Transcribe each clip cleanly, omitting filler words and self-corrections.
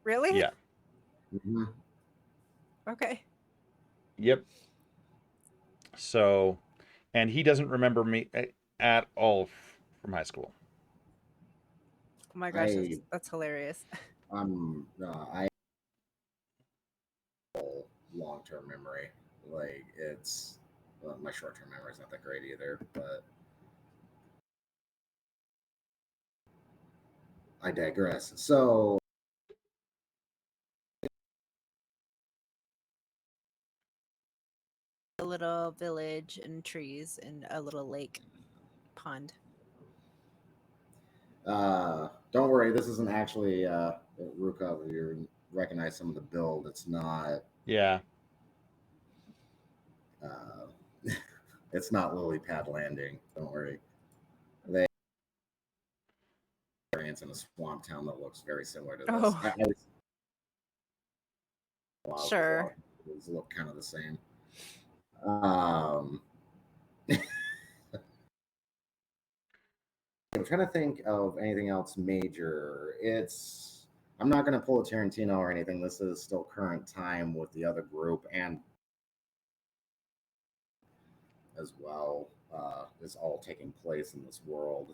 Really? Yeah. Mm-hmm. Okay. Yep. So, and he doesn't remember me at all from high school. Oh my gosh, I that's hilarious. I long-term memory. Like it's my short-term memory is not that great either, but I digress. So A little village and trees and a little lake pond. don't worry, this isn't actually Ruka. You recognize some of the build. It's not. Yeah. Uh, it's not lily pad landing. Don't worry. They experience in a swamp town that looks very similar to this. Oh, I sure. these look kind of the same. Um, I'm trying to think of anything else major. I'm not going to pull a Tarantino or anything. This is still current time with the other group and as well is all taking place in this world.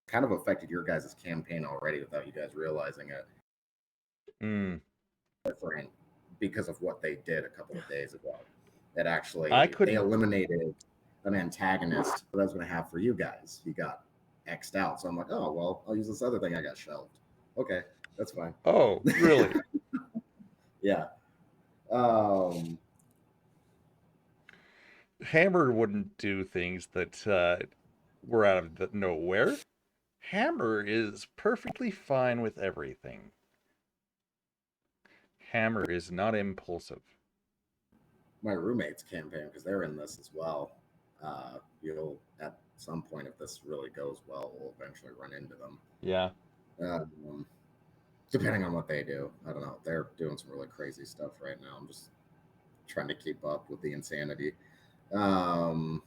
Kind of affected your guys' campaign already without you guys realizing it. Mm. Different because of what they did a couple of days ago. That I they couldn't. eliminated an antagonist that I was going to have for you guys. He got X'd out, so I'm like, oh well, I'll use this other thing I got shelved. Okay, that's fine. Oh, really? Yeah. Um, Hammer wouldn't do things that were out of nowhere. Hammer is perfectly fine with everything. Hammer is not impulsive. my roommates campaign because they're in this as well. You'll at some point, if this really goes well, we'll eventually run into them. Yeah. Um, Depending on what they do, I don't know. They're doing some really crazy stuff right now. I'm just trying to keep up with the insanity. Um,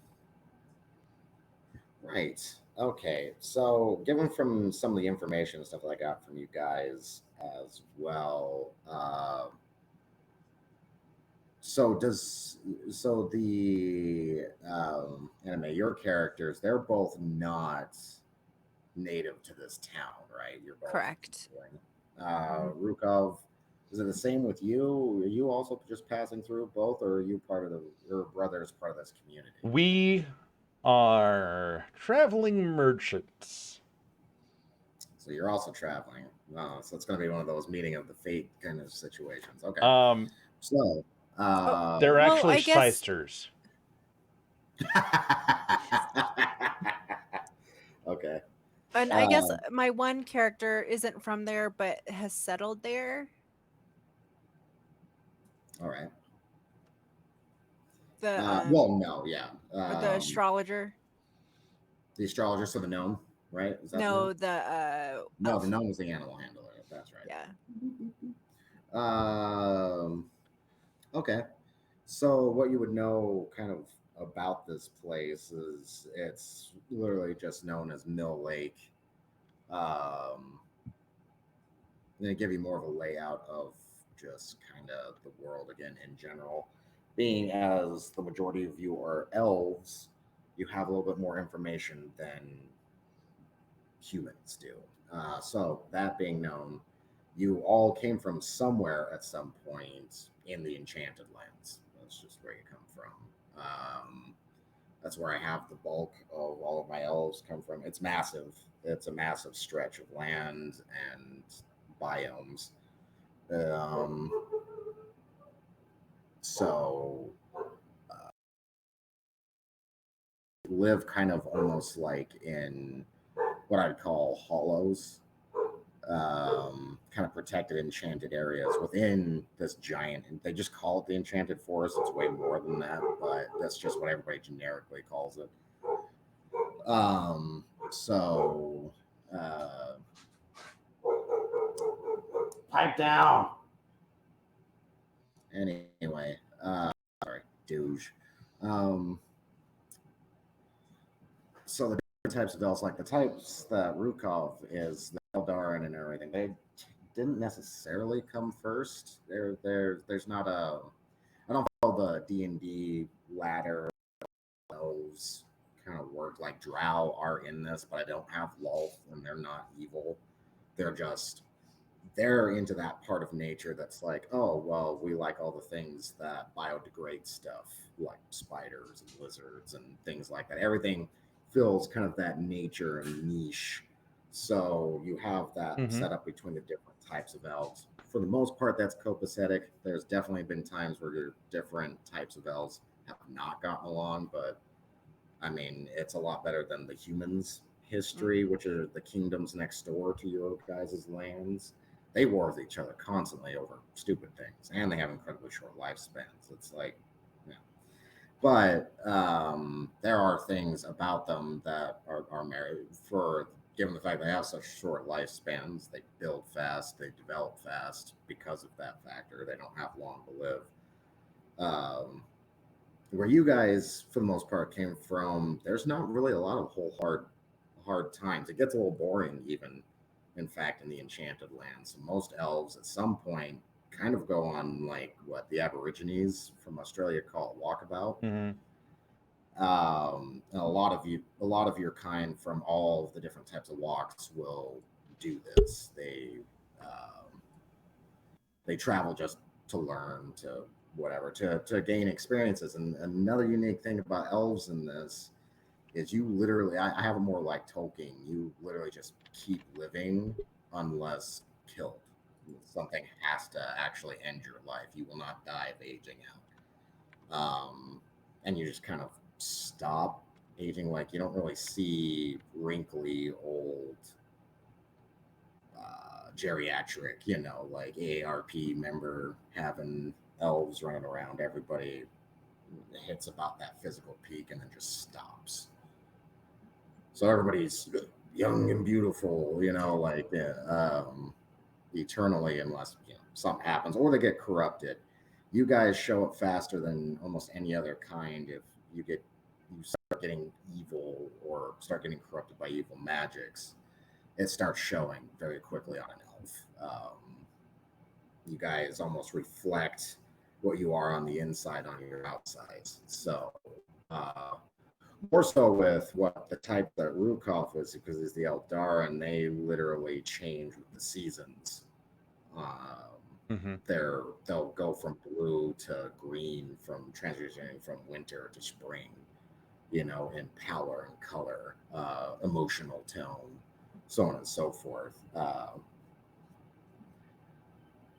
right. Okay. So, given from some of the information and stuff that I got from you guys as well, so does so the anime your characters they're both not native to this town, right? You're both Correct. uh Rukov, is it the same with you? Are you also just passing through both, or are you part of your brother is part of this community? We are traveling merchants. So you're also traveling. So it's going to be one of those meeting of the fate kind of situations. Okay. Um, So Oh, they're well, actually I guess, shysters. okay. and I guess Uh, my one character isn't from there, but has settled there. all right. The Well, no, yeah. the astrologer. The astrologer, so the gnome, right? Is that the gnome? No, the No, the elf. gnome was the animal handler. That's Yeah. right. Okay. So what you would know kind of about this place is it's literally just known as Mill Lake. Um, I'm going to give you more of a layout of just kind of the world again in general. Being as the majority of you are elves, you have a little bit more information than humans do. So, that being known, you all came from somewhere at some point in the Enchanted Lands. That's just where you come from. That's where I have the bulk of all of my elves come from. It's massive. It's a massive stretch of land and biomes. Um, so live kind of almost like in what I'd call hollows, kind of protected, enchanted areas within this giant. And they just call it the Enchanted Forest. It's way more than that, but that's just what everybody generically calls it. So, uh, pipe down. Anyway, sorry, douche. Um, so the different types of elves, like the types that Rukov is Eldarin and everything, they didn't necessarily come first. There's not a. I don't follow the D&D ladder. Those kind of work. Like Drow are in this, but I don't have Lolth, and they're not evil. They're just they're into that part of nature that's like, oh, well, we like all the things that biodegrade stuff, like spiders and lizards and things like that. Everything fills kind of that nature and niche. So you have that Mm-hmm. set up between the different types of elves. For the most part, that's copacetic. There's definitely been times where your different types of elves have not gotten along, but I mean, it's a lot better than the humans' history, which are the kingdoms next door to your guys' lands. They war with each other constantly over stupid things, and they have incredibly short lifespans. It's like, yeah. But there are things about them that are married for, given the fact they have such short lifespans, they build fast, they develop fast because of that factor. They don't have long to live. Where you guys, for the most part, came from, there's not really a lot of hard times. It gets a little boring, even in fact, in the Enchanted Lands. So most elves, at some point, kind of go on like what the Aborigines from Australia call a walkabout. Mm-hmm. And a lot of your kind from all of the different types of walks will do this. They travel just to learn, to whatever, to gain experiences. And another unique thing about elves in this is you literally, I have it more like Tolkien. You literally just keep living unless killed. Something has to actually end your life. You will not die of aging out. And you just kind of stop aging. Like you don't really see wrinkly old geriatric, like AARP member having elves running around. Everybody hits about that physical peak and then just stops. So everybody's young and beautiful, eternally, unless something happens or they get corrupted. You guys show up faster than almost any other kind if you start getting evil or start getting corrupted by evil magics. It starts showing very quickly on an elf. You guys almost reflect what you are on the inside on your outsides. So more so with what the type that Rukov is, because he's the Eldar, and they literally change with the seasons. Mm-hmm. They'll go from blue to green, from transitioning from winter to spring, in power and color, emotional tone, so on and so forth.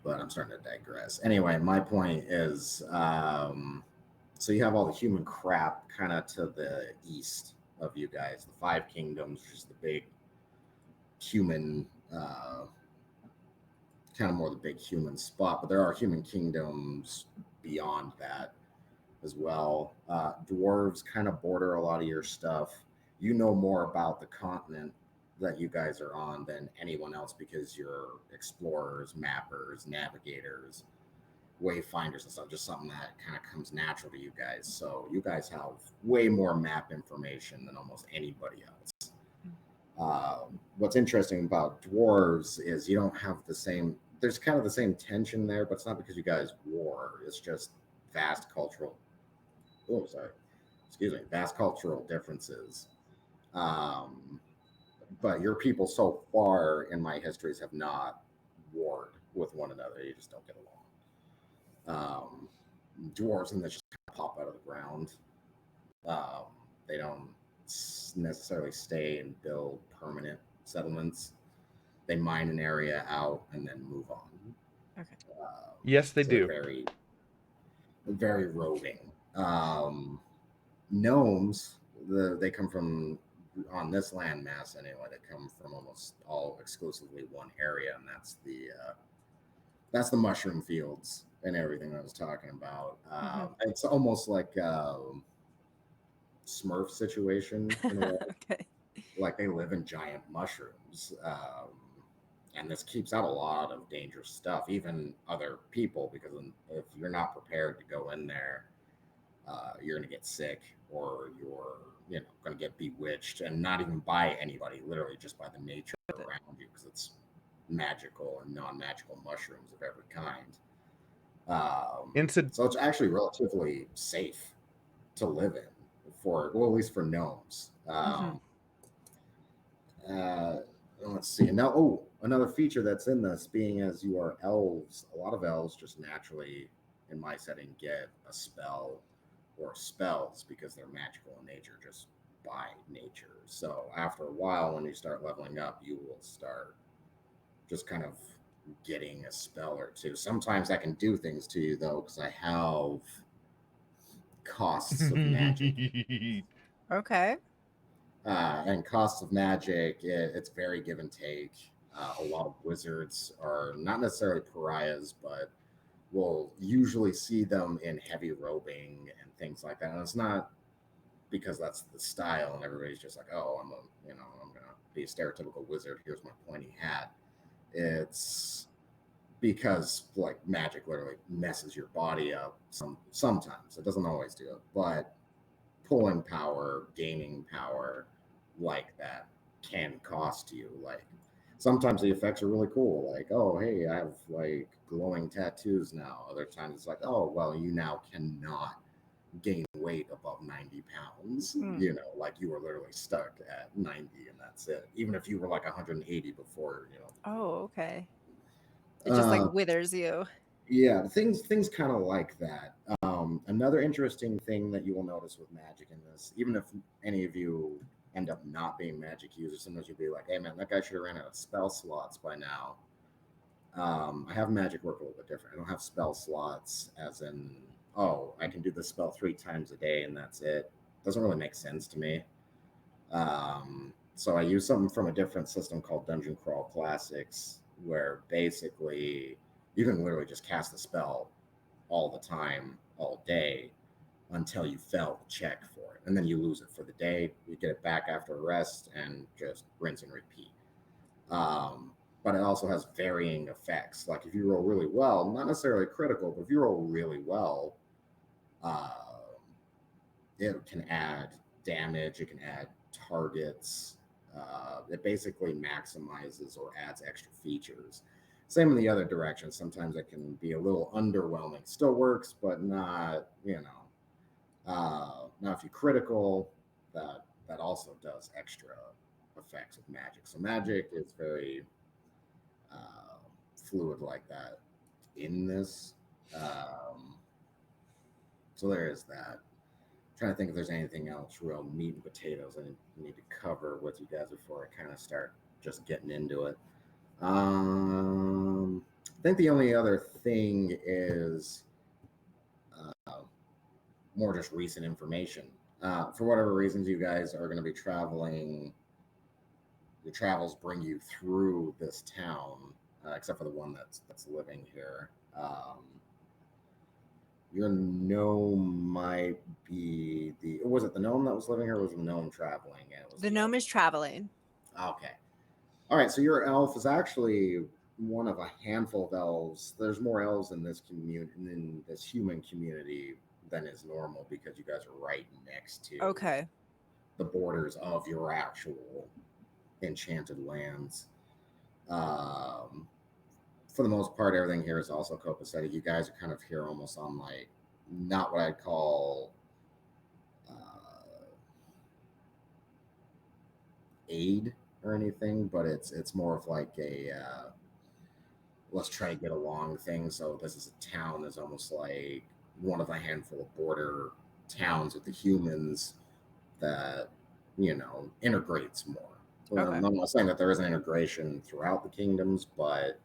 But I'm starting to digress. Anyway, my point is, so you have all the human crap kind of to the east of you guys, the Five Kingdoms, which is the big human, kind of more the big human spot. But there are human kingdoms beyond that as well. Dwarves kind of border a lot of your stuff. You know more about the continent that you guys are on than anyone else because you're explorers, mappers, navigators, wayfinders and stuff. Just something that kind of comes natural to you guys. So you guys have way more map information than almost anybody else. What's interesting about dwarves is you don't have the same. There's kind of the same tension there, but it's not because you guys war. It's just vast cultural. Oh, sorry. Excuse me. Vast cultural differences. Um, but your people so far in my histories have not warred with one another. You just don't get along. Dwarves and this just kind of pop out of the ground. Um, they don't necessarily stay and build permanent settlements. They mine an area out and then move on. Okay. Yes, they So they're do. very, very roving. Gnomes, they come from on this landmass anyway. They come from almost all exclusively one area, and that's the mushroom fields and everything I was talking about. It's almost like Smurf situation in a way. Okay. Like they live in giant mushrooms, and this keeps out a lot of dangerous stuff, even other people. Because if you're not prepared to go in there, you're going to get sick, or you're going to get bewitched, and not even by anybody, literally just by the nature around you, because it's magical and non-magical mushrooms of every kind. Inci- So it's actually relatively safe to live in for, well, at least for gnomes. Hmm. Uh, let's see. Now, oh, another feature that's in this, being as you are elves, a lot of elves just naturally, in my setting, get a spell or spells because they're magical in nature, just by nature. So after a while, when you start leveling up, you will start just kind of getting a spell or two. Sometimes I can do things to you though, because I have costs of magic. Okay. And costs of magic, it's very give and take. A lot of wizards are not necessarily pariahs, but we'll usually see them in heavy robing and things like that. And it's not because that's the style, and everybody's just like, oh, I'm gonna be a stereotypical wizard. Here's my pointy hat. It's because like magic literally messes your body up. Sometimes it doesn't always do it, but pulling power, gaining power like that can cost you. Like sometimes the effects are really cool. Like, oh, hey, I have like glowing tattoos now. Other times it's like, oh, well, you now cannot gain weight above 90 pounds. Mm. Like you were literally stuck at 90 and that's it. Even if you were like 180 before, Oh, okay. It just like Uh, withers you. yeah, things kind of like that. Another interesting thing that you will notice with magic in this, even if any of you end up not being magic users, sometimes you'll be like, "Hey, man, that guy should have ran out of spell slots by now." I have magic work a little bit different. I don't have spell slots, as in, oh, I can do this spell 3 times a day and that's it. Doesn't really make sense to me. So I use something from a different system called Dungeon Crawl Classics, where basically you can literally just cast a spell all the time, all day, until you fail the check for it. And then you lose it for the day. You get it back after a rest and just rinse and repeat. But it also has varying effects. Like if you roll really well, not necessarily critical, but if you roll really well, uh, it can add damage, it can add targets. It basically maximizes or adds extra features. Same in the other direction. Sometimes it can be a little underwhelming. Still works, but not, now if you critical, that also does extra effects with magic. So magic is very uh, fluid like that in this. Um, so there is that. Trying to think if there's anything else real meat and potatoes I need to cover with you guys before I kind of start just getting into it. I think the only other thing is uh, more just recent information. For whatever reasons you guys are going to be traveling, the travels bring you through this town, except for the one that's living here. Your gnome might be was it the gnome that was living here, or was the gnome traveling and it was The the elf? gnome is traveling. Okay. All right, so your elf is actually one of a handful of elves. There's more elves in this community, in this human community, than is normal because you guys are right next to Okay. the borders of your actual enchanted lands. Um, for the most part, everything here is also copacetic. You guys are kind of here almost on like not what I'd call uh, aid or anything, but it's more of like a let's try to get along thing. So this is a town that's almost like one of a handful of border towns with the humans that integrates more. Okay. I'm not saying that there isn't integration throughout the kingdoms, but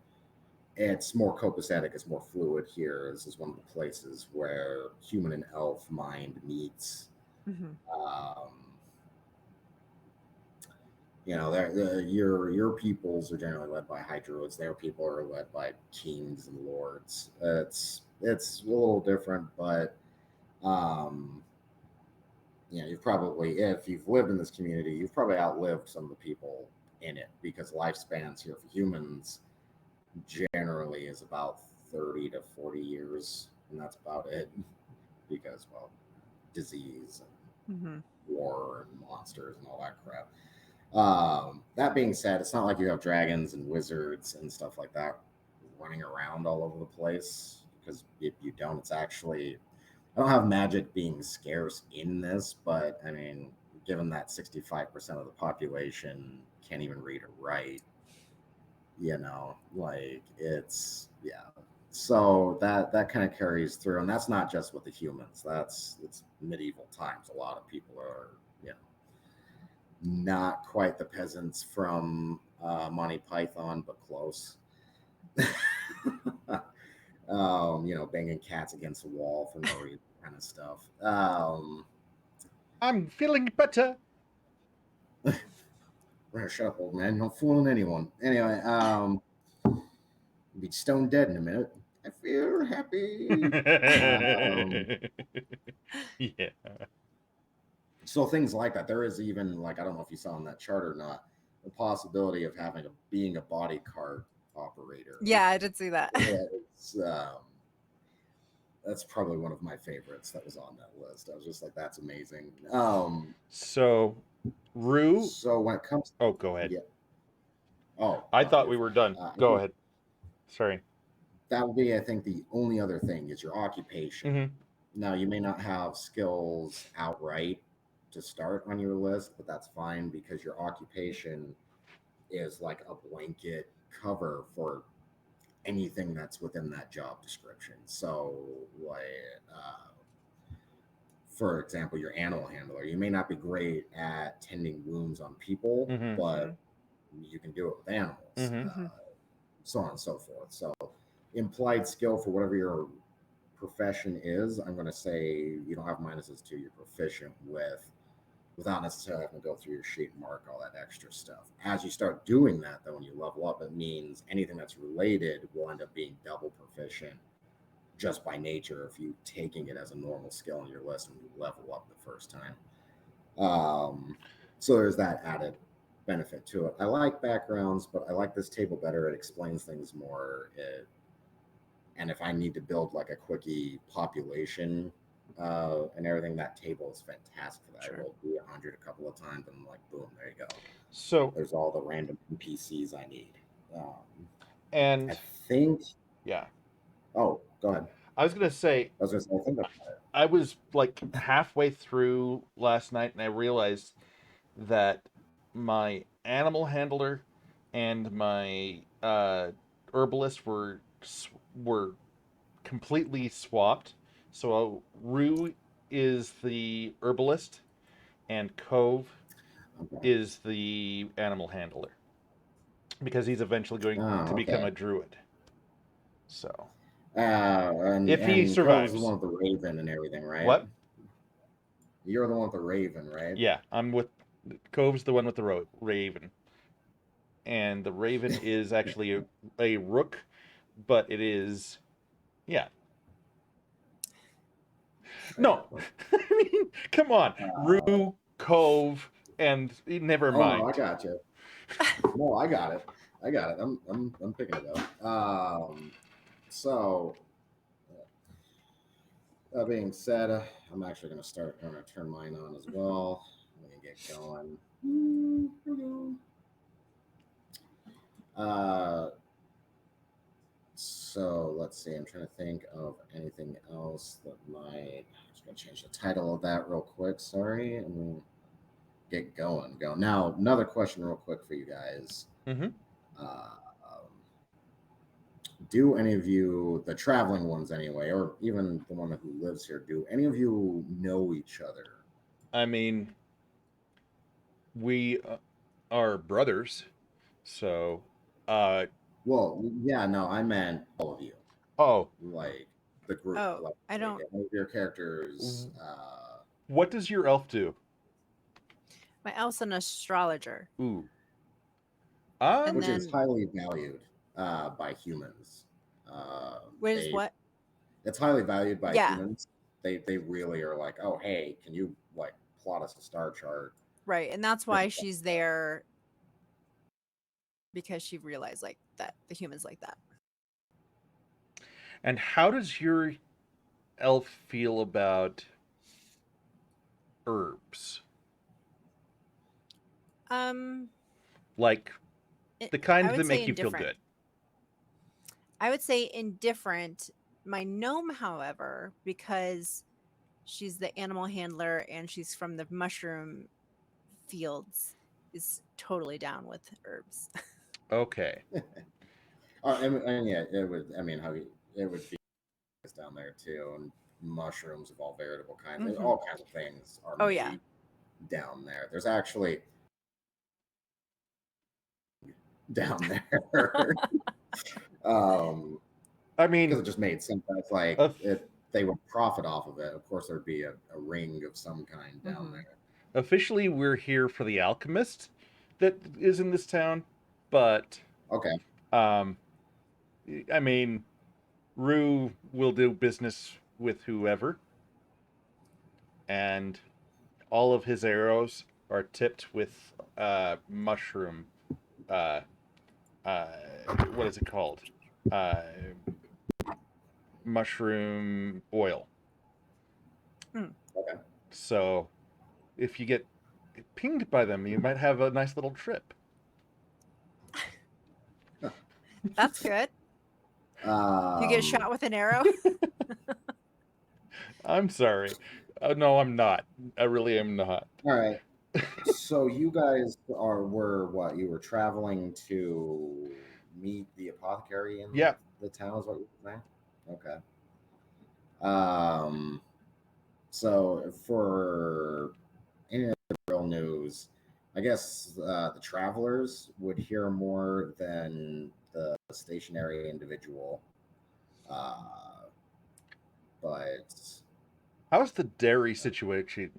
it's more copacetic, it's more fluid here. This is one of the places where human and elf mind meets. Hmm. Um, your peoples are generally led by high druids. Their people are led by kings and lords. It's a little different, but um, you've probably, if you've lived in this community, you've probably outlived some of the people in it because lifespans here for humans generally is about 30 to 40 years, and that's about it. Because, well, disease and Mm-hmm. war and monsters and all that crap. That being said, it's not like you have dragons and wizards and stuff like that running around all over the place. Because if you don't, it's actually I don't have magic being scarce in this, but I mean, given that 65% of the population can't even read or write, like it's yeah. So that kind of carries through, and that's not just with the humans. It's medieval times. A lot of people are not quite the peasants from Monty Python, but close. Banging cats against the wall for no reason, kind of stuff. I'm feeling better. Shut up, old man. Not fooling anyone. Anyway, be stone dead in a minute. I feel happy. Yeah. So things like that. There is even like I don't know if you saw on that chart or not, the possibility of being a body cart operator. Yeah, I did see that. Yeah, that's probably one of my favorites that was on that list. I was just like, that's amazing. So, Rue. So when it comes, Oh, go ahead. yeah. Oh, I no, thought you're we were fine. done. Go ahead. Sorry. That would be, I think, the only other thing is your occupation. Mm-hmm. Now, you may not have skills outright to start on your list, but that's fine because your occupation is like a blanket cover for anything that's within that job description. So, like, for example, your animal handler, you may not be great at tending wounds on people, Mm-hmm. but you can do it with animals, Mm-hmm. so on and so forth. So, implied skill for whatever your profession is, I'm going to say you don't have minuses to you're proficient with without necessarily having to go through your sheet and mark all that extra stuff. As you start doing that, though, when you level up, it means anything that's related will end up being double proficient just by nature if you taking it as a normal skill on your list and you level up the first time. So there's that added benefit to it. I like backgrounds, but I like this table better. It explains things more. And if I need to build like a quickie population and everything, that table is fantastic for that. Sure. I rolled D100 a couple of times and I'm like, boom, there you go. So there's all the random NPCs I need. and I think. Yeah. Oh, go ahead. I was gonna say I think I was like halfway through last night and I realized that my animal handler and my herbalist were completely swapped. So Rue is the herbalist and Cove okay. is the animal handler because he's eventually going to become a druid. So if he and survives, Cole's the one with the raven and everything, right? What? You're the one with the raven, right? Yeah, I'm with Cove's the one with the raven, and the raven is actually a rook, but it is, yeah. No, I mean, come on, Rue, Cove, and never mind. No, I got you. No, I got it. I'm picking it up. So that being said, I'm actually going to turn mine on as well. Let me get going. So let's see. I'm trying to think of anything else that might. I'm just going to change the title of that real quick. Sorry, and get going. Go now. Another question, real quick, for you guys. Mm-hmm. Do any of you, the traveling ones anyway, or even the one who lives here, do any of you know each other? I mean, we are brothers, so. Well, yeah, no, I meant all of you. Oh, like the group. Oh, like, I don't. Any of your characters. What does your elf do? My elf's an astrologer. Ooh. Which is highly valued by humans. What? It's highly valued by humans. They really are like, oh, hey, can you like plot us a star chart? Right, and that's why she's there, because she realized like that the humans like that. And how does your elf feel about herbs? Um, Like the I kind would that say make you feel indifferent. good. I would say indifferent. My gnome, however, because she's the animal handler and she's from the mushroom fields, is totally down with herbs. Okay. And yeah, it would. I mean, it would be down there too, and mushrooms of all veritable kinds, and Hmm. all kinds of things are Oh yeah. made down there. There's actually down there, I because mean, it just made sense. That's like of if they would profit off of it, of course there'd be a ring of some kind down Hmm. there. officially we're here for the alchemist that is in this town, but Okay, um I mean, Rue will do business with whoever, and all of his arrows are tipped with mushroom uh uh what is it called? Uh Mushroom oil. Mm, okay. So if you get pinged by them, you might have a nice little trip. that's good. If you get Um, shot with an arrow. I'm sorry. No, I'm not. I really am not. all right. So you guys were what? You were traveling to meet the apothecary in Yeah. the town, is what you were saying? Okay. Um, so for any of the real news, I guess the travelers would hear more than the stationary individual. Uh, but How's the dairy situation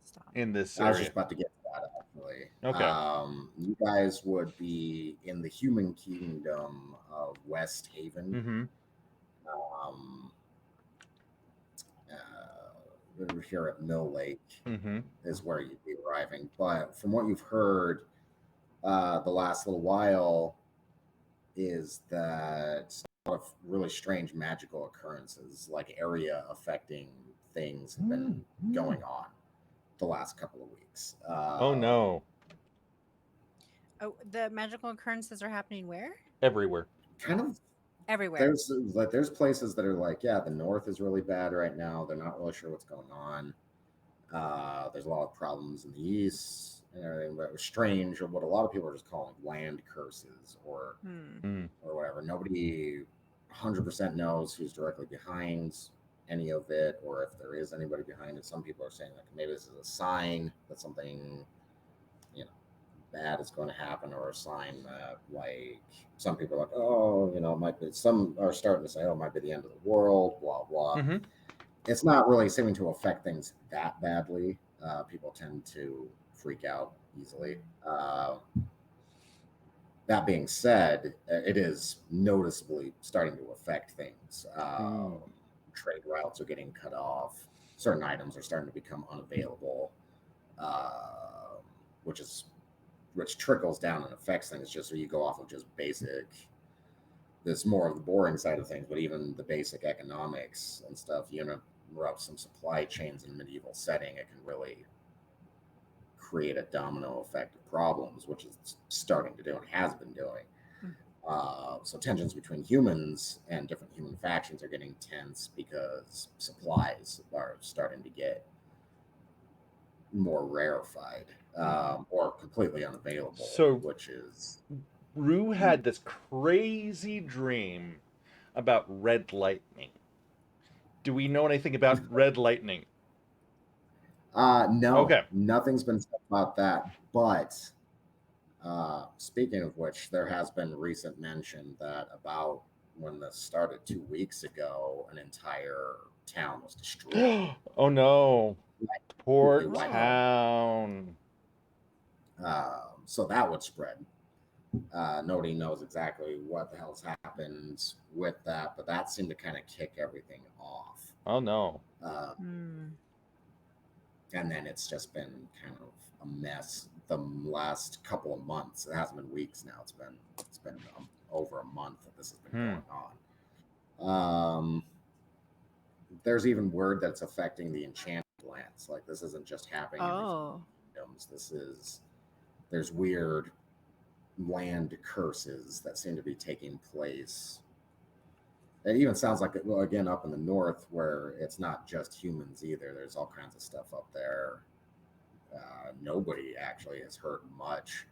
Stop. in this I was just area? about to get to that actually. Okay. You guys would be in the human kingdom of West Haven. Mm-hmm. Um, we're here at Mill Lake Mm-hmm. is where you'd be arriving. But from what you've heard, the last little while is that a lot of really strange magical occurrences, like area affecting things, have been going on the last couple of weeks. Oh no. Oh, the magical occurrences are happening where? Everywhere. Kind of Everywhere. there's places that are like, yeah, the north is really bad right now. They're not really sure what's going on. There's a lot of problems in the east and everything, but it was strange, or what a lot of people are just calling land curses, Hmm. Mm. or whatever. Nobody 100% knows who's directly behind any of it, or if there is anybody behind it. Some people are saying like maybe this is a sign that something, you know, bad is going to happen, or a sign that like some people are like, oh, you know, it might be. Some are starting to say, oh, it might be the end of the world, blah blah. Mm-hmm. It's not really seeming to affect things that badly. People tend to freak out easily. That being said, it is noticeably starting to affect things. Ooh. Trade routes are getting cut off. Certain items are starting to become unavailable, which is which trickles down and affects things. Just so you go off of just basic. There's more of the boring side of things, but even the basic economics and stuff, you interrupt some supply chains in a medieval setting, it can really create a domino effect of problems, which is starting to do and has been doing. Mm. So tensions between humans and different human factions are getting tense because supplies are starting to get more rarefied, or completely unavailable, So which is Rue had this crazy dream about red lightning. Do we know anything about red lightning? no, Okay. nothing's been said about that. But speaking of which, there has been recent mention that about when this started 2 weeks ago, an entire town was destroyed. Oh no. Like, Poor completely wiped Oh. town. so that would spread. Nobody knows exactly what the hell's happened with that, but that seemed to kind of kick everything off. Oh no. Uh, Hmm. and then it's just been kind of a mess the last couple of months. It hasn't been weeks now. It's been over a month that this has been Hmm. going on. There's even word that's affecting the enchant lands. Like this isn't just happening in these Oh. kingdoms. There's weird land curses that seem to be taking place. It even sounds like, well, again, up in the north where it's not just humans either. There's all kinds of stuff up there. Nobody actually has heard much.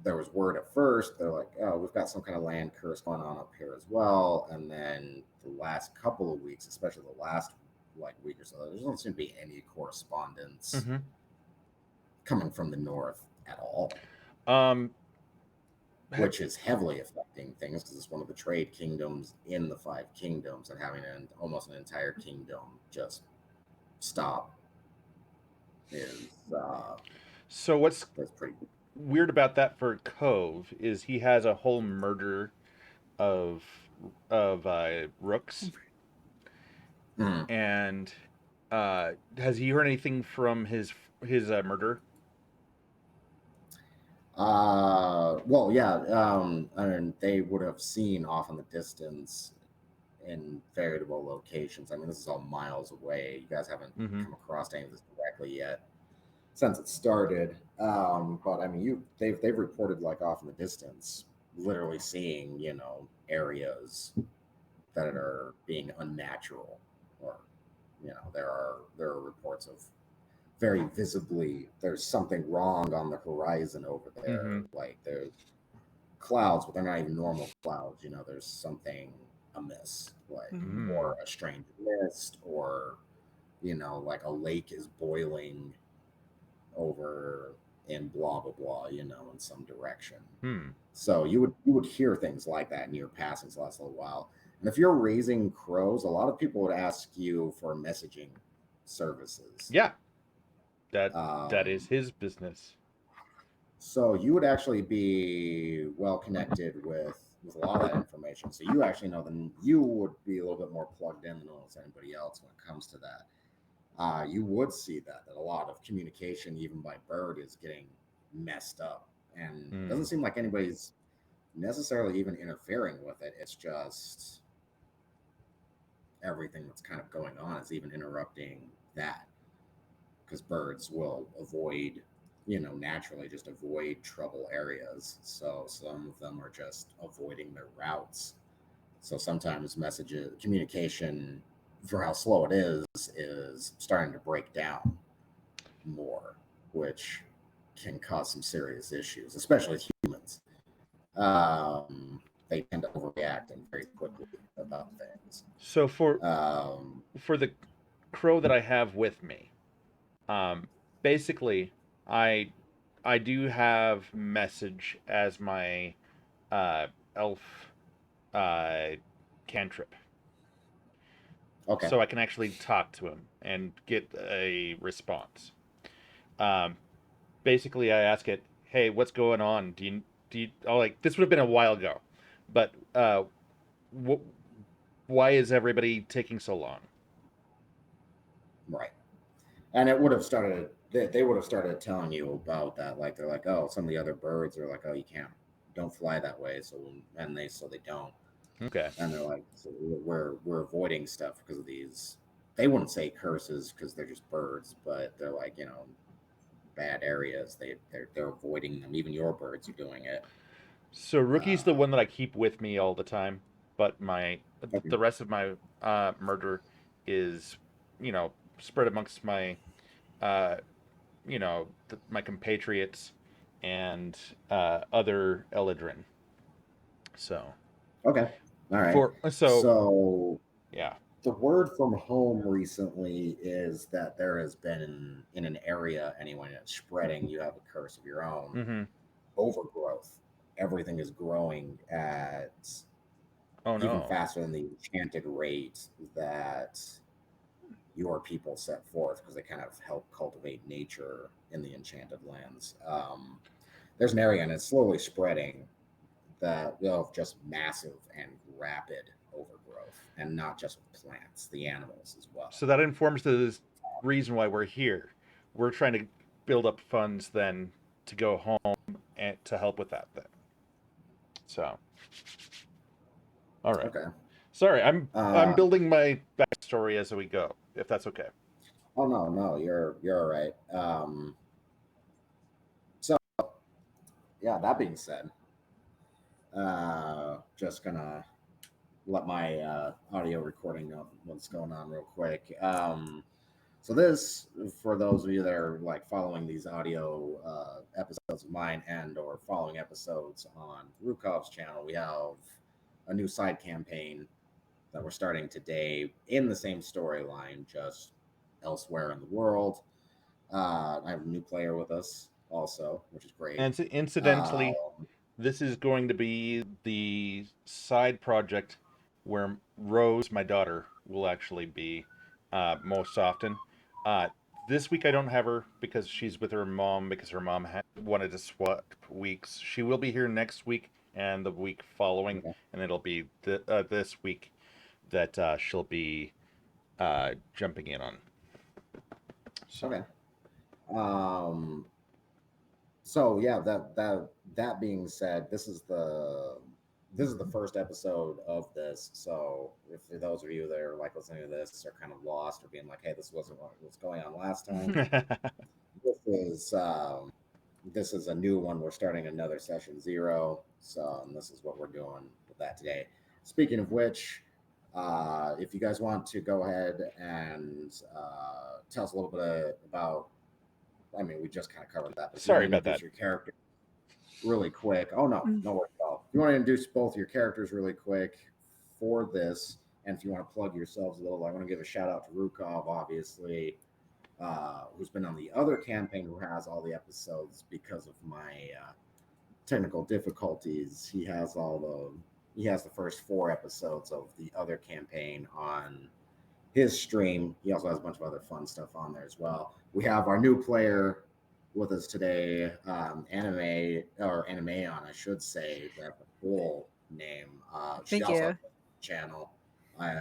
There was word at first. They're like, oh, we've got some kind of land curse going on up here as well. And then the last couple of weeks, especially the last like week or so, there doesn't seem to be any correspondence coming from the north at all. Which is heavily affecting things because it's one of the trade kingdoms in the five kingdoms, and having almost an entire kingdom just stop is so what's that's pretty weird about that for Cove is he has a whole murder of rooks, and has he heard anything from his murder? Well, yeah. I mean, they would have seen off in the distance in veritable locations. I mean, this is all miles away. You guys haven't come across any of this directly yet since it started. But I mean, they've reported like off in the distance, literally seeing areas that are being unnatural, or there are reports of very visibly there's something wrong on the horizon over there. Like there's clouds, but they're not even normal clouds. There's something amiss, like or a strange mist, or like a lake is boiling over in blah blah blah, in some direction. So you would hear things like that in your passings the last little while. And if you're raising crows, a lot of people would ask you for messaging services. Yeah, that is his business. So you would actually be well connected with a lot of that information. So you actually know that you would be a little bit more plugged in than almost anybody else when it comes to that. You would see that a lot of communication, even by bird, is getting messed up, and it doesn't seem like anybody's necessarily even interfering with it. It's just everything that's kind of going on is even interrupting that, because birds will avoid, naturally just avoid trouble areas. So some of them are just avoiding their routes. So sometimes communication, for how slow it is starting to break down more, which can cause some serious issues, especially with humans. They tend to overreact and very quickly about things. So for the crow that I have with me, basically, I do have message as my elf cantrip. Okay. So I can actually talk to him and get a response. Um, basically, I ask it, "Hey, what's going on? Oh, like this would have been a while ago, but why is everybody taking so long?" Right. And it would have started. They would have started telling you about that. Like they're like, oh, some of the other birds are like, oh, you don't fly that way. So they don't. Okay. And they're like, so we're avoiding stuff because of these. They wouldn't say curses because they're just birds, but they're like, bad areas. They're avoiding them. Even your birds are doing it. So Rookie's the one that I keep with me all the time, but the rest of my murder is, spread amongst my, my compatriots and other Eladrin. So. Okay. All right. So yeah. The word from home recently is that there has been in an area anyway that's spreading. You have a curse of your own. Overgrowth. Everything is growing at even faster than the enchanted rate that your people set forth, because they kind of help cultivate nature in the enchanted lands. There's an area and it's slowly spreading that of just massive and rapid overgrowth, and not just with plants, the animals as well. So that informs the reason why we're here. We're trying to build up funds then to go home and to help with that then. So, all right. Okay. Sorry, I'm building my backstory as we go, if that's okay. Oh no, no, you're all right. So yeah, that being said, just gonna let my audio recording know what's going on real quick. So this, for those of you that are like following these audio episodes of mine and or following episodes on Rukov's channel, we have a new side campaign that we're starting today in the same storyline, just elsewhere in the world. I have a new player with us also, which is great. And incidentally, Um, this is going to be the side project where Rose, my daughter, will actually be most often. Uh, this week I don't have her because she's with her mom because her mom wanted to swap weeks. She will be here next week and the week following, okay. and it'll be this week that she'll be jumping in on. So. Okay. Um, so yeah, that being said, this is the first episode of this. So if for those of you that are like listening to this are kind of lost or being like, hey, this wasn't what was going on last time, this is this is a new one. We're starting another session 0. So this is what we're doing with that today. Speaking of which, if you guys want to go ahead and tell us a little bit about, I mean, we just kind of covered that, but if you want Sorry to about introduce that. your character really quick, oh no, Mm. no worries at all. If you want to introduce both your characters really quick for this, and if you want to plug yourselves a little, I want to give a shout out to Rukov, obviously, who's been on the other campaign, who has all the episodes because of my technical difficulties. He has the first 4 episodes of the other campaign on his stream. He also has a bunch of other fun stuff on there as well. We have our new player with us today, Animeon, I should say. That's the full name. She Thank also has you. a channel. I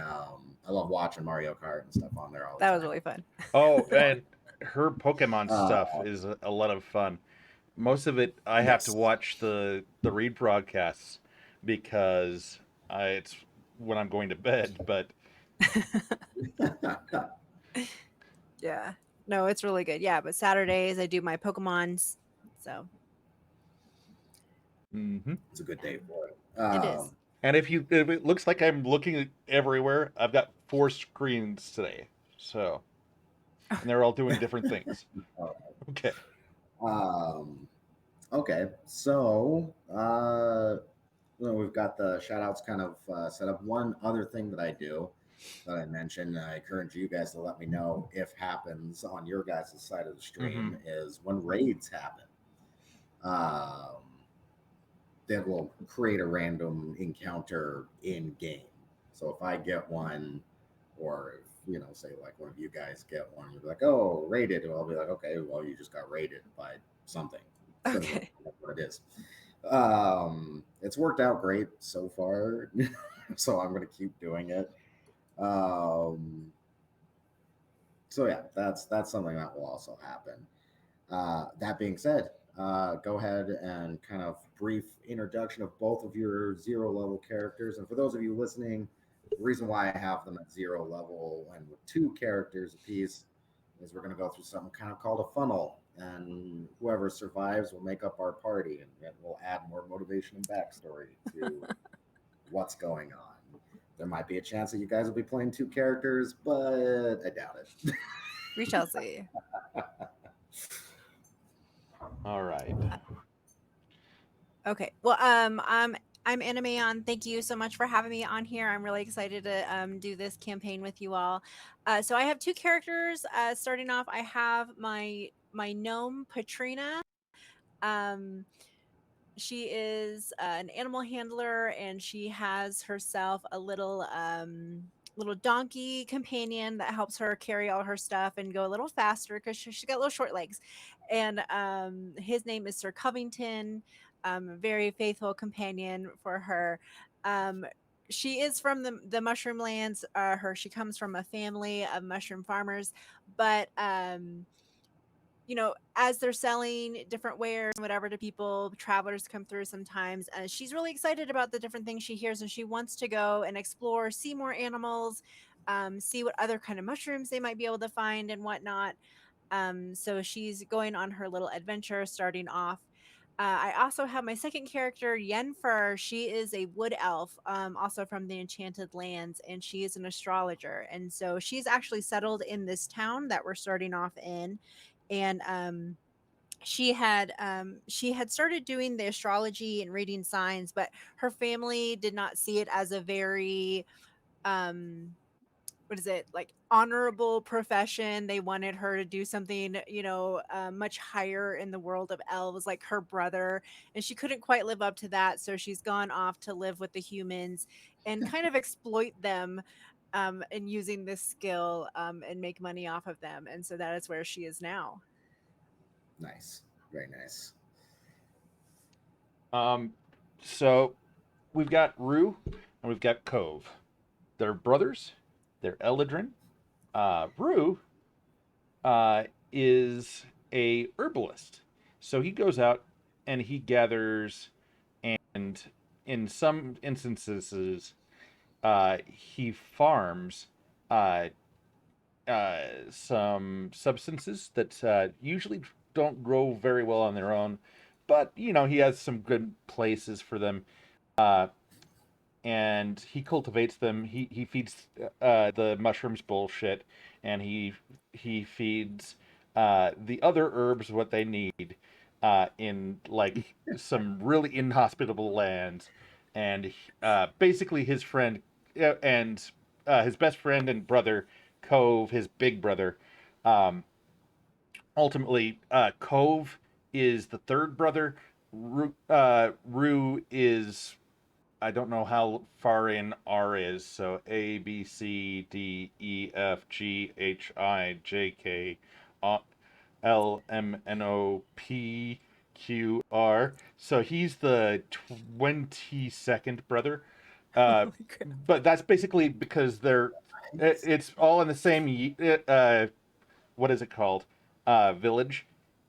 love watching Mario Kart and stuff on there all the That was time. really fun. Oh, and her Pokemon Uh, stuff is a lot of fun. Most of it I have to yes. watch the read broadcasts because it's when I'm going to bed. But Yeah. No, it's really good. Yeah, but Saturdays I do my Pokemons. So mhm. It's a good day for it. it is. And if it looks like I'm looking everywhere, I've got 4 screens today, so and they're all doing different things. Okay. um, okay, so we've got the shout outs kind of set up. One other thing that I do that I mentioned, I encourage you guys to let me know if happens on your guys' side of the Mm-hmm. stream, is when raids happen. Um, that will create a random encounter in game. So if I get one, or if, say like one of you guys get one, you'll be like, "Oh, raided," and I'll be like, "Okay, well, you just got raided by something." Doesn't really Okay. know what it is. It's worked out great so far, so I'm going to keep doing it. Um, so yeah, that's something that will also happen. That being said, go ahead and kind of brief introduction of both of your 0 level characters. And for those of you listening, the reason why I have them at 0 level and with 2 characters apiece is we're going to go through something kind of called a funnel. And whoever survives will make up our party, and it will add more motivation and backstory to what's going on. There might be a chance that you guys will be playing 2 characters, but I doubt it. We shall see. All right. Okay. Well, I'm Anime on. Thank you so much for having me on here. I'm really excited to do this campaign with you all. So I have 2 characters. Starting off, I have my gnome Patrina. Um, she is an animal handler, and she has herself a little donkey companion that helps her carry all her stuff and go a little faster because she got little short legs. And his name is Sir Covington. A very faithful companion for her. um she is from the mushroom lands. She comes from a family of mushroom farmers, but as they're selling different wares and whatever to people, travelers come through sometimes. She's really excited about the different things she hears, and she wants to go and explore, see more animals, see what other kind of mushrooms they might be able to find and whatnot. So she's going on her little adventure, starting off. I also have my second character, Yenfer. She is a wood elf, also from the Enchanted Lands, and she is an astrologer. And so she's actually settled in this town that we're starting off in. And she had started doing the astrology and reading signs, but her family did not see it as a very um what is it, like, honorable profession. They wanted her to do something, much higher in the world of elves, like her brother, and she couldn't quite live up to that. So she's gone off to live with the humans and kind of exploit them, and using this skill, and make money off of them. And so that is where she is now. Nice, very nice. So we've got Rue and we've got Cove. They're brothers. They're Eladrin. Rue is a herbalist, so he goes out and he gathers, and in some instances, he farms uh, some substances that usually don't grow very well on their own, but he has some good places for them. Uh, and he cultivates them. He feeds the mushrooms bullshit, and he feeds the other herbs what they need in like some really inhospitable lands. And basically, his friend and his best friend and brother Cove, his big brother. Um, Ultimately, Cove is the third brother. Rue is, I don't know how far in R is, so A B C D E F G H I J K L M N O P Q R. So he's the 22nd brother. Uh, Holy crap. but that's basically because it's all in the same what is it called? Village,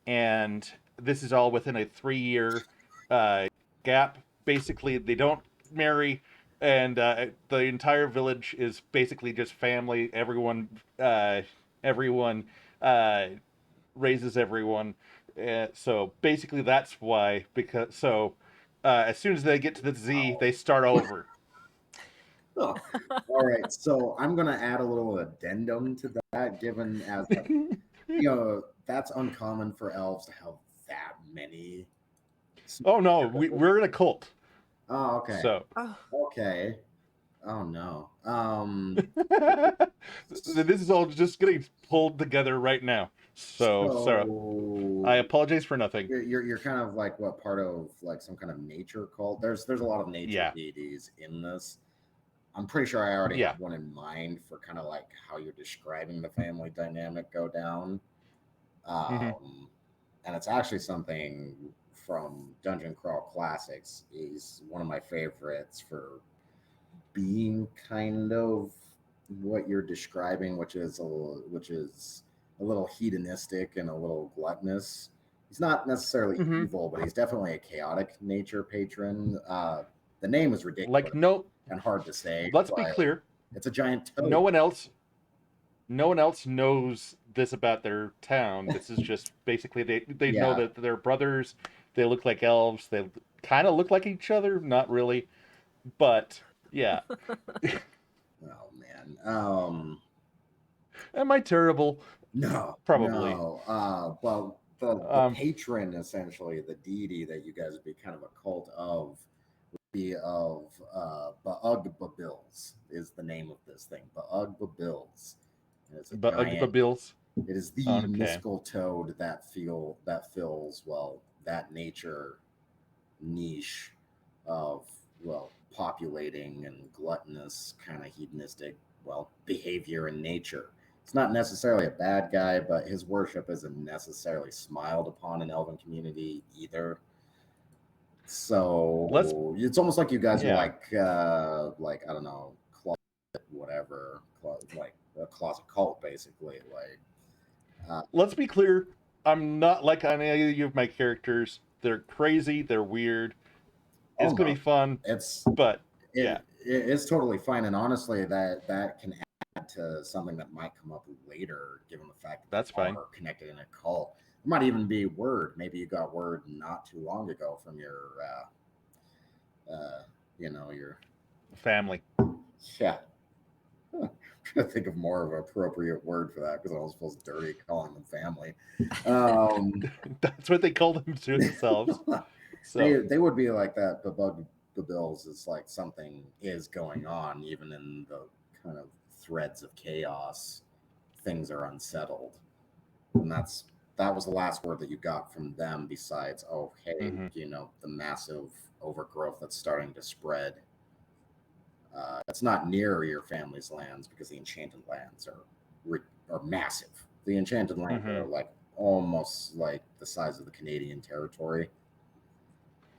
and this is all within a 3 year uh, gap. Basically, they don't marry, and the entire village is basically just family. Everyone uh, raises everyone. So basically, that's why. Because as soon as they get to the Z, they start over. Oh, all right. So I'm gonna add a little addendum to that, given as that's uncommon for elves to have that many. Oh no, we're in a cult. Oh, okay. So Oh, Okay. Oh no. this is all just getting pulled together right now. So I So apologize for nothing. you're kind of like what part of like some kind of nature cult? There's a lot of nature Yeah, deities in this. I'm pretty sure I already yeah. have one in mind for kind of like how you're describing the family dynamic go down. Hmm. And it's actually something from Dungeon Crawl Classics. He's one of my favorites for being kind of what you're describing, which is a little hedonistic and a little gluttonous. He's not necessarily Hmm. evil, but he's definitely a chaotic nature patron. The name is Like ridiculous no, and hard to say, let's be but clear. it's a giant No toad. one else, no one else knows this about their town. This is just basically they know Yeah. that they're brothers. They look like elves. They kind of look like each other, not really, but yeah. Oh man. Am I terrible? No, Probably. no. Well, the Um, patron, essentially, the deity that you guys would be kind of a cult of, would be of Baugh-Babills is the name of this thing. Baugh-Babills. It's a but giant. Bills. It is the Okay. mystical toad that fills that nature niche of populating and gluttonous kind of hedonistic behavior in nature. It's not necessarily a bad guy, but his worship isn't necessarily smiled upon in elven community either. Let's So it's almost like you guys are yeah. like I don't know, closet whatever, like a closet cult basically. Like Let's be clear. I'm not like any of my characters. They're crazy. They're weird. oh It's gonna no, be fun, it's but yeah. it's totally fine, and honestly, that can to something that might come up later, given the fact that That's you fine. are connected in a cult. It might even be word. Maybe you got word not too long ago from uh, your Family. yeah. I'm trying to think of more of an appropriate word for that because it almost feels dirty calling them family. Um, That's what they call them to themselves. they So, they would be like that. The bug the bills is like something is going on, even in the kind of threads of chaos. Things are unsettled, and that was the last word that you got from them. Besides, oh hey, mhm, the massive overgrowth that's starting to spread. It's not near your family's lands because the enchanted lands are massive. The enchanted lands are mhm. like almost like the size of the Canadian territory.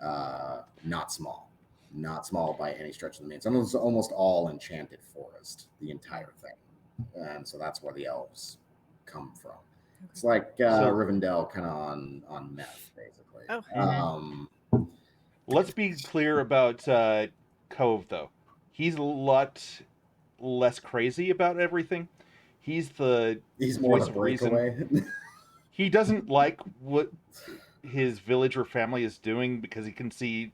Not small, not small by any stretch of the means. And it's almost all enchanted forest, the entire thing, and so that's where the elves come from. It's Okay. like So, Rivendell, kind of on meth, basically. Oh, mhm. Let's be clear about Cove, though. He's a lot less crazy about everything. He's the He's more the voice of reason. breakaway. He doesn't like what his village or family is doing because he can see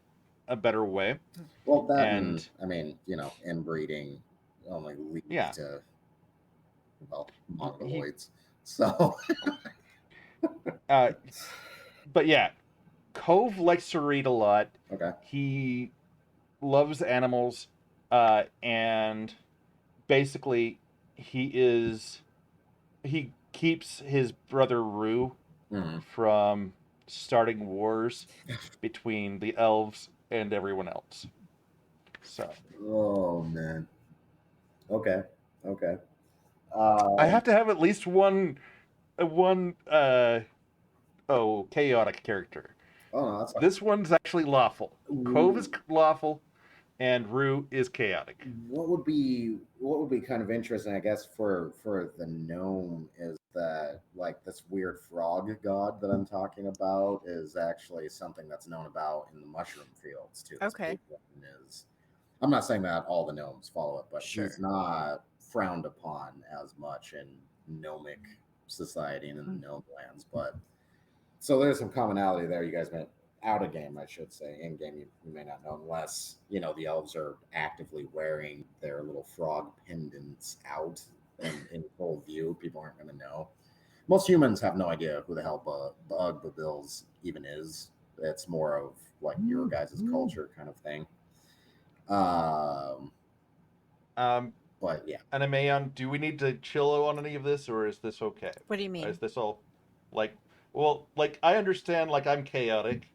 a better way. Well, that and And I mean, inbreeding only leads yeah, to well he mongoloids. So uh but yeah, Cove likes to read a lot. okay. He loves animals, and basically he he keeps his brother Rue Mhm. from starting wars between the elves and everyone else. So Oh man. Okay. Okay. I Um, have to have at least one chaotic character. oh no, that's fine. This one's actually lawful. Cove is lawful, and Rue is chaotic. What would be kind of interesting, I guess, for the gnome is that like this weird frog god that I'm talking about is actually something that's known about in the mushroom fields too. This big okay. one is. I'm not saying that all the gnomes follow it, but he's Sure. not frowned upon as much in gnomic society and in Mm. the gnome lands. But so there's some commonality there. You guys met out of game, I should say. In game, you may not know unless the elves are actively wearing their little frog pendants out and in full view. People aren't going to know. Most humans have no idea who the hell Bug Babills even is. It's more of like your guys' culture kind of thing. Um, Um, but yeah, and Mayon, do we need to chill on any of this, or is this okay? What do you Is mean? this all like? Well, like I understand, like I'm chaotic.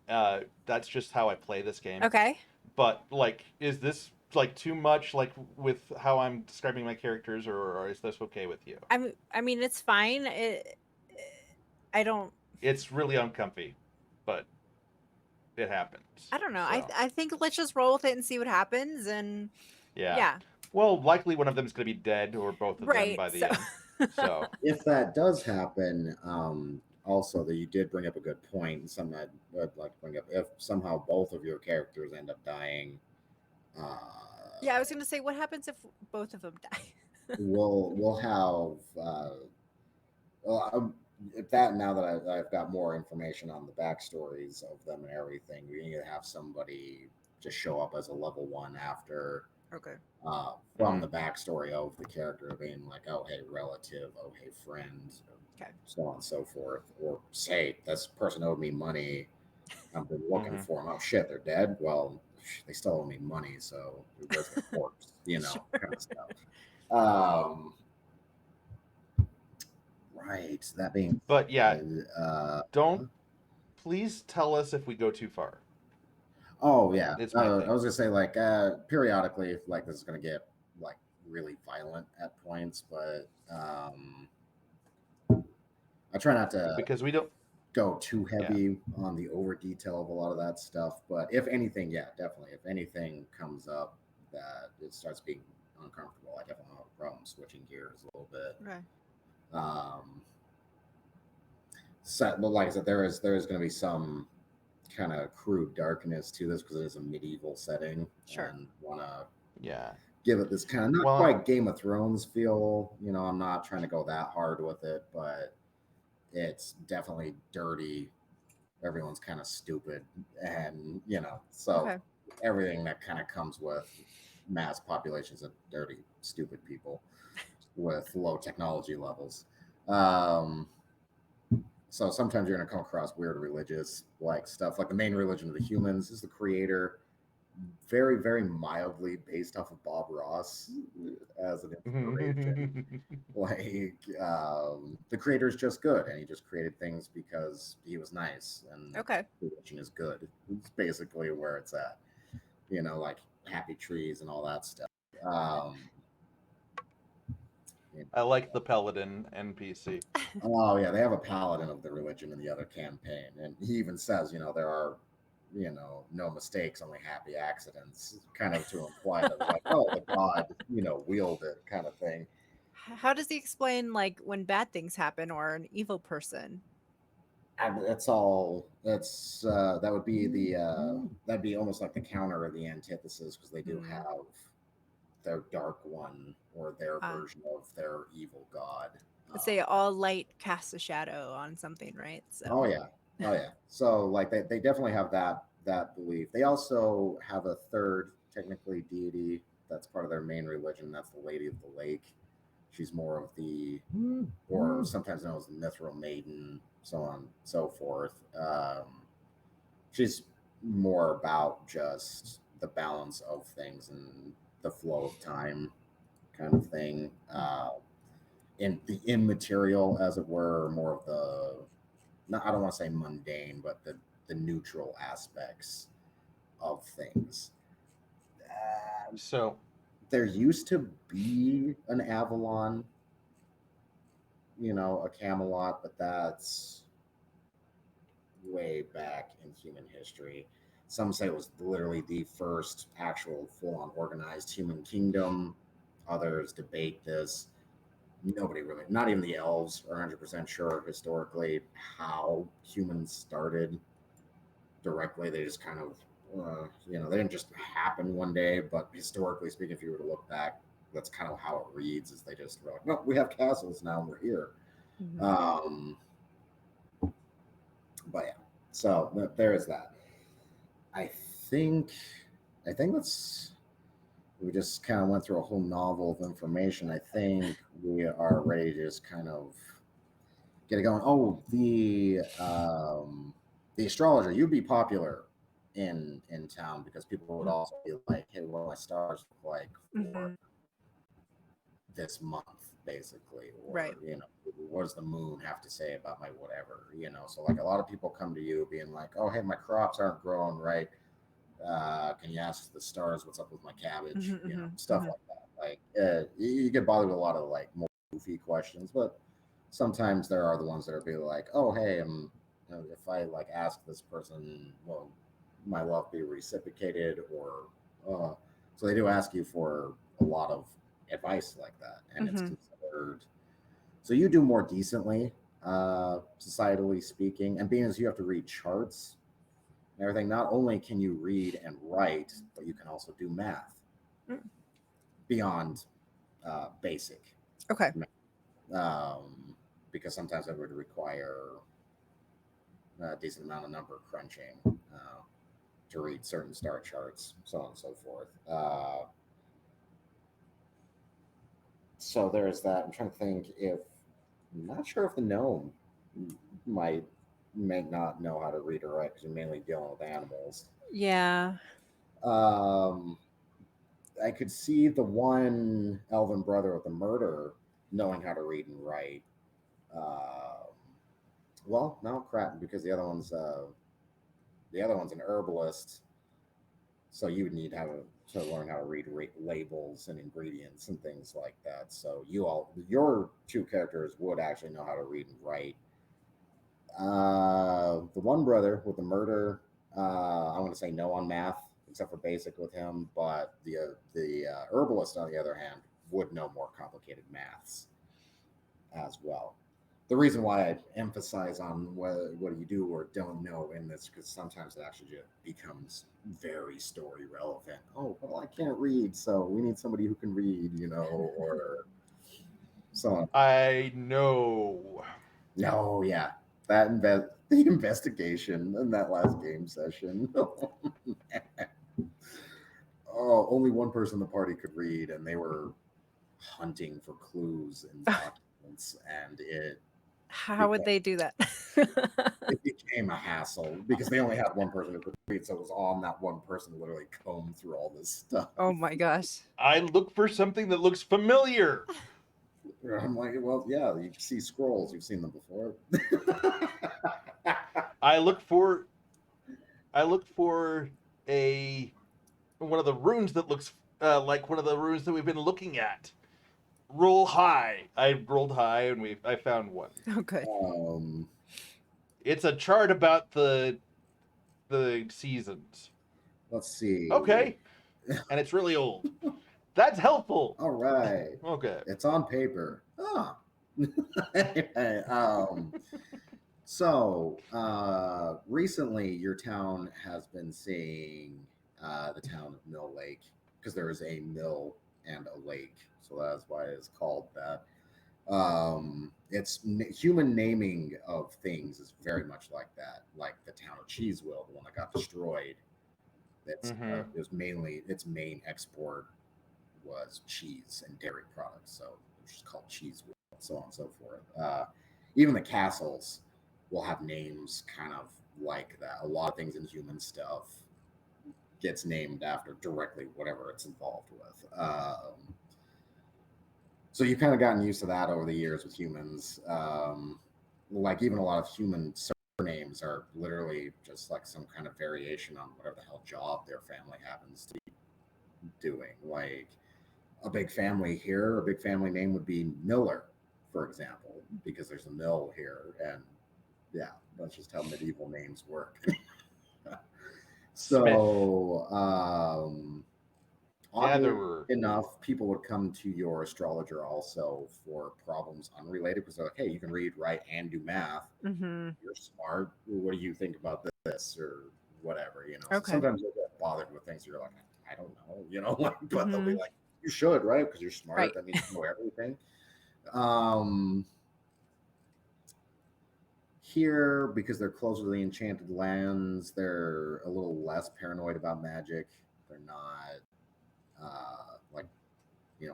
That's just how I play this game. Okay. But like, is this like too much, like with how I'm describing my characters, or is this okay with you? I mean, it's fine. I don't. It's really uncomfy, but it happens. I don't know. So I think let's just roll with it and see what happens. And yeah. yeah, Well, likely one of them is going to be dead, or both of them right. by So the end. So if that does happen, also that you did bring up a good point, and something I'd like to bring up. If somehow both of your characters end up dying, uh, yeah, I was gonna say, what happens if both of them die? we'll have well, if that now that I've got more information on the backstories of them and everything, we need to have somebody just show up as a level one after Okay. from mhm, the backstory of the character being like, oh hey relative, oh hey friend, Okay. so on and so forth, or say this person owed me money. I've been looking mhm. for them. Oh shit, they're dead. Well, they still owe me money, so where's their corpse? Sure. Kind of stuff. Um, right. That being But yeah, said, don't please tell us if we go too far. oh yeah, It's my I thing. was gonna say like periodically, like this is gonna get like really violent at points, but I try not to Because we don't go too yeah. heavy on the over detail of a lot of that stuff. But if anything, yeah, definitely. If anything comes up that it starts being uncomfortable, I definitely have a problem switching gears a little bit. Okay. Um, but like I said, there is going to be some kind of crude darkness to this because it is a medieval setting, Sure. and want to Yeah. give it this kind of not Well, quite Game of Thrones feel. I'm not trying to go that hard with it, but it's definitely dirty. Everyone's kind of stupid, and so Okay. everything that kind of comes with mass populations of dirty, stupid people with low technology levels. Um, so sometimes you're going to come across weird religious like stuff. Like the main religion of the humans is the creator, very, very mildly based off of Bob Ross as an inspiration. Like the creator is just good, and he just created things because he was nice, and Okay. religion is good. It's basically where it's at. Like happy trees and all that stuff. Um, you I like the Paladin NPC. Oh yeah, they have a paladin of the religion in the other campaign, and he even says, there are, no mistakes, only happy accidents, kind of to imply that like, oh, the god, wielded kind of thing. How does he explain like when bad things happen or an evil person? And that's all. That would be that'd be almost like the counter of the antithesis because they do Hmm. have their dark one or their Ah, version of their evil god. let's say all light casts a shadow on something, right? Oh So, yeah, oh yeah. So like they definitely have that belief. They also have a third technically deity that's part of their main religion. That's the Lady of the Lake. She's more of the, or sometimes known as the Mithril Maiden, so on and so forth. She's more about just the balance of things and the flow of time, kind of thing. In the immaterial, as it were, more of the, not, I don't want to say mundane, but the neutral aspects of things. Uh, So, there used to be an Avalon, a Camelot, but that's way back in human history. Some say it was literally the first actual full-on organized human kingdom. Others debate this. Nobody really, not even the elves, are 100% sure historically how humans started directly. They just kind of, they didn't just happen one day. But historically speaking, if you were to look back, that's kind of how it reads. Is they just were like, no, we have castles now, and we're here. mhm. Um, but yeah, so there is that. I think, I think that's. We just kind of went through a whole novel of information. I think we are ready to just kind of get it going. Oh, the astrologer, you'd be popular in town because people would also be like, "Hey, what do my stars look like for Mhm. this month?" Basically, or Right. what does the moon have to say about my whatever? So like a lot of people come to you being like, "Oh, hey, my crops aren't growing right. Can you ask the stars what's up with my cabbage?" Mhm, mhm, Stuff mhm. like that. Like you get bothered with a lot of like more goofy questions, but sometimes there are the ones that are be like, "Oh, hey, if I like ask this person, will my love be reciprocated?" Or so they do ask you for a lot of advice like that, and it's Mhm. considered. So you do more decently, societally speaking, and being as you have to read charts and everything. Not only can you read and write, but you can also do math Mm. beyond basic Okay. math. Because sometimes it would require a decent amount of number crunching to read certain star charts, so on and so forth. So there's that. I'm trying to think if I'm not sure if the gnome might may not know how to read or write because you're mainly dealing with animals. Yeah. Um, I could see the one elven brother with the murder knowing how to read and write. Um, well, no crap, because the other one's an herbalist, so you would need to learn how to read labels and ingredients and things like that. So your two characters would actually know how to read and write. The one brother with the murder, I want to say no on math, except for basic with him. But the herbalist, on the other hand, would know more complicated maths as well. The reason why I emphasize on what you do or don't know in this, because sometimes it actually just becomes very story relevant. Oh, well, I can't read, so we need somebody who can read, or so on. I know. No, yeah, the investigation in that last game session. Oh, only one person in the party could read, and they were hunting for clues and documents, and How would became, they do that? it became a hassle because they only had one person who could read, so it was on that one person to literally comb through all this stuff. Oh my gosh. I look for something that looks familiar. I'm like, well, yeah, you see scrolls, you've seen them before. I look for I look for a one of the runes that looks like one of the runes that we've been looking at. Roll high. I rolled high and I found one. Oh, good. um, It's a chart about the seasons. let's see. Okay, and it's really old. That's helpful. All right, Okay. it's on paper. Ah. um, So, recently your town has been seeing the town of Mill Lake because there is a mill and a lake. So that's why it's called that. Human naming of things is very much like that. Like the town of Cheeseville, the one that got destroyed. Mm-hmm. It was mainly its main export was cheese and dairy products. So it was just called Cheeseville, so on and so forth. Even the castles will have names kind of like that. A lot of things in human stuff gets named after directly whatever it's involved with. So you've kind of gotten used to that over the years with humans. Like even a lot of human surnames are literally just like some kind of variation on whatever the hell job their family happens to be doing. Like a big family here, a big family name would be Miller, for example, because there's a mill here. And yeah, that's just how medieval names work. Smith. So, oddly Gatherer. enough, people would come to your astrologer also for problems unrelated because they're like, hey, you can read, write, and do math. Mm-hmm. You're smart. What do you think about this or whatever? So Okay. sometimes you'll get bothered with things you're like, I don't know, but they'll be Mm-hmm. like, you should, right? Because you're smart. Right. That means you know everything. Um, Here, because they're closer to the enchanted lands, they're a little less paranoid about magic. They're not like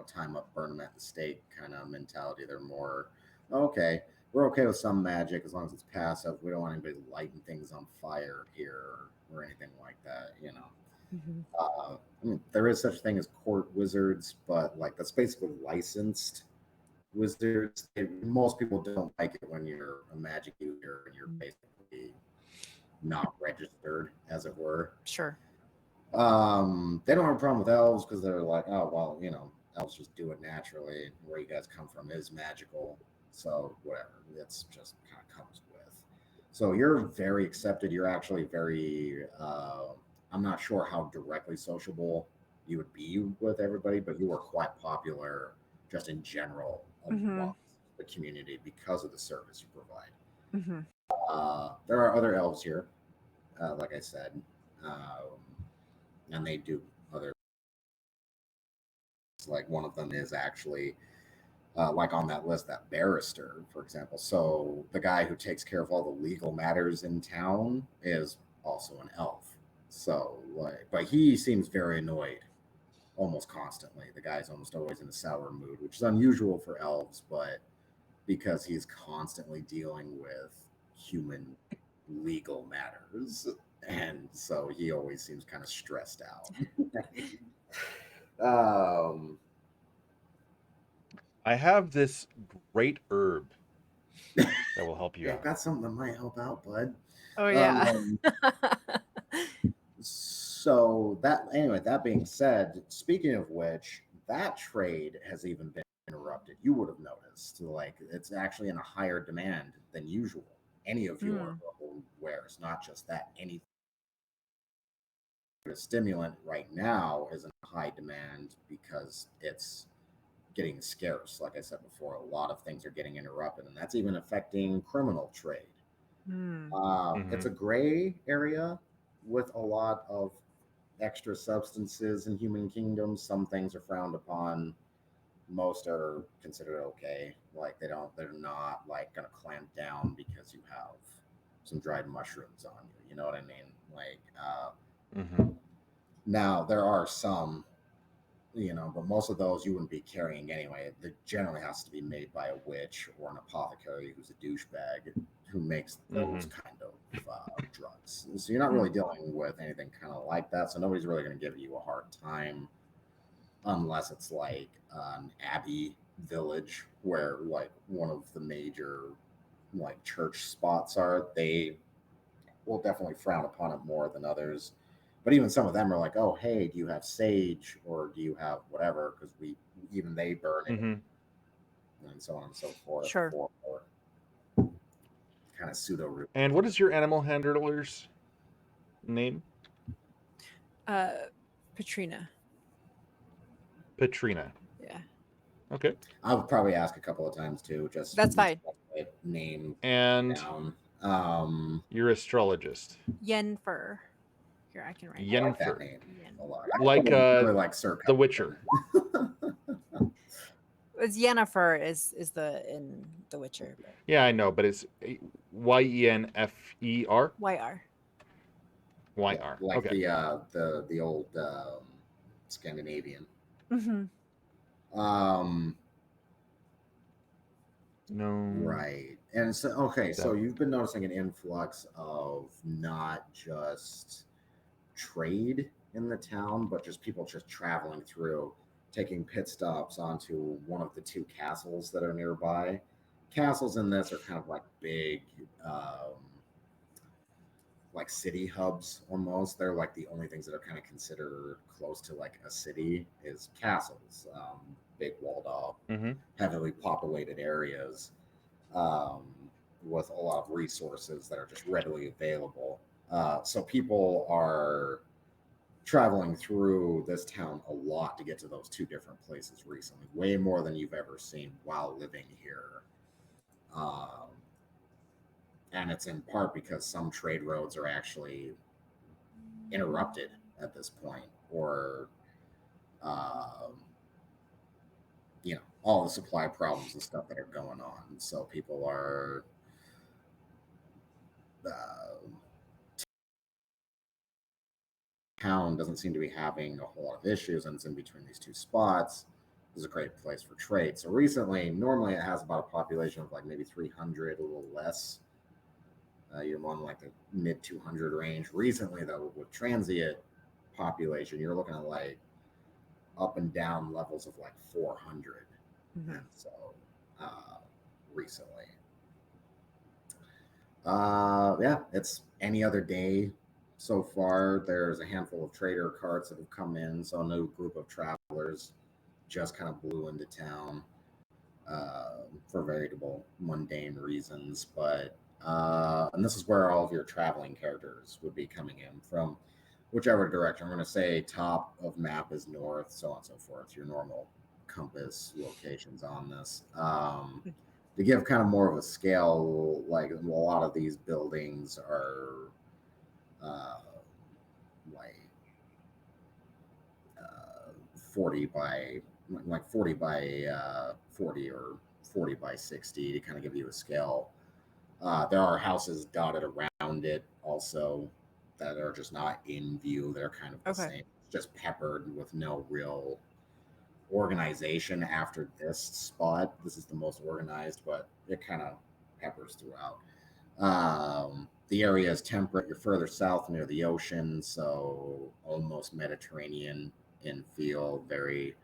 time up, burn them at the stake kind of mentality. They're more okay. We're okay with some magic as long as it's passive. We don't want anybody lighting things on fire here or anything like that. Mm-hmm. I mean, there is such a thing as court wizards, but like that's basically licensed wizards. Most people don't like it when you're a magic user and you're basically not registered, as it were. Sure. They don't have a problem with elves because they're like, oh well, elves just do it naturally. Where you guys come from is magical, so whatever. It's just kind of comes with. So you're very accepted. You're actually very. I'm not sure how directly sociable you would be with everybody, but you are quite popular just in general Mm-hmm. amongst the community because of the service you provide. Mm-hmm. There are other elves here, like I said, um, and they do other. Like one of them is actually like on that list, that barrister, for example. So the guy who takes care of all the legal matters in town is also an elf. So like, but he seems very annoyed almost constantly. The guy's almost always in a sour mood, which is unusual for elves, but because he's constantly dealing with human legal matters. And so he always seems kind of stressed out. um, I have this great herb that will help you yeah, I've out. got something that might help out, bud. Oh yeah. Um, so that anyway, that being said, speaking of which, that trade has even been interrupted. You would have noticed, like it's actually in a higher demand than usual. Any of your Mm. wares, not just that. Any stimulant right now is in high demand because it's getting scarce. Like I said before, a lot of things are getting interrupted, and that's even affecting criminal trade. Hmm. It's Mm-hmm. a gray area with a lot of extra substances in human kingdoms. Some things are frowned upon. Most are considered okay. Like they're not like gonna clamp down because you have some dried mushrooms on you. You know what I mean? Like Mm-hmm. now there are some, but most of those you wouldn't be carrying anyway. It generally has to be made by a witch or an apothecary who's a douchebag who makes Mm-hmm. those kind of drugs. So you're not Hmm. really dealing with anything kind of like that. So nobody's really going to give you a hard time unless it's like an abbey village where like one of the major like church spots are. They will definitely frown upon it more than others. But even some of them are like, "Oh, hey, do you have sage or do you have whatever?" Because even they burn it Mm-hmm. and so on and so forth Sure. for kind of pseudo root. And what is your animal handler's name? Uh, Katrina. Petrina. Yeah, Okay. I would probably ask a couple of times too, just that's until fine. I get name And down. your astrologist. Yenfer. Here, I can write I that. like that Yenfer. name a lot. I Like really like Sir The Witcher. Cumberland. It's Yennefer is the in The Witcher, but Yeah, I know, but it's Yenfer. YR. Yeah, YR. like Okay. the old Scandinavian. Mm-hmm. Um, No. right. And so okay, so That. you've been noticing an influx of not just trade in the town, but just people just traveling through, taking pit stops onto one of the two castles that are nearby. Castles in this are kind of like big like city hubs almost. They're like the only things that are kind of considered close to like a city is castles, big walled off, Mm-hmm. heavily populated areas um, with a lot of resources that are just readily available. So people are traveling through this town a lot to get to those two different places recently, way more than you've ever seen while living here. Um, and it's in part because some trade roads are actually interrupted at this point, or um, all the supply problems and stuff that are going on. So people are uh, town doesn't seem to be having a whole lot of issues, and it's in between these two spots. Is a great place for trade. So recently, normally it has about a population of like maybe 300, a little less. You're more in like the mid 200 range. Recently, though, with transient population, you're looking at like up and down levels of like 400. Mm-hmm. And so recently, yeah, it's any other day so far. There's a handful of trader carts that have come in. So a new group of travelers just kind of blew into town for veritable mundane reasons. But and this is where all of your traveling characters would be coming in from, whichever direction. I'm going to say top of map is north, so on and so forth. Your normal compass locations on this. To give kind of more of a scale, like a lot of these buildings are uh, like 40 by 40 by 40 or 40 by 60 to kind of give you a scale. There are houses dotted around it also that are just not in view. They're kind of the Okay. same, just peppered with no real organization after this spot. This is the most organized, but it kind of peppers throughout. The area is temperate. You're further south near the ocean, so almost Mediterranean in feel. Very,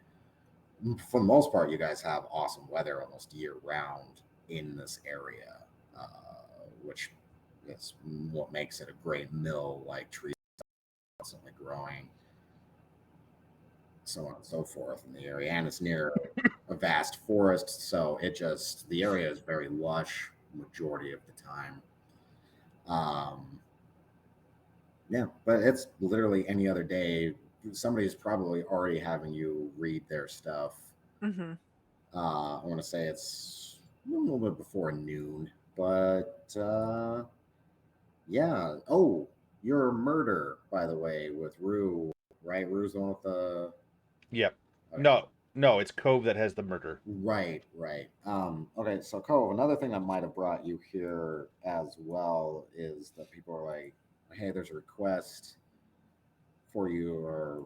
for the most part, you guys have awesome weather almost year round in this area, which is what makes it a great mill. Like trees constantly growing, so on and so forth in the area, and it's near a vast forest, so the area is very lush majority of the time. Um, Yeah, but it's literally any other day. Somebody's probably already having you read their stuff Mm-hmm. I want to say it's a little bit before noon, but yeah. Oh, your murder, by the way, with Rue, right? Rue's the one with the. Yep. Okay. No, it's Cove that has the murder. Right, right. Okay, so Cove, another thing that might have brought you here as well is that people are like, hey, there's a request for your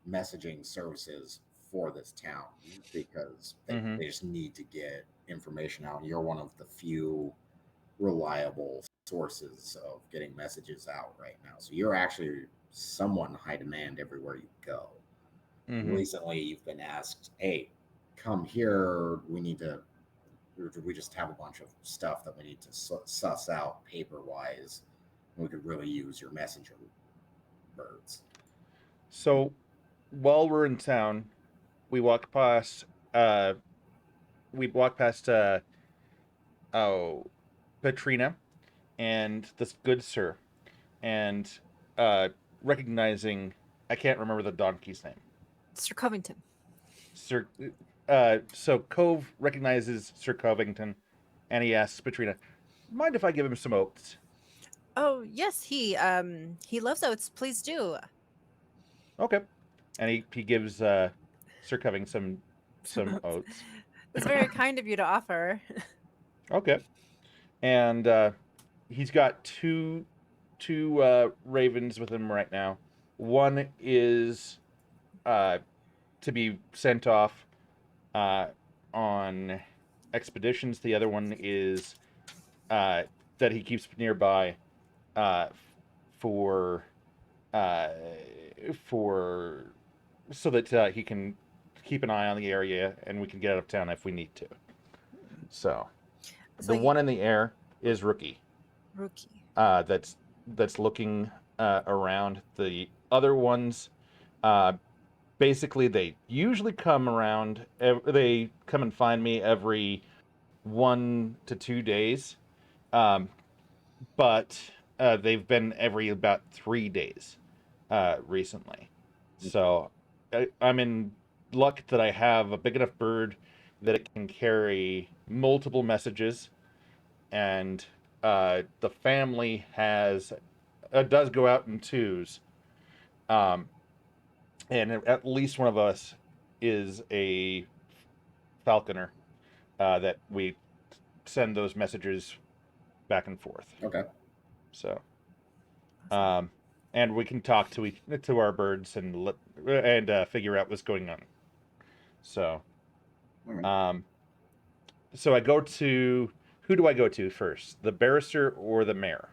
messaging services for this town because Mm-hmm. they just need to get information out. You're one of the few reliable sources of getting messages out right now. So you're actually somewhat in high demand everywhere you go. Mm-hmm. Recently, you've been asked, hey, come here. We just have a bunch of stuff that we need to suss out paper wise. We could really use your messenger birds. So while we're in town, we walk past uh we walk past oh Petrina and this good sir and uh recognizing I can't remember the donkey's name. Sir Covington. Sir so Cove recognizes Sir Covington and he asks Petrina, mind if I give him some oats? Oh yes, he loves oats. Please do. Okay. And he gives Sir Covington Some some oats. oats. That's very kind of you to offer. Okay. And he's got two ravens with him right now. One is uh, to be sent off uh, on expeditions. The other one is uh, that he keeps nearby uh, for uh, for so that he can keep an eye on the area and we can get out of town if we need to. So So the one in the air is Rookie. rookie. That's looking around. The other ones, uh, basically, they usually come around. They come and find me every 1 to 2 days, um, but they've been every about 3 days recently. So I'm in luck that I have a big enough bird that it can carry multiple messages, and the family has does go out in twos, um, and at least one of us is a falconer that we send those messages back and forth. Okay. So, Awesome. um, and we can talk to our birds and figure out what's going on. So, All right. um, so I go to who do I go to first, the barrister or the mayor?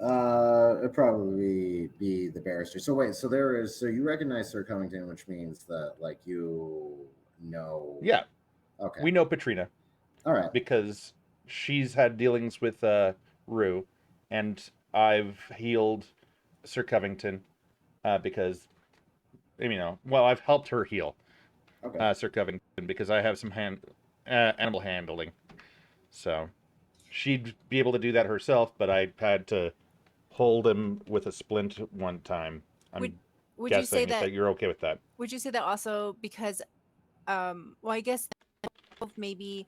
It'd probably be the barrister. So wait, so there is so you recognize Sir Covington, which means that like you know. Yeah, Okay. we know Petrina All right. because she's had dealings with Rue, and I've healed Sir Covington because well, I've helped her heal Okay. Sir Covington because I have some animal handling. So she'd be able to do that herself, but I had to hold him with a splint one time. Would I'm would you say guessing if that you're okay with that. would you say that also because well I guess maybe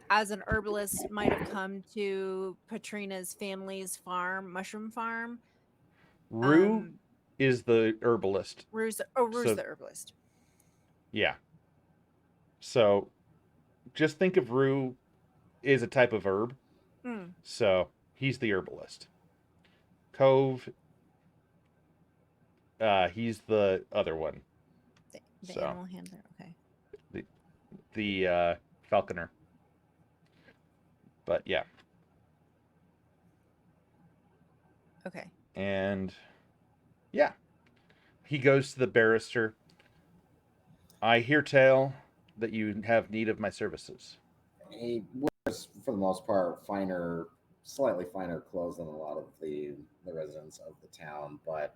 as an herbalist might have come to Patrina's family's farm, mushroom farm. Rue Um is the herbalist. Rue's So the herbalist. yeah. So just think of Rue is a type of herb. Mm, So he's the herbalist. Cove, he's the other one. the So animal handler. Okay. the the falconer. But yeah, Okay. and yeah, he goes to the barrister. I hear tell that you have need of my services. He wears, for the most part, slightly finer clothes than a lot of the residents of the town, but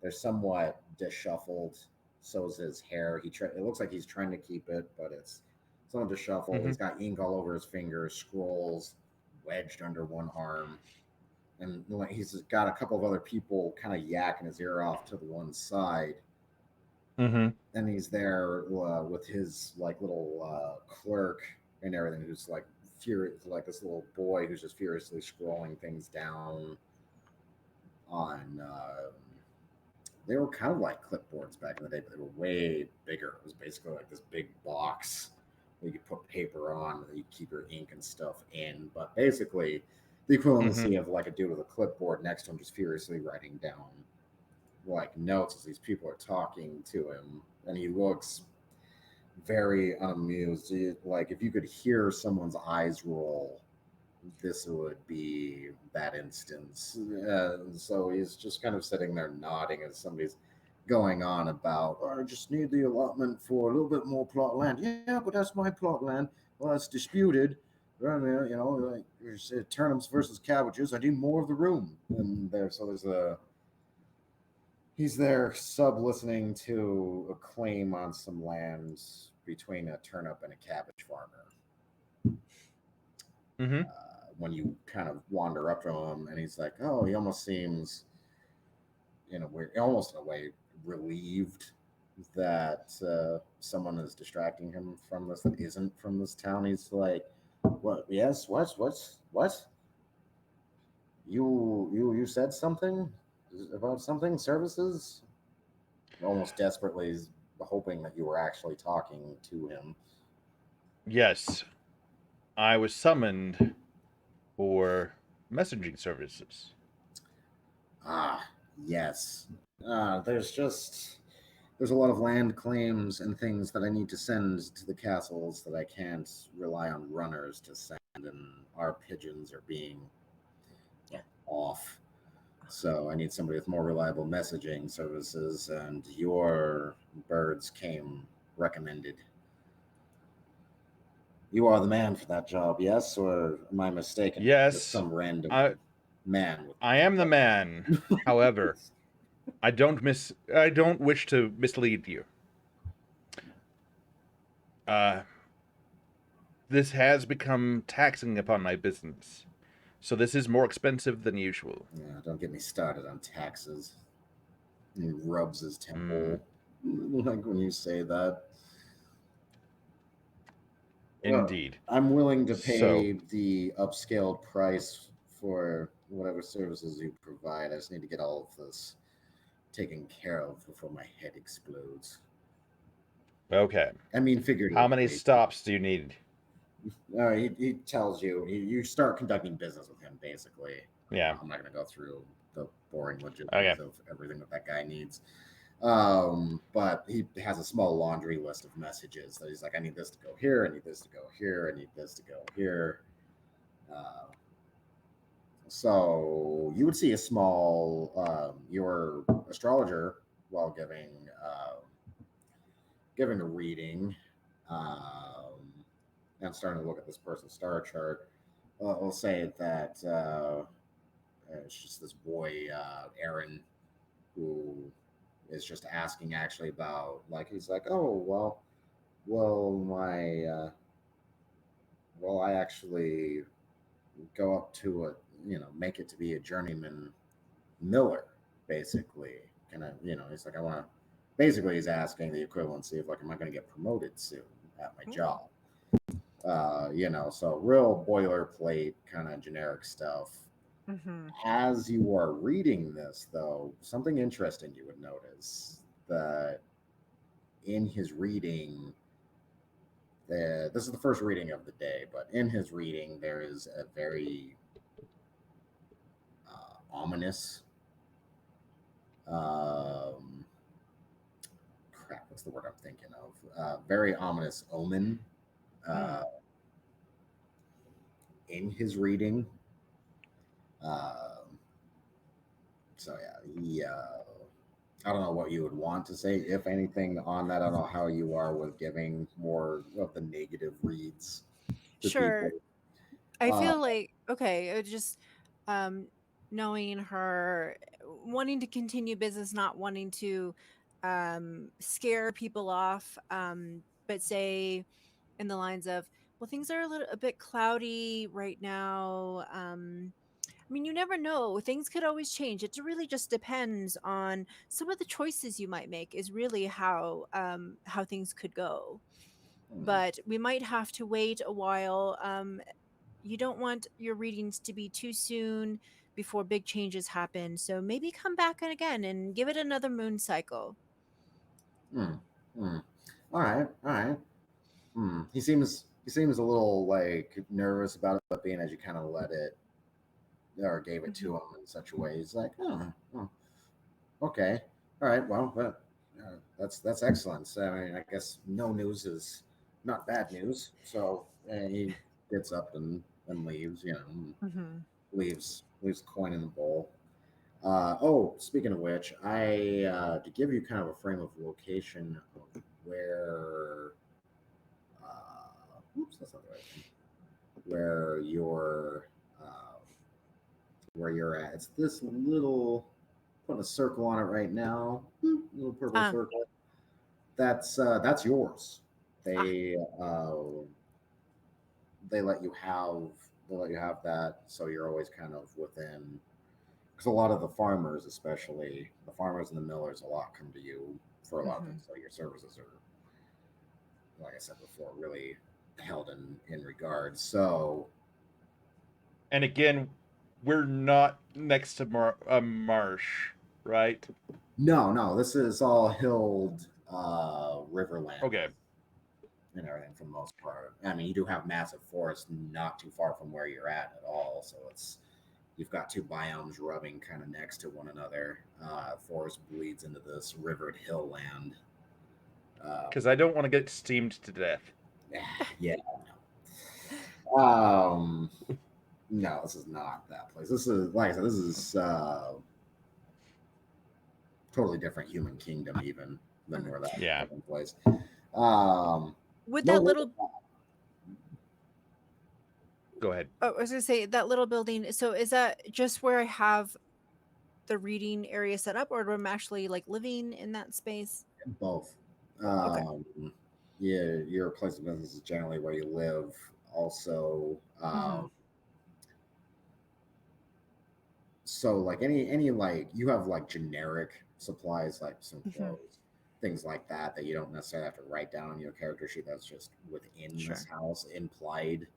they're somewhat disshuffled. So is his hair. It looks like he's trying to keep it, but it's somewhat disheveled. Mm-hmm. He's got ink all over his fingers, scrolls wedged under one arm, and like, he's got a couple of other people kind of yakking his ear off to the one side. Mm-hmm. and he's there with his like little clerk and everything, who's like furious, like this little boy who's just furiously scrolling things down on. They were kind of like clipboards back in the day, but they were way bigger. It was basically like this big box that you could put paper on, that you keep your ink and stuff in. But basically, the Mm-hmm. equivalency of like a dude with a clipboard next to him, just furiously writing down like notes as these people are talking to him, and he looks very unamused. Like if you could hear someone's eyes roll, this would be that instance. So he's just kind of sitting there nodding as somebody's going on about, "Oh, I just need the allotment for a little bit more plot land." Yeah, but that's my plot land. Well, that's disputed. Like there's turnips versus cabbages. I need more of the room. And there, so there's a he's there sub listening to a claim on some land between a turnip and a cabbage farmer. Mm-hmm. When you kind of wander up to him, and he's like, "Oh, he almost seems in a way, almost in a way, relieved that someone is distracting him from this that isn't from this town." He's like, "What? Yes? What? You said something about something services?" Almost desperately hoping that you were actually talking to him. Yes, I was summoned for messaging services. Ah, yes. There's a lot of land claims and things that I need to send to the castles that I can't rely on runners to send, and our pigeons are being off. So I need somebody with more reliable messaging services, and your birds came recommended. You are the man for that job, yes, or am I mistaken? Just Yes, some random I man with I am the man. However, I don't wish to mislead you. Uh this has become taxing upon my business. So this is more expensive than usual. Yeah, don't get me started on taxes. He rubs his Mm, temple like when you say that. Well, indeed. I'm willing to So, pay the upscaled price for whatever services you provide. I just need to get all of this taken care of before my head explodes. okay. I mean, How many figuratively. stops do you need? He tells you, you start conducting business with him, basically. Yeah. I'm not going to go through the boring Okay. logistics of everything that that guy needs. But he has a small laundry list of messages that he's like, I need this to go here, I need this to go here, I need this to go here. Uh, so you would see a small, your astrologer, while giving a reading, and starting to look at this person's star chart, will say that it's just this boy, Aaron, who is just asking actually about, like, he's like, oh well well, I actually go up to a, make it to be a journeyman miller, basically. Kind of, he's like, I want to. Basically, he's asking the equivalency of like, am I going to get promoted soon at my Mm. job? So real boilerplate kind of generic stuff. Mhm. As you are reading this, though, something interesting you would notice that in his reading, this is the first reading of the day, but in his reading, there is a very ominous, um, crap, what's the word I'm thinking of? Very ominous omen uh, Mm. in his reading. Um, so yeah, I don't know what you would want to say, if anything, on that. I don't know how you are with giving more of the negative reads to people. Sure. I Uh, feel like okay, just um knowing her wanting to continue business, not wanting to scare people off, but say in the lines of, well, things are a bit cloudy right now. I mean, you never know. Things could always change. It really just depends on some of the choices you might make is really how things could go. Hmm. But we might have to wait a while. You don't want your readings to be too soon before big changes happen. So maybe come back again and give it another moon cycle. Hmm. Hmm. All right. All right. Hmm. He seems a little like nervous about it, but being as you kind of let it or gave it Mhm. to him in such a way, he's like, oh, okay, all right, well, that's excellent. So, I mean, I guess no news is not bad news. So he gets up and leaves. Mhm. Leaves a coin in the bowl. Oh, speaking of which, I to give you kind of a frame of location of where. Oops, that's not the right thing. Where you're uh, where you're at. It's this little. Putting a circle on it right now. Little purple Ah, circle. That's yours. ah. They they let you have they let you have that, so you're always kind of within. Because a lot of the farmers, especially the farmers and the millers, a lot come to you for a lot of Mhm. things. So your services are, like I said before, really held in regard. So And again, we're not next to a marsh, right? no, no, this is all hilled riverland Okay. and everything for the most part. I mean, you do have massive forests not too far from where you're at all, so it's you've got two biomes rubbing kind of next to one another. Forest bleeds into this rivered hill land. Um, Because I don't want to get steamed to death. yeah, um, no, this is not that place. This is like I said, this is totally different human kingdom even than Okay. where that Yeah. taking place. Um, Would no, that little Go ahead. Oh, I was gonna say that little building. So is that just where I have the reading area set up, or am I actually like living in that space? both. Okay. Um, yeah, your place of business is generally where you live. Also, Mm-hmm. so like any like you have like generic supplies like some Mm-hmm. clothes, things like that that you don't necessarily have to write down on your character sheet. That's just within this Sure. house, implied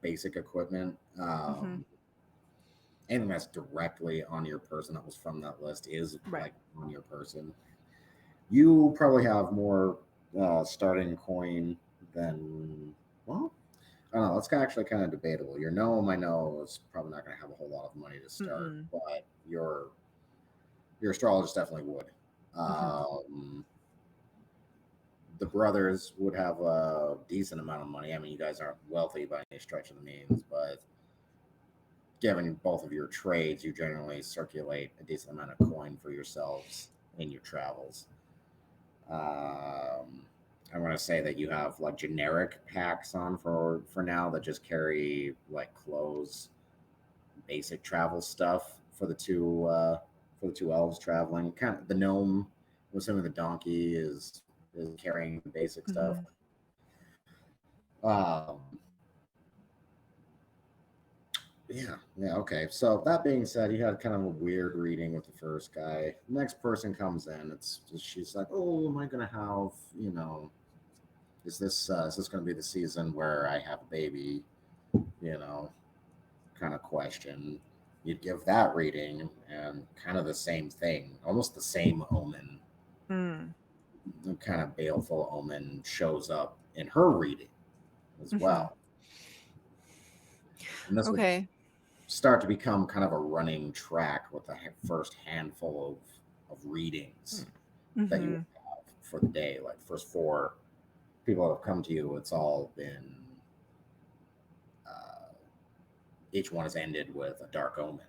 basic equipment. Mm-hmm. Anything that's directly on your person that was from that list is Right. like on your person. You probably have more starting coin than well. I don't know. That's actually kind of debatable. Your gnome, I know, is probably not going to have a whole lot of money to start, Mm-mm. but your astrologist definitely would. Mm-hmm. The brothers would have a decent amount of money. I mean, you guys aren't wealthy by any stretch of the means, but given both of your trades, you generally circulate a decent amount of coin for yourselves in your travels. Um, I want to say that you have like generic packs on for now that just carry like clothes, basic travel stuff for the two elves traveling. Kind of the gnome, I'm assuming the donkey is carrying the basic stuff. Mm-hmm. Um, yeah, okay. So that being said, you had kind of a weird reading with the first guy. Next person comes in. She's like, oh, am I gonna have is this going to be the season where I have a baby? You know, kind of question. You'd give that reading and kind of the same thing, almost the same omen, Mm. kind of baleful omen shows up in her reading as Mm-hmm. well. And this would Okay. start to become kind of a running track with the first handful of readings that you would Mm-hmm. have for the day. Like first four people that have come to you, it's all been uh, each one has ended with a dark omen,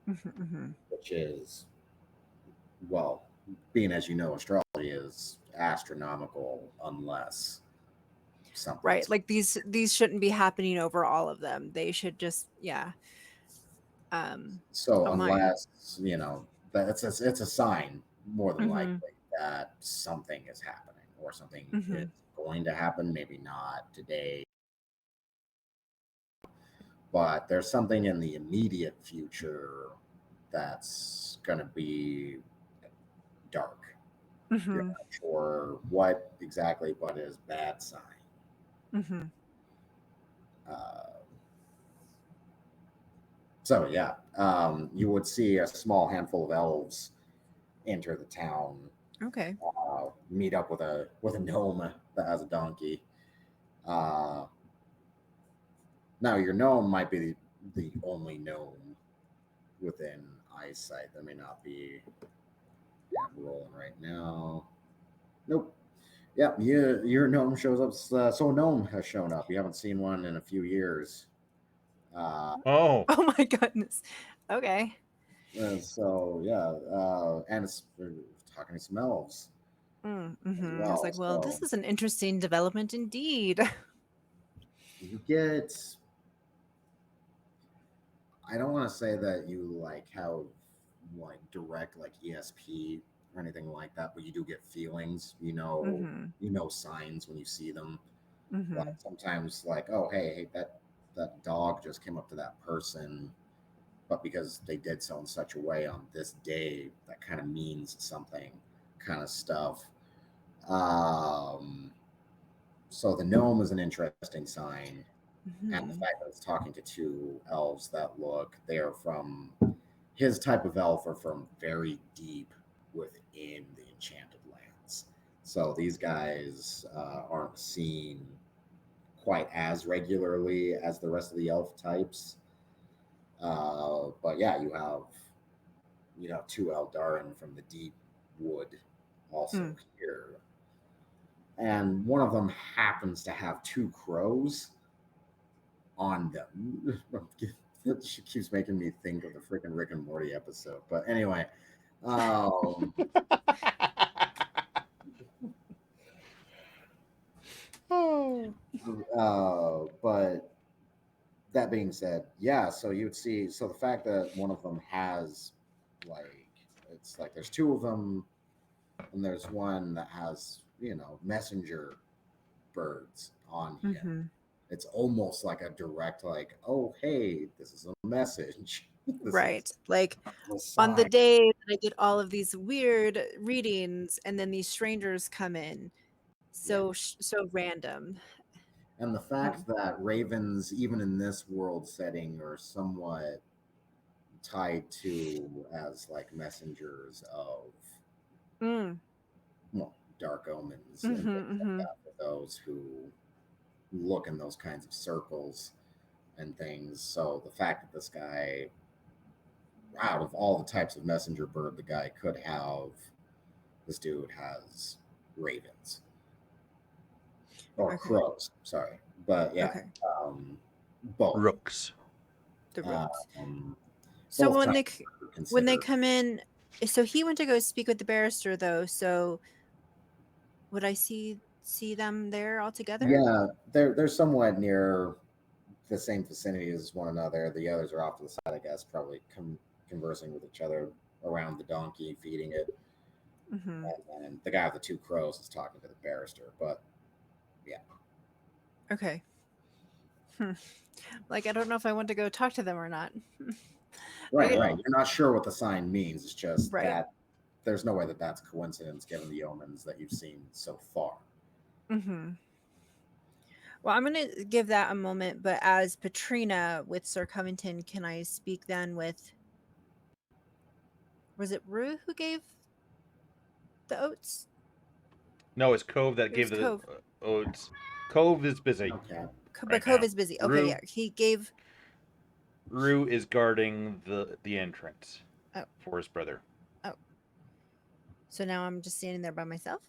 Mm-hmm. Mm-hmm. which is well, being as you know, astrology is astronomical unless Right. something's Like these shouldn't be happening over all of them. They should just Um. so Oh my. unless that it's a sign more than Mm-hmm. likely that something is happening or something is Mm-hmm. going to happen. Maybe not today, but there's something in the immediate future that's going to be dark. You're Mm-hmm. not sure what exactly, but is bad sign. Mm-hmm. Uh, so yeah, you would see a small handful of elves enter the town, Okay. meet up with a gnome that has a donkey. Uh, Now your gnome might be the only gnome within eyesight. That may not be. Yeah, I'm rolling right now. Nope. Yep, your gnome shows up. So a gnome has shown up. You haven't seen one in a few years. Uh, Oh, Oh my goodness. Okay. so yeah, and it's we're talking to some elves as Mm-hmm. I was well. like, well, this So is an interesting development indeed. you get. I don't want to say that you like have like direct like ESP or anything like that, but you do get feelings. Mm-hmm. You know signs when you see them. Like Mm-hmm. sometimes, like, oh hey, that dog just came up to that person, but because they did so in such a way on this day, that kind of means something, kind of stuff. Um, so the gnome is an interesting sign, and the Mm-hmm. fact that it's talking to two elves that look they are from his type of elf are from very deep within the enchanted lands. So these guys aren't seen quite as regularly as the rest of the elf types. But yeah, you have two Eldarin from the deep wood also Mm. here, and one of them happens to have two crows on them. She keeps making me think of the freaking Rick and Morty episode. But anyway, um, oh, but that being said, yeah. So you would see. So the fact that one of them has like it's like there's two of them, and there's one that has messenger birds on him. Mm-hmm. It's almost like a direct like, oh hey, this is a message. This is Right. Like a on the sign. day that I get all of these weird readings, and then these strangers come in, Yeah. so random. And the Mm. fact that ravens, even in this world setting, are somewhat tied to as like messengers of Mm. well, dark omens and Mm-hmm, things like mm-hmm. that for those who look in those kinds of circles and things. So the fact that this guy, out of all the types of messenger bird the guy could have, this dude has ravens or Okay. crows. Sorry, but yeah, Okay. um, both. rooks. The rooks. Um, So both types are when they considered. come in, so he went to go speak with the barrister though. So would I see them there all together? Yeah, they're somewhat near the same vicinity as one another. The others are off to the side, I guess, probably conversing with each other around the donkey, feeding it, Mm-hmm. and the guy with the two crows is talking to the barrister. But yeah, Okay. Hmm. Like I don't know if I want to go talk to them or not. I right, get right. You're not sure what the sign means. It's just right. that there's no way that that's coincidence given the omens that you've seen so far. Mm-hmm. Well, I'm gonna give that a moment, but as Patrina with Sir Covington, can I speak then with was it Rue who gave the oats? No, it's Cove that It gave was the Cove. Odes. Cove is busy Okay. But right Cove now. is busy. Okay, Rue yeah. He gave Rue is guarding the entrance oh for his brother. oh. So now I'm just standing there by myself?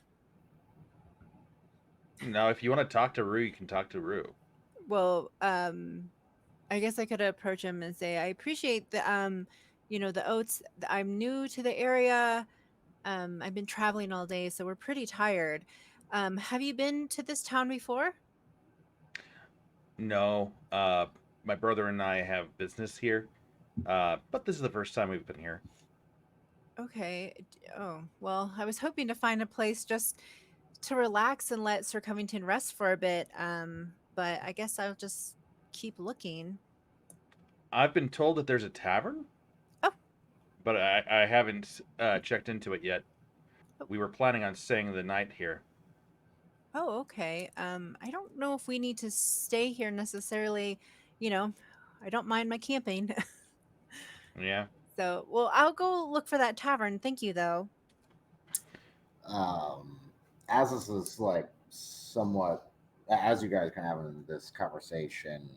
Now, if you want to talk to Rue, you can talk to Rue. Well, I guess I could approach him and say, I appreciate the oats. I'm new to the area. I've been traveling all day, so we're pretty tired. Have you been to this town before? No, my brother and I have business here, but this is the first time we've been here. Okay. Oh, well, I was hoping to find a place just to relax and let Sir Covington rest for a bit. But I guess I'll just keep looking. I've been told that there's a tavern, Oh, but I haven't checked into it yet. oh, We were planning on staying the night here. oh, okay. I don't know if we need to stay here necessarily. You know, I don't mind my camping. Yeah. So, well, I'll go look for that tavern. Thank you, though. Um, as this is like somewhat, as you guys kind of having this conversation,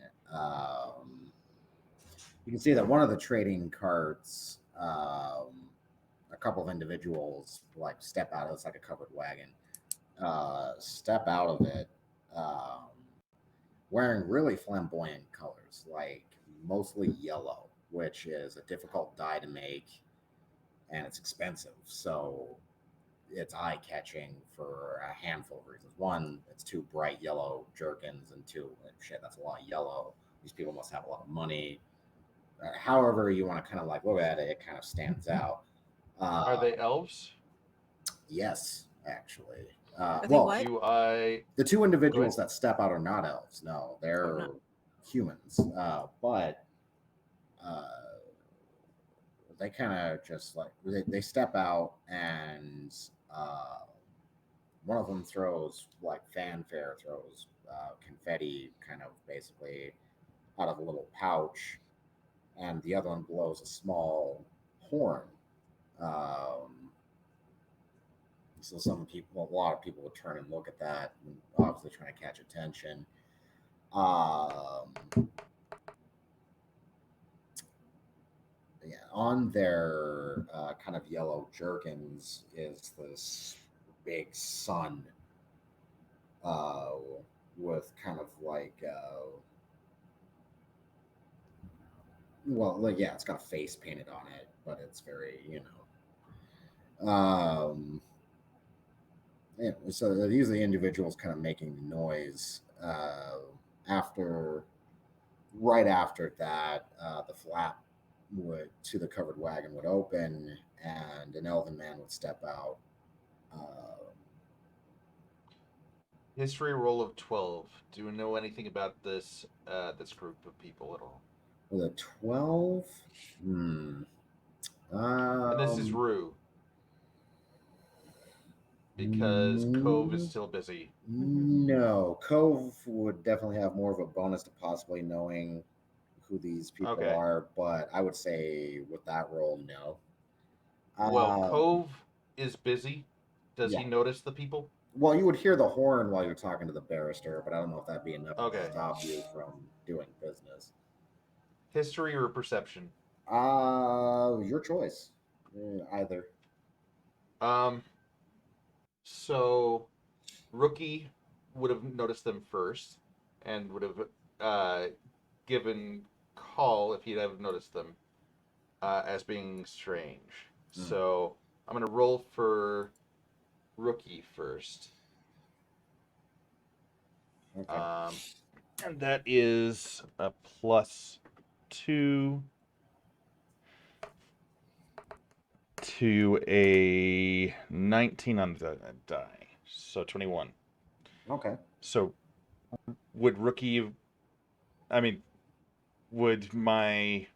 you can see that one of the trading carts, a couple of individuals like step out. It's like a covered wagon. Step out of it, um, wearing really flamboyant colors, like mostly yellow, which is a difficult dye to make and it's expensive. So it's eye catching for a handful of reasons. One, it's two bright yellow jerkins, and two, shit, that's a lot of yellow. These people must have a lot of money. However, you want to kind of like look at it, it kind of stands out. Are Uh, they elves? yes, actually. Are they Well, what? Do I the two go ahead? individuals that step out are not elves. No, Oh, they're no. humans. But uh, they kind of just like they step out and one of them throws like fanfare, throws confetti, kind of basically out of a little pouch, and the other one blows a small horn. Um, so some people, a lot of people would turn and look at that, and obviously trying to catch attention. Um, yeah, on their kind of yellow jerkins is this big sun uh, with kind of like well, like, yeah, it's got a face painted on it, but it's very, yeah, so these are the individuals kind of making the noise. After, right after that, the flap would to the covered wagon would open, and an elven man would step out. Uh, History roll of 12. Do you know anything about this group of people at all? with a 12. Hmm. And this is Um. Rue because Cove is mm, still busy. No, Cove would definitely have more of a bonus to possibly knowing who these people Okay. are, but I would say with that role, no. Well, Uh, Cove is busy. Does yeah. he notice the people? Well, you would hear the horn while you're talking to the barrister, but I don't know if that'd be enough to Okay. stop you from doing business. History or perception? Your choice. Either. Um. So Rookie would have noticed them first, and would have uh, given call if he'd have noticed them as being strange. Mm, So I'm gonna roll for Rookie first. okay. Um, and that is a +2 to a 19 on the die. So 21. Okay. So would Rookie, I mean, would my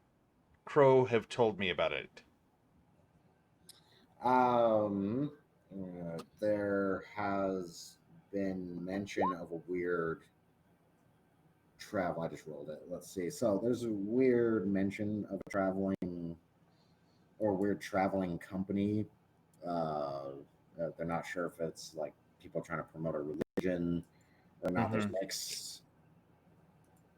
crow have told me about it? Um, there has been mention of a weird travel. I just rolled it. Let's see. So there's a weird mention of a traveling or weird traveling company. They're not sure if it's like people trying to promote a religion or not. There's Mm-hmm. mixed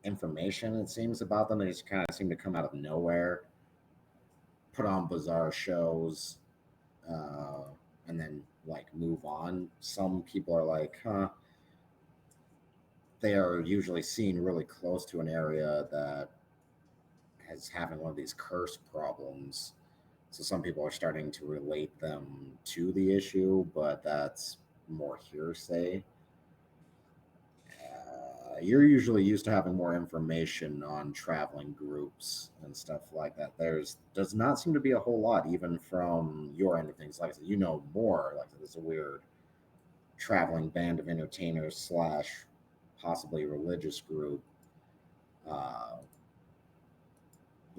information, it seems, about them. They just kind of seem to come out of nowhere, put on bizarre shows, uh, and then like move on. Some people are like, huh. They are usually seen really close to an area that is having one of these curse problems. So some people are starting to relate them to the issue, but that's more hearsay. You're usually used to having more information on traveling groups and stuff like that. There's does not seem to be a whole lot, even from your end of things. Like I said, you know more. Like there's a weird traveling band of entertainers slash possibly religious group. Uh,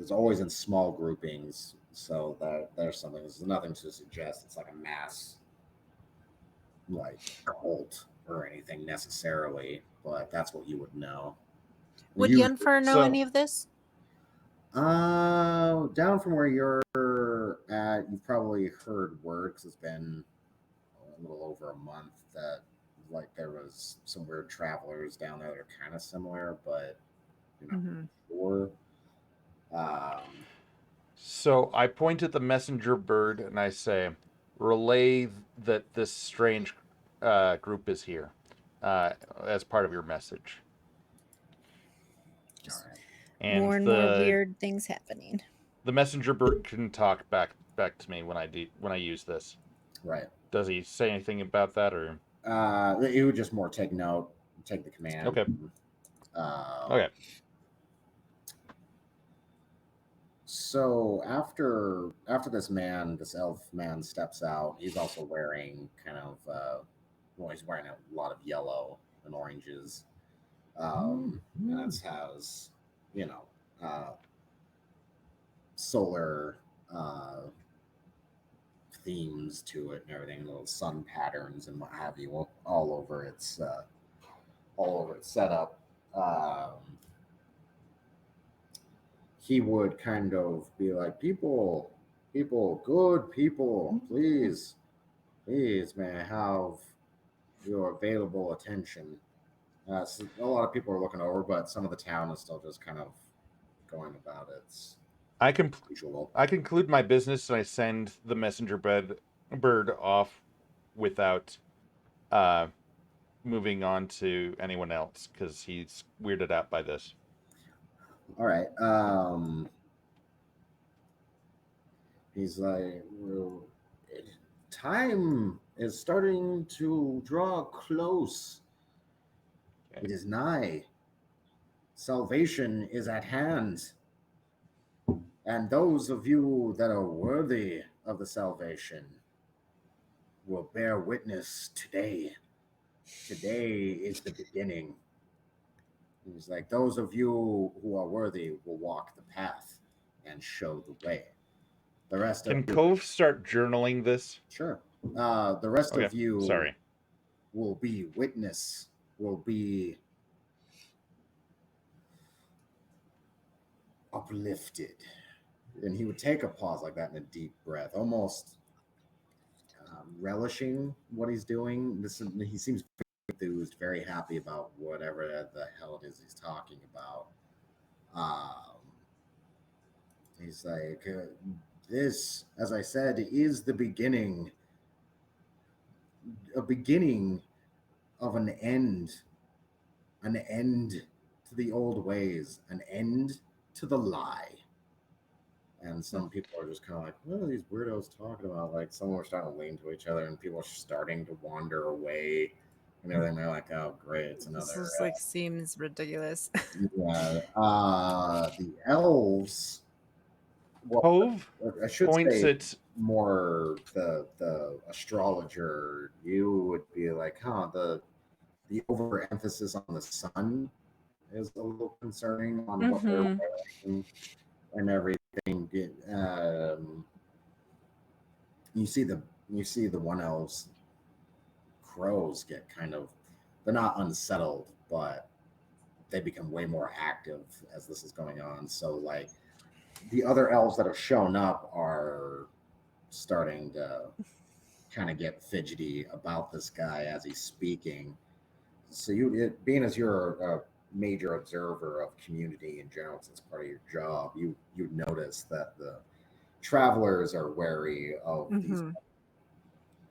it's always in small groupings. So there's something. There's nothing to suggest it's like a mass like cult or anything necessarily, but that's what you would know. Would You Yenfer know So any of this? down from where you're at, you've probably heard word 'cause it's been a little over a month that like there was some weird travelers down there that are kind of similar, but you're not Mm-hmm. sure. Um, So I point at the messenger bird and I say, relay that this strange group is here as part of your message. all Just right. And more and more weird things happening. the messenger bird can talk back to me when when I use this. Right. Does he say anything about that or? It would just more take note, take the command. Okay. Uh, Okay. so after this elf man steps out, he's also wearing kind of well, he's wearing a lot of yellow and oranges. And it has, you know, uh, solar uh, themes to it and everything, little sun patterns and what have you, all over its setup. Um, he would kind of be like, people, good people, please, may I have your available attention. So a lot of people are looking over, but some of the town is still just kind of going about its I can usual. I conclude my business and I send the messenger bird off without uh, moving on to anyone else because he's weirded out by this. All right. He's like, well, time is starting to draw close. Okay. It is nigh. Salvation is at hand. And those of you that are worthy of the salvation will bear witness today. Today is the beginning. He's like, those of you who are worthy will walk the path and show the way. The rest of Can you, Cove start journaling this? sure. The rest Okay. of you Sorry. will be witness, will be uplifted. And he would take a pause like that in a deep breath, almost relishing what he's doing. He seems very enthused, very happy about whatever the hell it is he's talking about. Um, he's like, this, as I said, is the beginning, a beginning of an end to the old ways, an end to the lie. And some people are just kind of like, what are these weirdos talking about? Like, some are starting to lean to each other, and people are starting to wander away and everything. They're like, oh, great, it's This another. just like seems ridiculous. Yeah. The elves, well, Cove I should points say at. more the astrologer. You would be like, huh, the overemphasis on the sun is a little concerning on what they're Mm-hmm. wearing and everything. You see the you see the one elves crows get kind of, they're not unsettled, but they become way more active as this is going on. So like the other elves that have shown up are starting to kind of get fidgety about this guy as he's speaking. So being as you're a major observer of community in general, since it's part of your job, you notice that the travelers are wary of these Mm-hmm.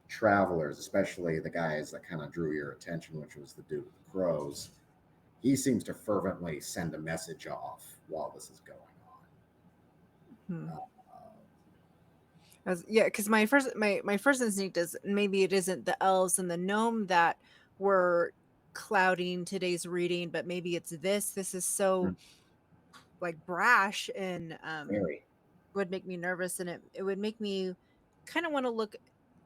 travelers, especially the guys that kind of drew your attention, which was the dude with the crows. He seems to fervently send a message off while this is going Hmm. on. Yeah, because my first instinct is maybe it isn't the elves and the gnome that were clouding today's reading, but maybe it's this. This is so like brash and Very. would make me nervous, and it would make me kind of want to look.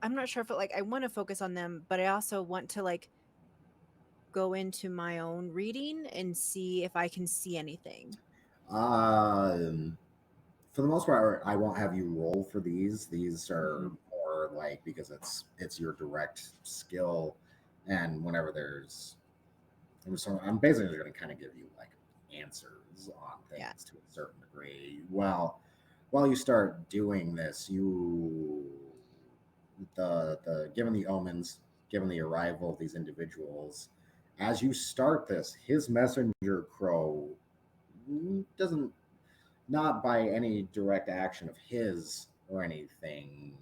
I'm not sure if it like I want to focus on them, but I also want to like go into my own reading and see if I can see anything. Um, for the most part, I won't have you roll for these. These are Mhm. more like because it's your direct skill, and whenever there's, and so I'm basically going to kind of give you like answers on Yeah. things to a certain degree. Well, while you start doing this, the given the omens, given the arrival of these individuals, as you start this, his messenger crow doesn't, not by any direct action of his or anything.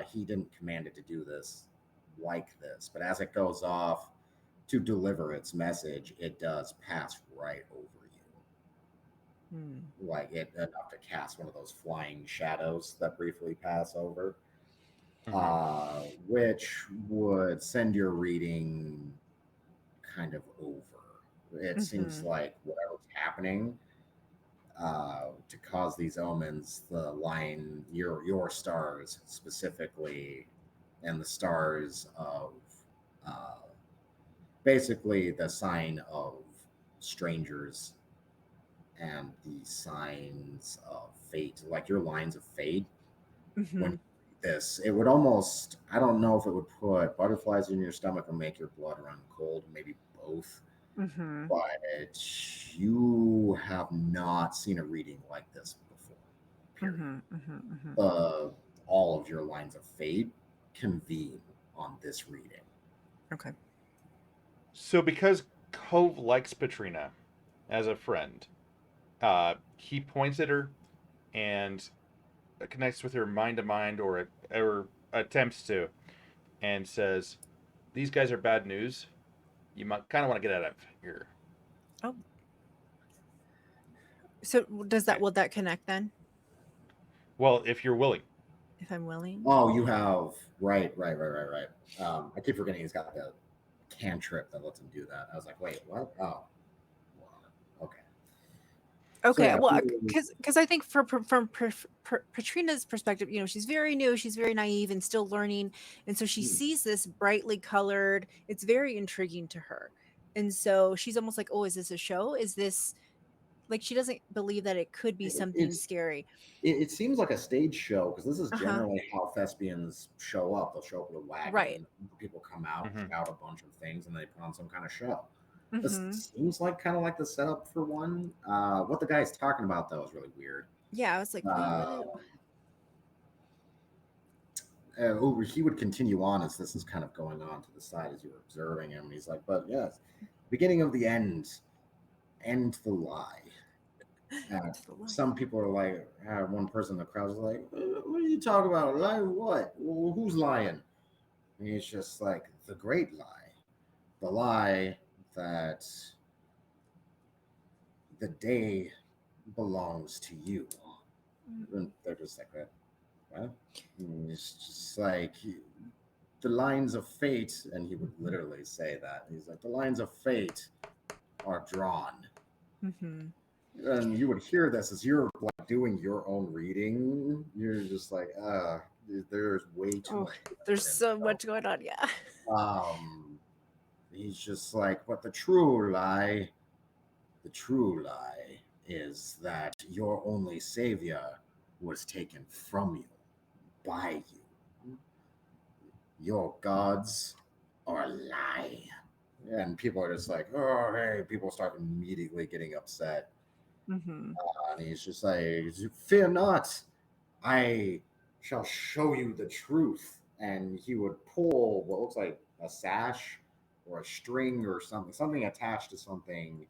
He didn't command it to do this like this, but as it goes off to deliver its message, it does pass right over Hmm. you, like it enough to cast one of those flying shadows that briefly pass over, Mm-hmm. which would send your reading kind of over. It seems Mhm. like whatever's happening to cause these omens, the line, your stars specifically, and the stars of uh, basically the sign of strangers and the signs of fate, like your lines of fate. When Mhm. this, it would almost, I don't know if it would put butterflies in your stomach or make your blood run cold, maybe both. Mhm. But you have not seen a reading like this before, period. Mhm. Mhm. Mhm. uh, all of your lines of fate convene on this reading. Okay. So because Cove likes Patrina as a friend, he points at her and connects with her mind to mind, or attempts to, and says, "These guys are bad news. You might kind of want to get out of here." Oh, so does that And, will that connect then well, if you're willing. if I'm willing? Oh, you have right. I keep forgetting he's got the cantrip that lets him do that. I was like, wait, what? Oh, well, okay. So Okay, yeah, well, because I think from Patrina's perspective, she's very new, she's very naive and still learning, and so she hmm, sees this brightly colored. It's very intriguing to her, and so she's almost like, "Oh, is this a show? Is this like?" She doesn't believe that it could be something it's scary. it seems like a stage show because this is Uh huh. generally how thespians show up. They'll show up with a Right. wagon, people come out, Mm-hmm. shout a bunch of things, and they put on some kind of show. This Mm-hmm. seems like kind of like the setup for one. What the guy's talking about though is really weird. Yeah, I was like, "Wait, what?" Uh, he would continue on as this is kind of going on to the side as you're observing him. He's like, but yes, beginning of the end the lie. It's the lie. Some people are like, one person in the crowd is like, what are you talking about? Lie what? Well, who's lying? And he's just like, the great lie. The lie that the day belongs to you. And they're just like, what? And it's just like, the lines of fate, and he would literally say that. He's like, the lines of fate are drawn. Mm-hmm. And you would hear this as you're like doing your own reading. You're just like, there's way too Oh, much to there's put in. so much going on. Yeah. Um, he's just like, but the true lie is that your only savior was taken from you by you. Your gods are a lie. And people are just like, oh, hey, people start immediately getting upset. Mm-hmm. And he's just like, fear not, I shall show you the truth. And he would pull what looks like a sash or a string or something attached to something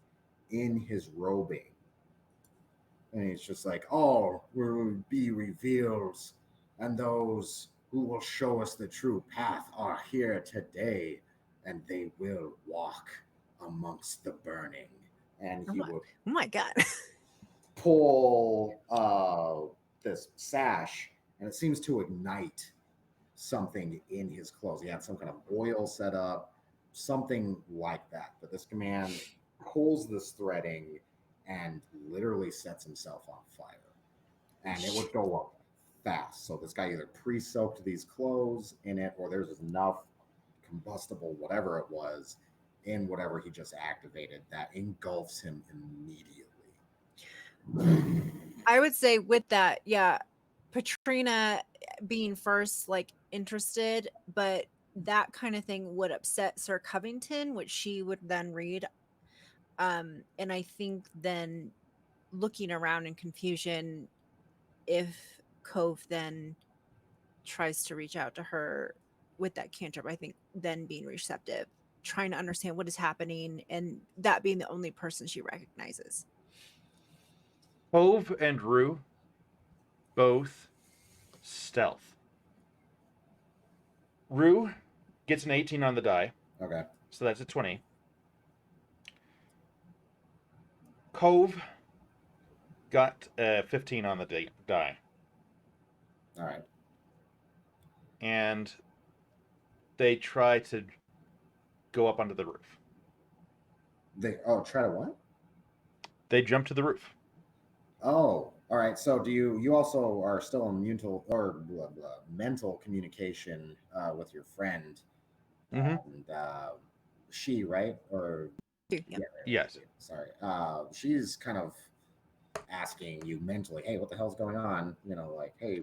in his robing. And he's just like, all will be revealed, and those who will show us the true path are here today, and they will walk amongst the burning. And Oh he my, would oh my God. pull this sash, and it seems to ignite something in his clothes. He had some kind of oil set up, something like that. But this command pulls this threading and literally sets himself on fire. And it would go up fast. So this guy either pre-soaked these clothes in it, or there's enough combustible, whatever it was, in whatever he just activated that engulfs him immediately. I would say with that, yeah, Patrina being first, like interested, but that kind of thing would upset Sir Covington, which she would then read. And I think then looking around in confusion, if Cove then tries to reach out to her with that cantrip, I think then being receptive, trying to understand what is happening, and that being the only person she recognizes. Hove and Rue both stealth. Rue gets an 18 on the die, Okay. so that's a 20. Cove got a 15 on the die. All right. And they try to go up onto the roof. They try to what? They jump to the roof. Oh, all right. So do you also are still in mental communication with your friend Mm-hmm. and she, right? Or Yeah. yeah, Yes. sorry. She's kind of asking you mentally, "Hey, what the hell's going on?" You know, like, "Hey,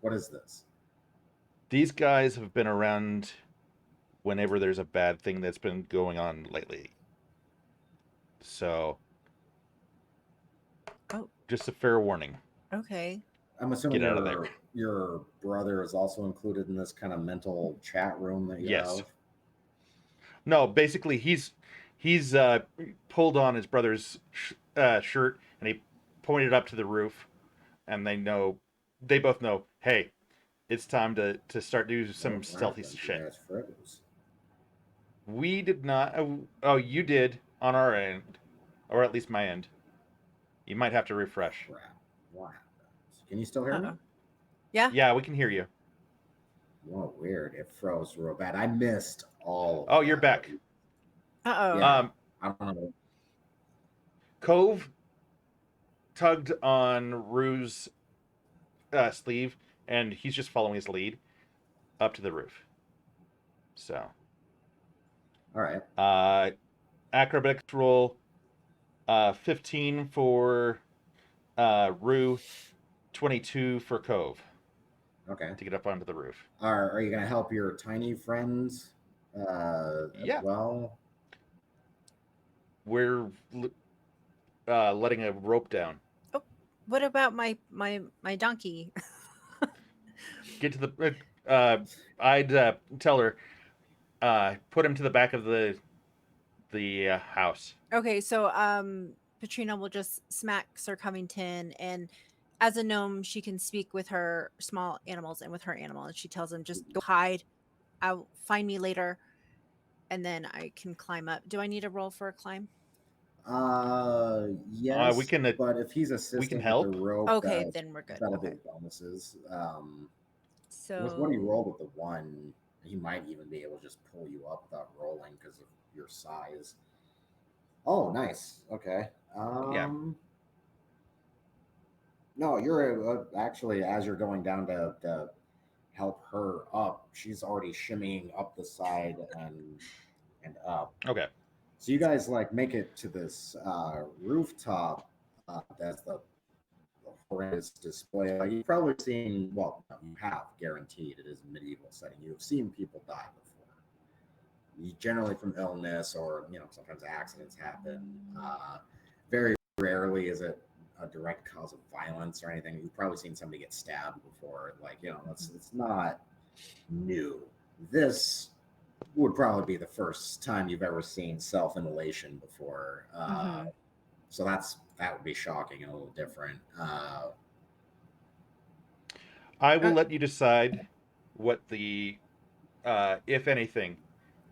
what is this?" These guys have been around whenever there's a bad thing that's been going on lately. So, Oh, just a fair warning. okay. I'm assuming Get out of there. your brother is also included in this kind of mental chat room that you Yes. have. No, basically he's pulled on his brother's shirt and he pointed up to the roof, and they both know, hey, it's time to start doing some What stealthy happened? You shit. guys froze. We did not. Oh, you did on our end, or at least my end. You might have to refresh. Crap. What happened? Can you still hear me? Uh-oh. Yeah. Yeah, we can hear you. Whoa, weird. It froze real bad. I missed all Oh, of you're that. back. Uh-oh. Yeah. Um, I don't know. Cove tugged on Rue's sleeve, and he's just following his lead up to the roof. So, All right. uh, acrobatics roll, 15 for Rue, 22 for Cove Okay. to get up onto the roof. Are you gonna help your tiny friends as Yeah, well? we're letting a rope down. Oh, what about my donkey? Get to the. I'd tell her, put him to the back of the house. Okay, so Patrina will just smack Sir Covington, and as a gnome, she can speak with her small animals and with her animal, and she tells him just go hide. I'll find me later, and then I can climb up. Do I need a roll for a climb? We Yes, can but if he's we can assisting with the help. rope, Okay, then we're good. that'll Okay. be bonuses. With what he So rolled with the one, he might even be able to just pull you up without rolling because of your size. Oh, nice. Okay. Yeah. No, you're actually as you're going down to help her up, she's already shimmying up the side and up. Okay. So you guys like make it to this rooftop. That's the horrendous display. You've probably seen. Well, no, you have guaranteed it is a medieval setting. You have seen people die before. Generally from illness or sometimes accidents happen. Very rarely is it a direct cause of violence or anything. You've probably seen somebody get stabbed before. Like it's not new. This would probably be the first time you've ever seen self-immolation before. mhm. So that would be shocking and a little different. I will uh, let you decide what the, if anything,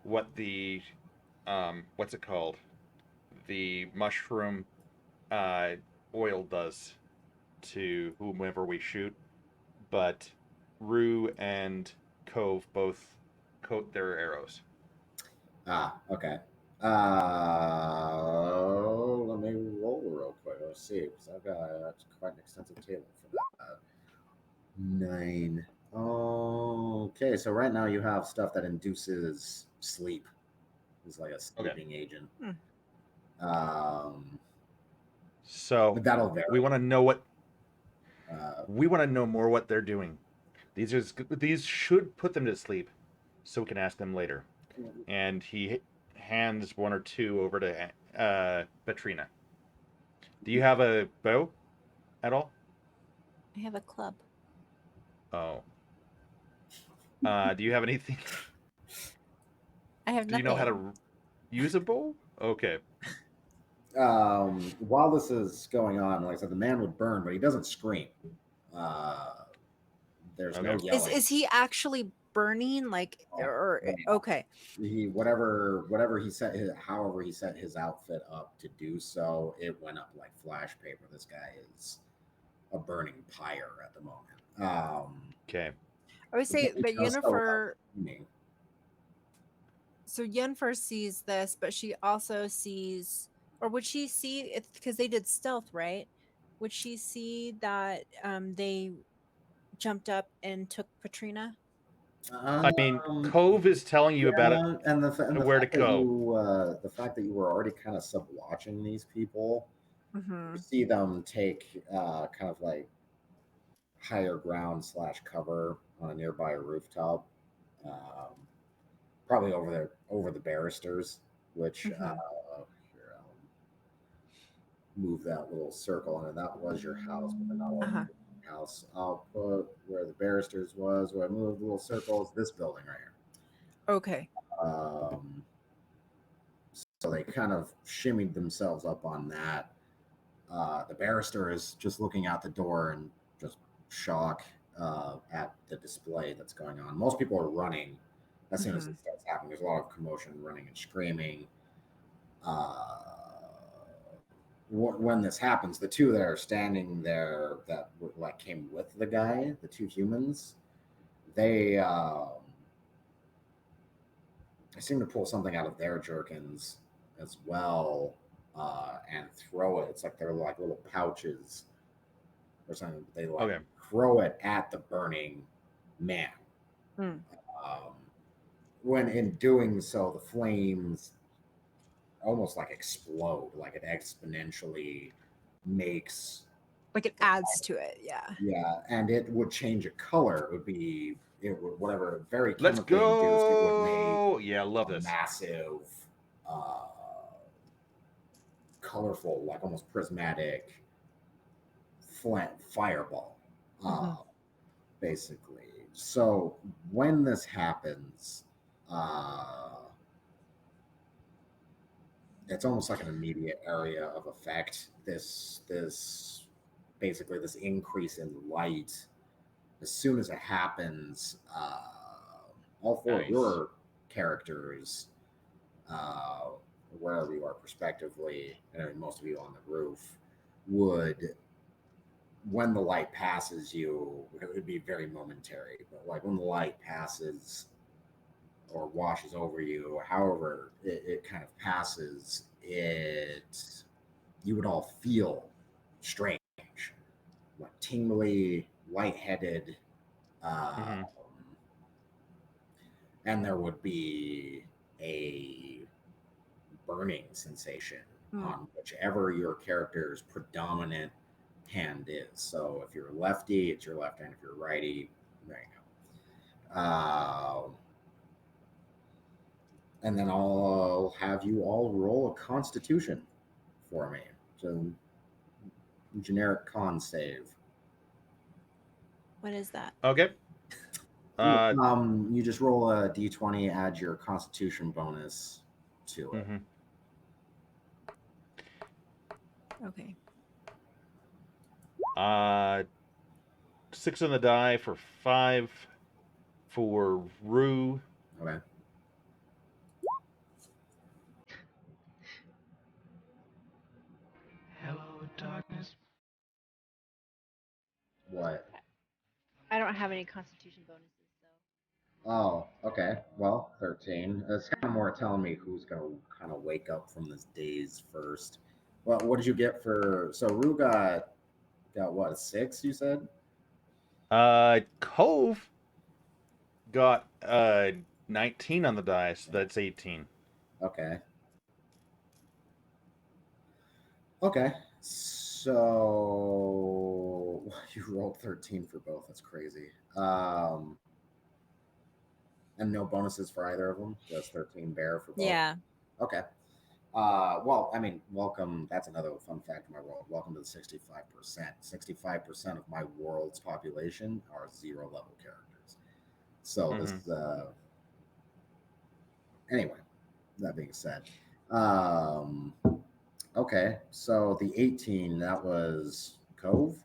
what the, what's it called? The mushroom uh, oil does to whomever we shoot. But Rue and Cove both coat their arrows. Okay. Let me roll real quick. Let's see, because I've got quite an extensive table for that. 9. Okay, so right now you have stuff that induces sleep. It's like a Okay. sleeping agent. Hmm. Um, So That'll vary. we want to know what Uh, we want to know more what they're doing. These should put them to sleep, so we can ask them later. And he hands one or two over to Petrina. Do you have a bow at all? I have a club. Oh. Do you have anything? I have Do you nothing. know how to use a bow? Okay. while this is going on, like I said, the man would burn, but he doesn't scream. There's no Okay. yelling. Is he actually burning? Like, Oh, or yeah. okay. He whatever he set his, however he set his outfit up to do so, it went up like flash paper. This guy is a burning pyre at the moment. Okay. I would say, He but does so without Yennefer. screaming. So Yennefer sees this, but she also sees, or would she see it because they did stealth, right? Would she see that they jumped up and took Petrina? I mean, Um, Cove is telling you about it, yeah, and the where to fact that go. you were already kind of sub watching these people, Mm-hmm. you see them take kind of like higher ground slash cover on a nearby rooftop, um, probably over the barristers, which Mm-hmm. here, I'll move that little circle, and that was your house, but they're not all Uh-huh. house. I'll put where the barristers was, where I moved the little circles, this building right here. Okay. So they kind of shimmied themselves up on that. The barrister is just looking out the door in just shock at the display that's going on. Most people are running as soon as Mm-hmm. it starts happening. There's a lot of commotion, running and screaming. Uh, when this happens, the two that are standing there that like came with the guy, the two humans, they seem to pull something out of their jerkins as well and throw it. It's like they're like little pouches or something. They like Okay. throw it at the burning man. Mm. Um, when in doing so, the flames almost like explode, like it exponentially makes. Like it adds to it. Yeah. Yeah, and it would change a color. It would be it would whatever very Let's chemically induced. It would make go. Yeah, I love a this. massive, uh, colorful, like almost prismatic fireball, Mm-hmm. basically. So when this happens, it's almost like an immediate area of effect. This basically this increase in light. As soon as it happens, all four of Nice. your characters, uh, wherever you are prospectively, and most of you on the roof, would, when the light passes you, it would be very momentary, but like when the light passes or washes over you, however it kind of passes, you would all feel strange, like tingly, lightheaded, Mm-hmm. and there would be a burning sensation Mm. on whichever your character's predominant hand is. So if you're lefty, it's your left hand. If you're righty, there you go. And then I'll have you all roll a Constitution for me. So generic con save. What is that? Okay. You just roll a d20, add your Constitution bonus to it. Mm-hmm. Okay. 6 on the die for 5 for Rue. Okay. Hello, darkness. What? I don't have any constitution bonuses, so. Oh, okay. Well, 13. It's kind of more telling me who's going to kind of wake up from this daze first. Well, what did you get for. So Rue got what, a 6, you said? Cove got 19 on the die, so that's 18. Okay. Okay. So you rolled 13 for both. That's crazy. And no bonuses for either of them. Just 13 bear for both. Yeah. Okay. Well, I mean, welcome. That's another fun fact of my world. Welcome to the 65%. 65% of my world's population are 0 level characters. So this, anyway, that being said, um, okay. So the 18, that was Cove.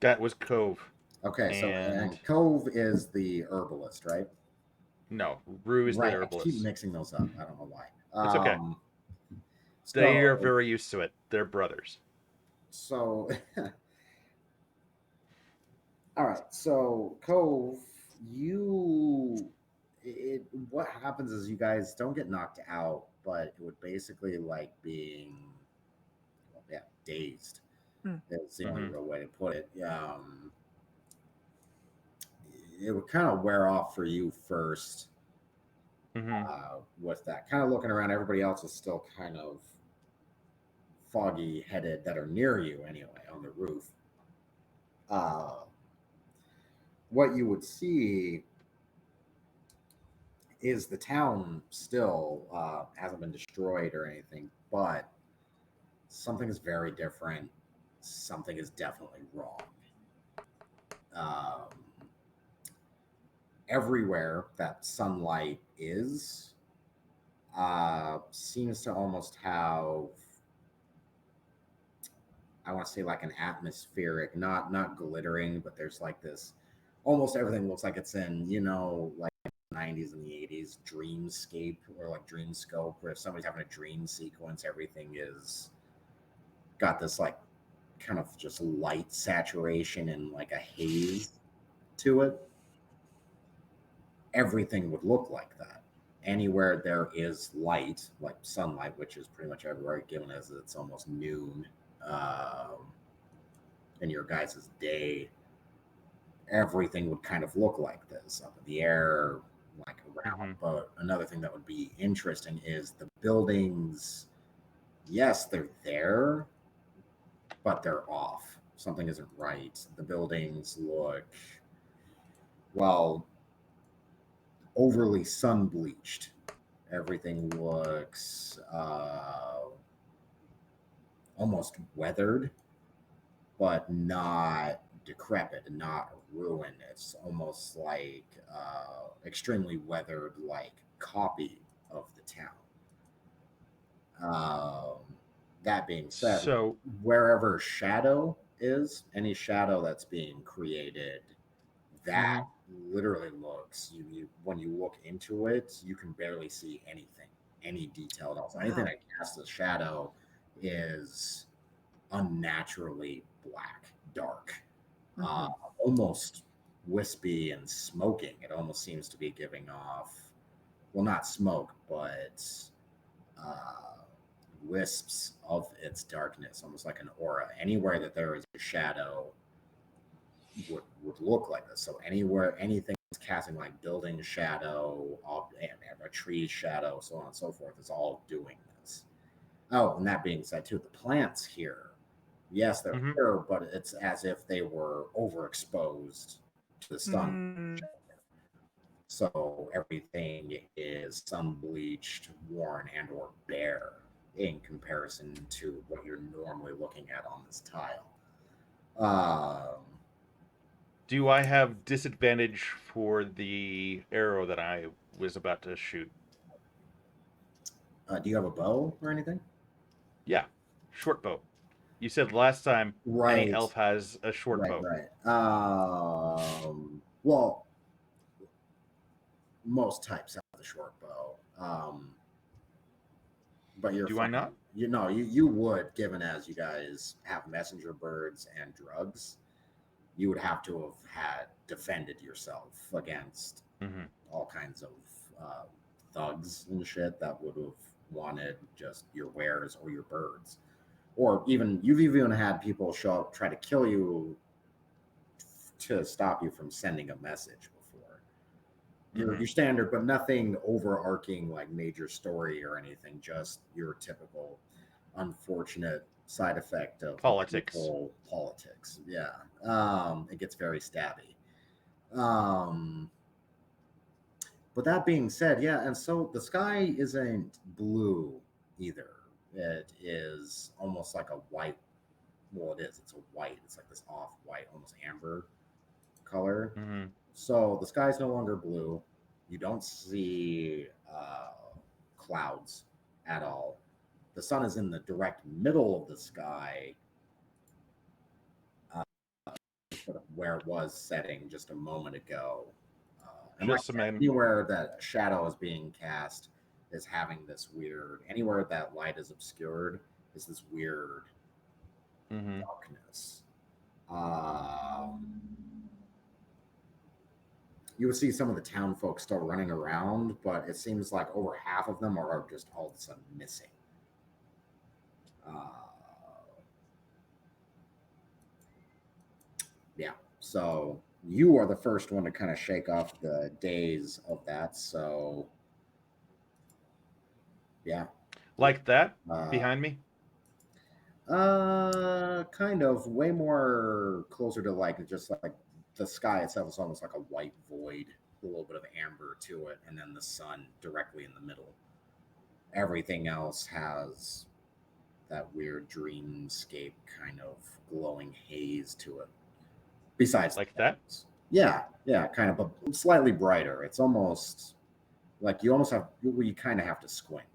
That was Cove. Okay. So, And and Cove is the herbalist, right? no, Rue is the Right. I keep herbalist. mixing those up. I don't know why. It's okay. They are So, very used to it. They're brothers. so all right. So Cove, you, it what happens is you guys don't get knocked out, but it would basically like being, well, yeah, dazed. Mm. That's the only Mm-hmm. real way to put it. It would kind of wear off for you first. Mm-hmm. With that, kind of looking around, everybody else is still kind of foggy headed that are near you anyway on the roof. Uh, what you would see is the town still hasn't been destroyed or anything, but something is very different. Something is definitely wrong. Um, Everywhere that sunlight is seems to almost have, I want to say, like an atmospheric, not glittering, but there's like this, almost everything looks like it's in, like 90s and the 80s dreamscape or like dreamscope, where if somebody's having a dream sequence, everything is got this like kind of just light saturation and like a haze to it. Everything would look like that. Anywhere there is light, like sunlight, which is pretty much everywhere, given as it's almost noon in your guys' day, everything would kind of look like this up in the air, like around. Mm-hmm. But another thing that would be interesting is the buildings. Yes, they're there, but they're off. Something isn't right. The buildings look, well, overly sun bleached. Everything looks almost weathered, but not decrepit and not ruined. It's almost like extremely weathered, like copy of the town. Um, that being said, So, wherever shadow is, any shadow that's being created, that mm-hmm. literally looks, you when you look into it, you can barely see anything, any detail at all. So anything Wow. that casts a shadow is unnaturally black, dark, uh, Hmm. almost wispy and smoking. It almost seems to be giving off, well, not smoke, but uh, wisps of its darkness, almost like an aura. Anywhere that there is a shadow would look like this. So anywhere, anything that's casting like building shadow, a tree shadow, so on and so forth, is all doing this. Oh, and that being said, too, the plants here, yes, they're Mm-hmm. here, but it's as if they were overexposed to the sun. Mm. So everything is sun bleached, worn, and or bare in comparison to what you're normally looking at on this tile. Um, Do I have disadvantage for the arrow that I was about to shoot? do you have a bow or anything? Yeah, short bow. You said last time any Right, elf has a short right, bow. right. Well, most types have the short bow, but you're Do I fine. not? You would, given as you guys have messenger birds and drugs, you would have to have had defended yourself against Mm-hmm. all kinds of uh, thugs and shit that would have wanted just your wares or your birds, or even you've even had people show up try to kill you to stop you from sending a message before. Mm-hmm. Your standard, but nothing overarching like major story or anything. Just your typical. unfortunate side effect of Politics. local politics. Yeah, it gets very stabby. Um, but that being said, yeah, and so the sky isn't blue either. It is almost like a white. Well, it is. It's a white. It's like this off-white, almost amber color. Mm-hmm. So the sky's no longer blue. You don't see clouds at all. The sun is in the direct middle of the sky, uh, sort of where it was setting just a moment ago. And like Just I a said, man. anywhere that shadow is being cast is having this weird. Anywhere that light is obscured is this weird Mm-hmm. darkness. Um, you would see some of the town folks still running around, but it seems like over half of them are just all of a sudden missing. Uh, yeah. So you are the first one to kind of shake off the days of that. So yeah. Like that Uh, behind me. kind of way more closer to like just like the sky itself is almost like a white void, a little bit of amber to it, and then the sun directly in the middle. Everything else has that weird dreamscape kind of glowing haze to it. Besides the Like that. clouds. Yeah, yeah, kind of, but slightly brighter. It's almost like you almost have you kind of have to squint.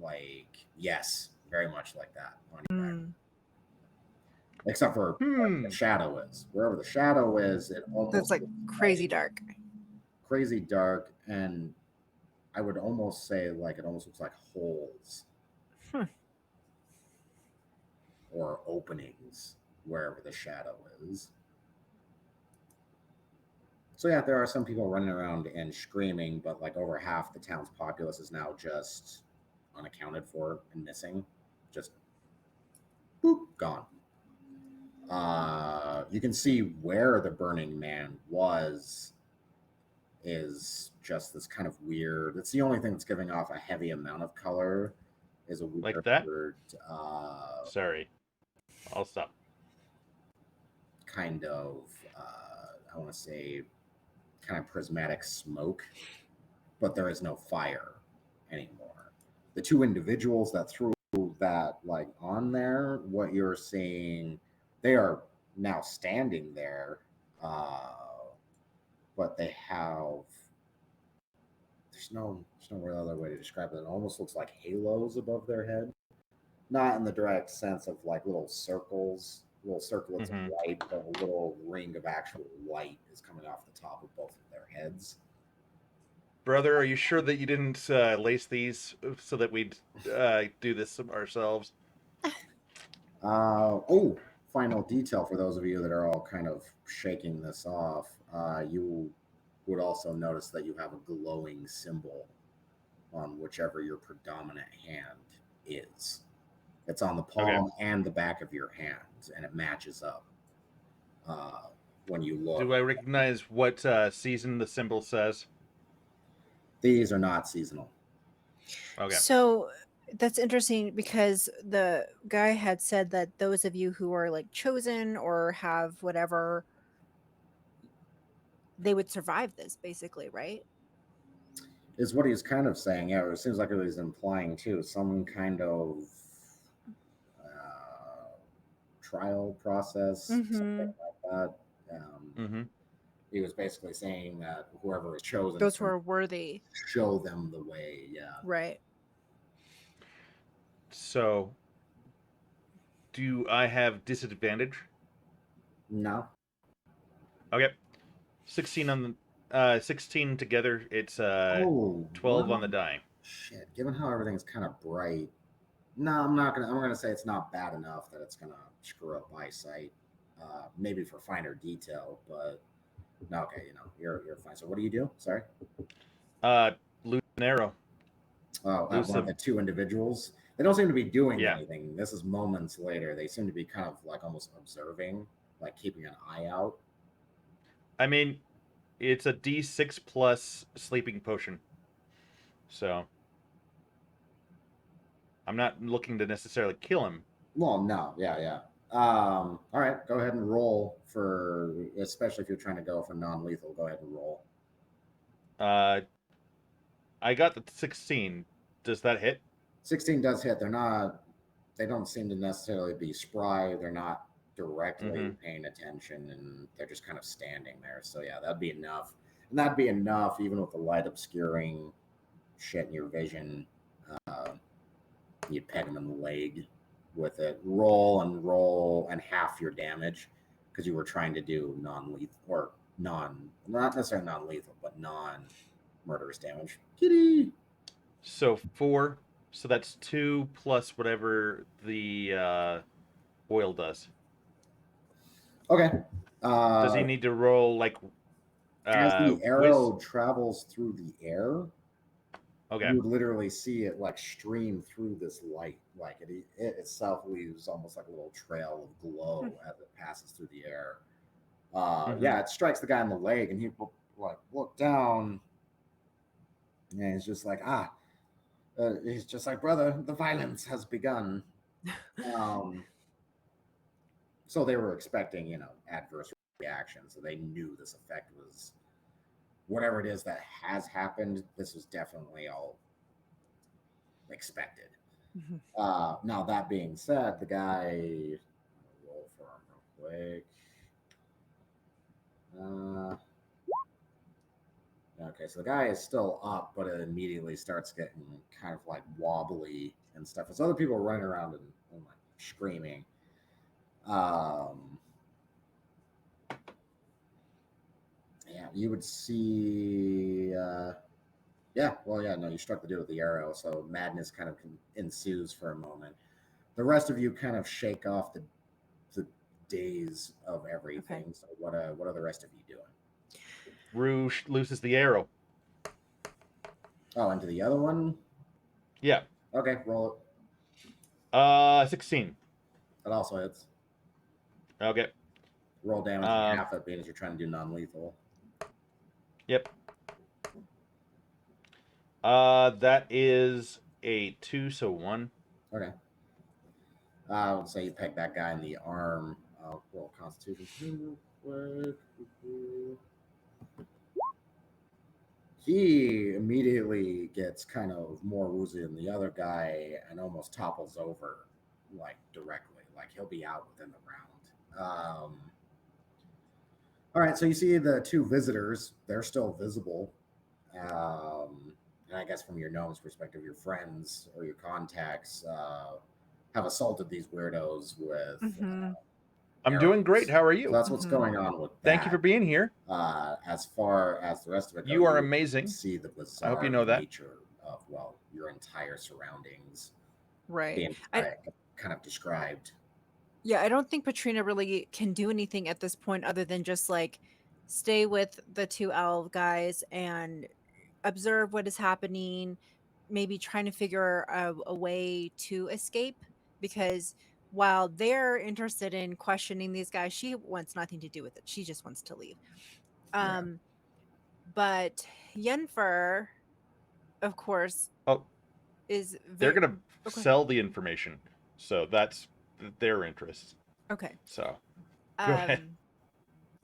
Like yes, very much like that on your back. Mm, Except for where the Hmm. shadow is. Wherever the shadow is, it that's almost like looks crazy like dark. crazy dark, and I would almost say like it almost looks like holes Hmm. or openings wherever the shadow is. So yeah, there are some people running around and screaming, but like over half the town's populace is now just unaccounted for and missing, just boop, gone. You can see where the Burning Man was is just this kind of weird. It's the only thing that's giving off a heavy amount of color. Is a Like that. weird Sorry. I'll stop. kind of I want to say kind of prismatic smoke, but there is no fire anymore. The two individuals that threw that like on there, what you're seeing, they are now standing there, uh, but they have there's no real other way to describe it. It almost looks like halos above their head, not in the direct sense of like little circlets of Mm-hmm. white, but a little ring of actual light is coming off the top of both of their heads. Brother, are you sure that you didn't lace these so that we'd do this ourselves? Oh, final detail for those of you that are all kind of shaking this off. You would also notice that you have a glowing symbol on whichever your predominant hand is. It's on the Okay. palm and the back of your hands, and it matches up uh, when you Do look. I recognize what season the symbol says? These are not seasonal. Okay. So that's interesting because the guy had said that those of you who are like chosen or have whatever, they would survive this basically, right? Is what he's kind of saying. Yeah, it seems like it was implying too some kind of uh, trial process, something Mm-hmm. like that. Um, Mm-hmm. he was basically saying that whoever is chosen is Those who going to are worthy, show them the way. Yeah. right? So, do I have disadvantage? No. Okay. 16 on the 16 together. It's Oh 12 on the well. die. Shit. Given how everything's kind of bright, no, I'm not gonna. I'm gonna say it's not bad enough that it's gonna screw up eyesight. Maybe for finer detail, but no. Okay, you're fine. So what do you do? Sorry. Lose an arrow. At Lose one of a the two individuals. They don't seem to be doing yeah. anything. This is moments later. They seem to be kind of like almost observing, like keeping an eye out. I mean, it's a D6 plus sleeping potion. So I'm not looking to necessarily kill him. Well, no, yeah, yeah. All right, go ahead and roll for, especially if you're trying to go for non-lethal. Go ahead and roll. Uh, I got the 16. Does that hit? 16 does hit. They don't seem to necessarily be spry. They're not directly Mm-hmm. paying attention, and they're just kind of standing there. So yeah, that'd be enough. And that'd be enough, even with the light obscuring shit in your vision. Uh, you'd peg them in the leg with it. Roll and half your damage because you were trying to do non-lethal or not necessarily non-lethal, but non-murderous damage. Kitty. So 4. So that's 2 plus whatever the oil does. Okay. Does he need to roll like As the whiz? arrow travels through the air, Okay. you would literally see it like stream through this light. Like it itself leaves almost like a little trail of glow as it passes through the air. Mm-hmm. Yeah, it strikes the guy in the leg, and he will like look down, and he's just like, he's just like, brother, the violence has begun. Um, so they were expecting, adverse reaction, so they knew this effect was whatever it is that has happened. This was definitely all expected. Mhm. Now that being said, the guy roll for him real quick. Uh, okay, so the guy is still up, but it immediately starts getting kind of like wobbly and stuff. As other people are running around and like screaming. Um, yeah, you would see. Yeah, well, yeah, no, you struck the dude with the arrow, so madness kind of ensues for a moment. The rest of you kind of shake off the days of Okay. everything. So what are the rest of you doing? Rouge loses the arrow. Oh, into the other one. Yeah. Okay, roll it. 16. That also hits. Okay. Roll damage and Um, half it, being as you're trying to do non-lethal. yep. That is a 2, so 1. Okay. Let's say you peg that guy in the arm. I'll roll Constitution real quick. He immediately gets kind of more woozy than the other guy and almost topples over, like directly. Like he'll be out within the round. All right, so you see the two visitors; they're still visible. And I guess from your gnome's perspective, your friends or your contacts have assaulted these weirdos with Mhm. I'm doing great. arrows. How are So you? that's what's Mhm. going on with Thank you for that. being here. As far as the rest of it You goes, are you amazing. see the I hope you bizarre know that. nature of, well, your entire surroundings Right. being I kind of described. Yeah, I don't think Patrina really can do anything at this point other than just like stay with the two elf guys and observe what is happening, maybe trying to figure a way to escape because while they're interested in questioning these guys, she wants nothing to do with it. She just wants to leave. Yeah. Um, but Yenfer, of course, Oh, is they're very gonna okay. sell the information, so that's their interest. Okay. So go ahead. Um,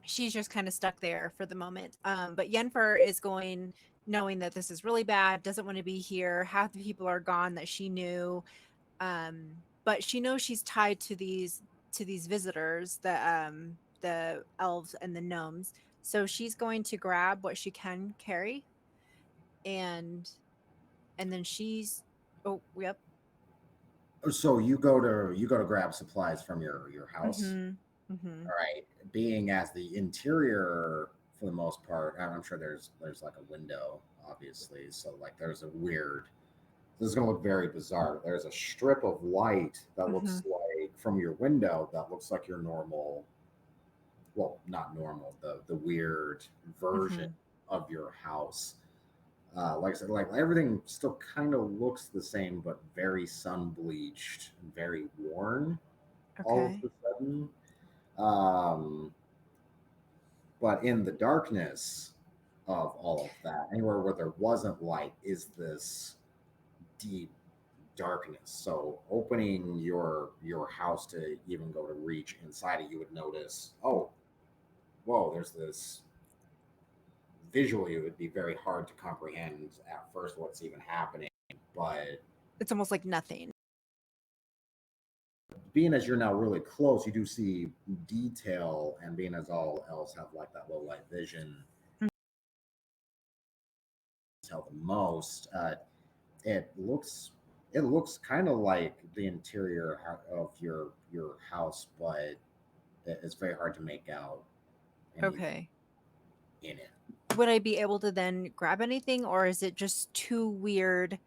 she's just kind of stuck there for the moment. But Yenfer is going, knowing that this is really bad, doesn't want to be here. Half the people are gone that she knew. But she knows she's tied to these visitors, the elves and the gnomes. So she's going to grab what she can carry and then she's oh yep. So you go to grab supplies from your house. Mm-hmm. Mm-hmm. All right. Being as the interior for the most part, I'm sure there's like a window, obviously. So like there's a weird. This is going to look very bizarre. There's a strip of light that Mm-hmm. looks like from your window that looks like your normal, well, not normal, the weird version Mm-hmm. of your house. Like I said, like everything still kind of looks the same, but very sun bleached and very worn all of Okay. a sudden. Um, but in the darkness of all of that, anywhere where there wasn't light, is this deep darkness. So opening your house to even go to reach inside it, you would notice, oh, whoa, there's this. Visually, it would be very hard to comprehend at first what's even happening, but It's almost like nothing. being as you're now really close, you do see detail, and being as all else have like that low light vision, tell the most. It looks it looks kind of like the interior of your house, but it's very hard to make out anything Okay. in it. Would I be able to then grab anything, or is it just too weird?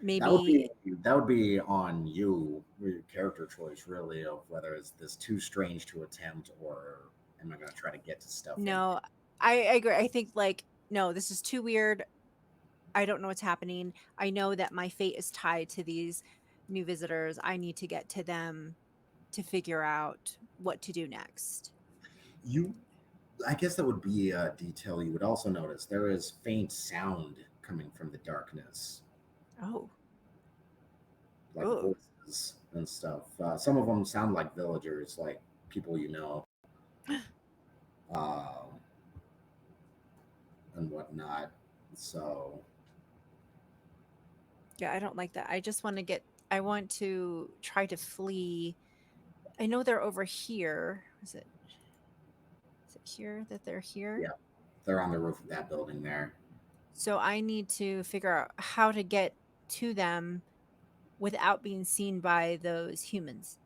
That would be Maybe that would be on you, your character choice, really, of whether it's this too strange to attempt or am I going to try to get to stuff in. no. I agree. I think like no, this is too weird. I don't know what's happening. I know that my fate is tied to these new visitors. I need to get to them to figure out what to do next. You, I guess that would be a detail you would also notice. There is faint sound coming from the darkness, Oh. like Oh. voices and stuff. Some of them sound like villagers, like people you know, um, and whatnot. So Yeah, I don't like that. I want to try to flee. I know they're over here. Is it here that they're here? yeah, they're on the roof of that building there. So I need to figure out how to get to them without being seen by those humans.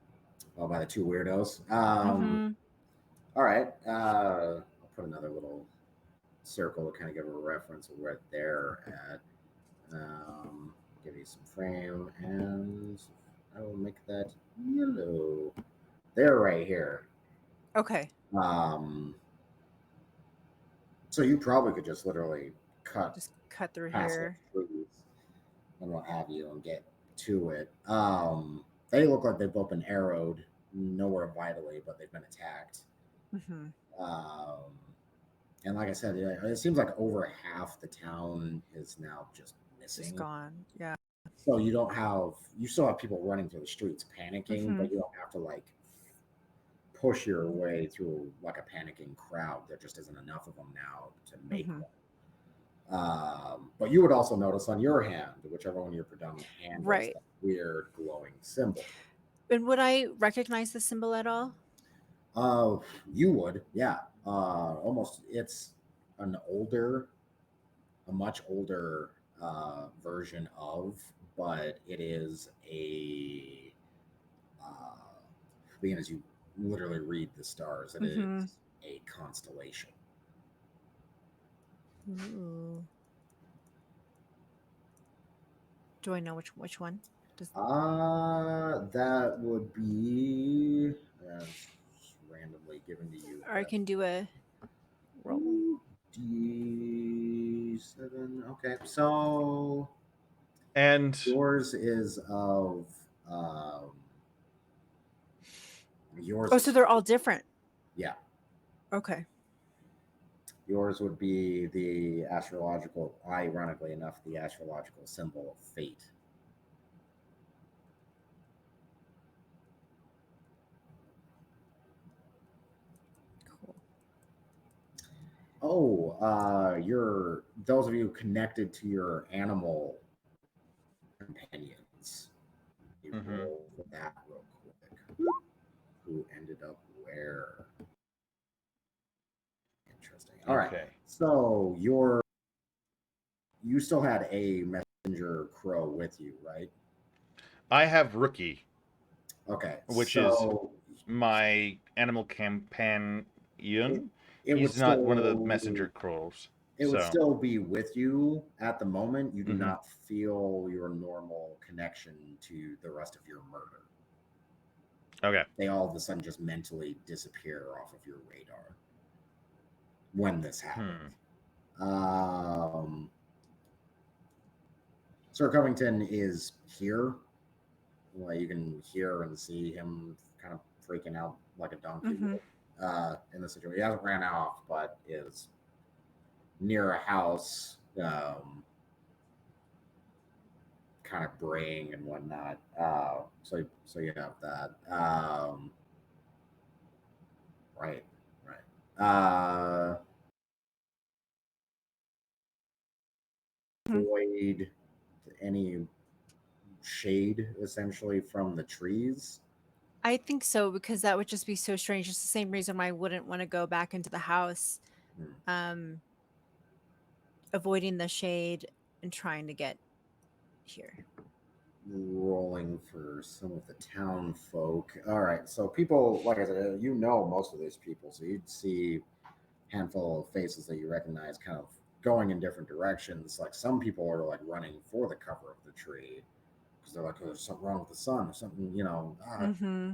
Oh, by the two weirdos. Mhm. All right. I'll put another little circle to kind of give a reference of where they're at. Give you some frame, and I will make that yellow. They're right here. Okay. Um, so you probably could just literally cut Just cut through past the here. trees and what have you and get to it. They look like they've both been arrowed, nowhere vitally, but they've been attacked. Mhm. Um, and like I said, it seems like over half the town is now just Just missing. gone. Yeah. So you still have people running through the streets panicking, but Mhm. you don't have to like push your way through like a panicking crowd. There just isn't enough of them now to make Mhm. one. But you would also notice on your hand, whichever one your predominant hand is, Right. that weird glowing symbol. And would I recognize the symbol at all? Uh, you would, yeah. Almost, it's an a much older version of, but it is uh, being as you literally read the stars, it Mhm. is a constellation. Ooh. Do I know which one? Does That would be just randomly given to you. or I can do a roll. D7. Okay, so And yours is of um, yours Oh, so is they're all different. yeah. Okay. Yours would be the astrological, ironically enough, the astrological symbol of fate. Cool. Oh, you're those of you connected to your animal companions. You mhm. roll for that real quick. Who ended up where? Interesting. All right. Okay. So you still had a messenger crow with you, right? I have Rookie, Okay. which is So my animal it, companion. it would He's not one of the still messenger crows. it would So, still be with you at the moment. You do hmm not feel your normal connection to the rest of your murder. okay. They all of a sudden just mentally disappear off of your radar when this happened. Hmm. Um, Sir Covington is here. Well, you can hear and see him kind of freaking out like a donkey Mhm. would in the situation. He hasn't ran off, but is near a house, kind of braying and whatnot. So you have that. Right, right. Mhm. Avoid any shade essentially from the trees. I think so because that would just be so strange. It's the same reason why I wouldn't want to go back into the house, Hmm. um, avoiding the shade and trying to get here. Rolling for some of the town folk. All right, so people, like I said, you know most of these people, so you'd see a handful of faces that you recognize, kind of going in different directions. Like some people are like running for the cover of the tree because they're like, oh, there's something wrong with the sun or something, you know. Mm-hmm.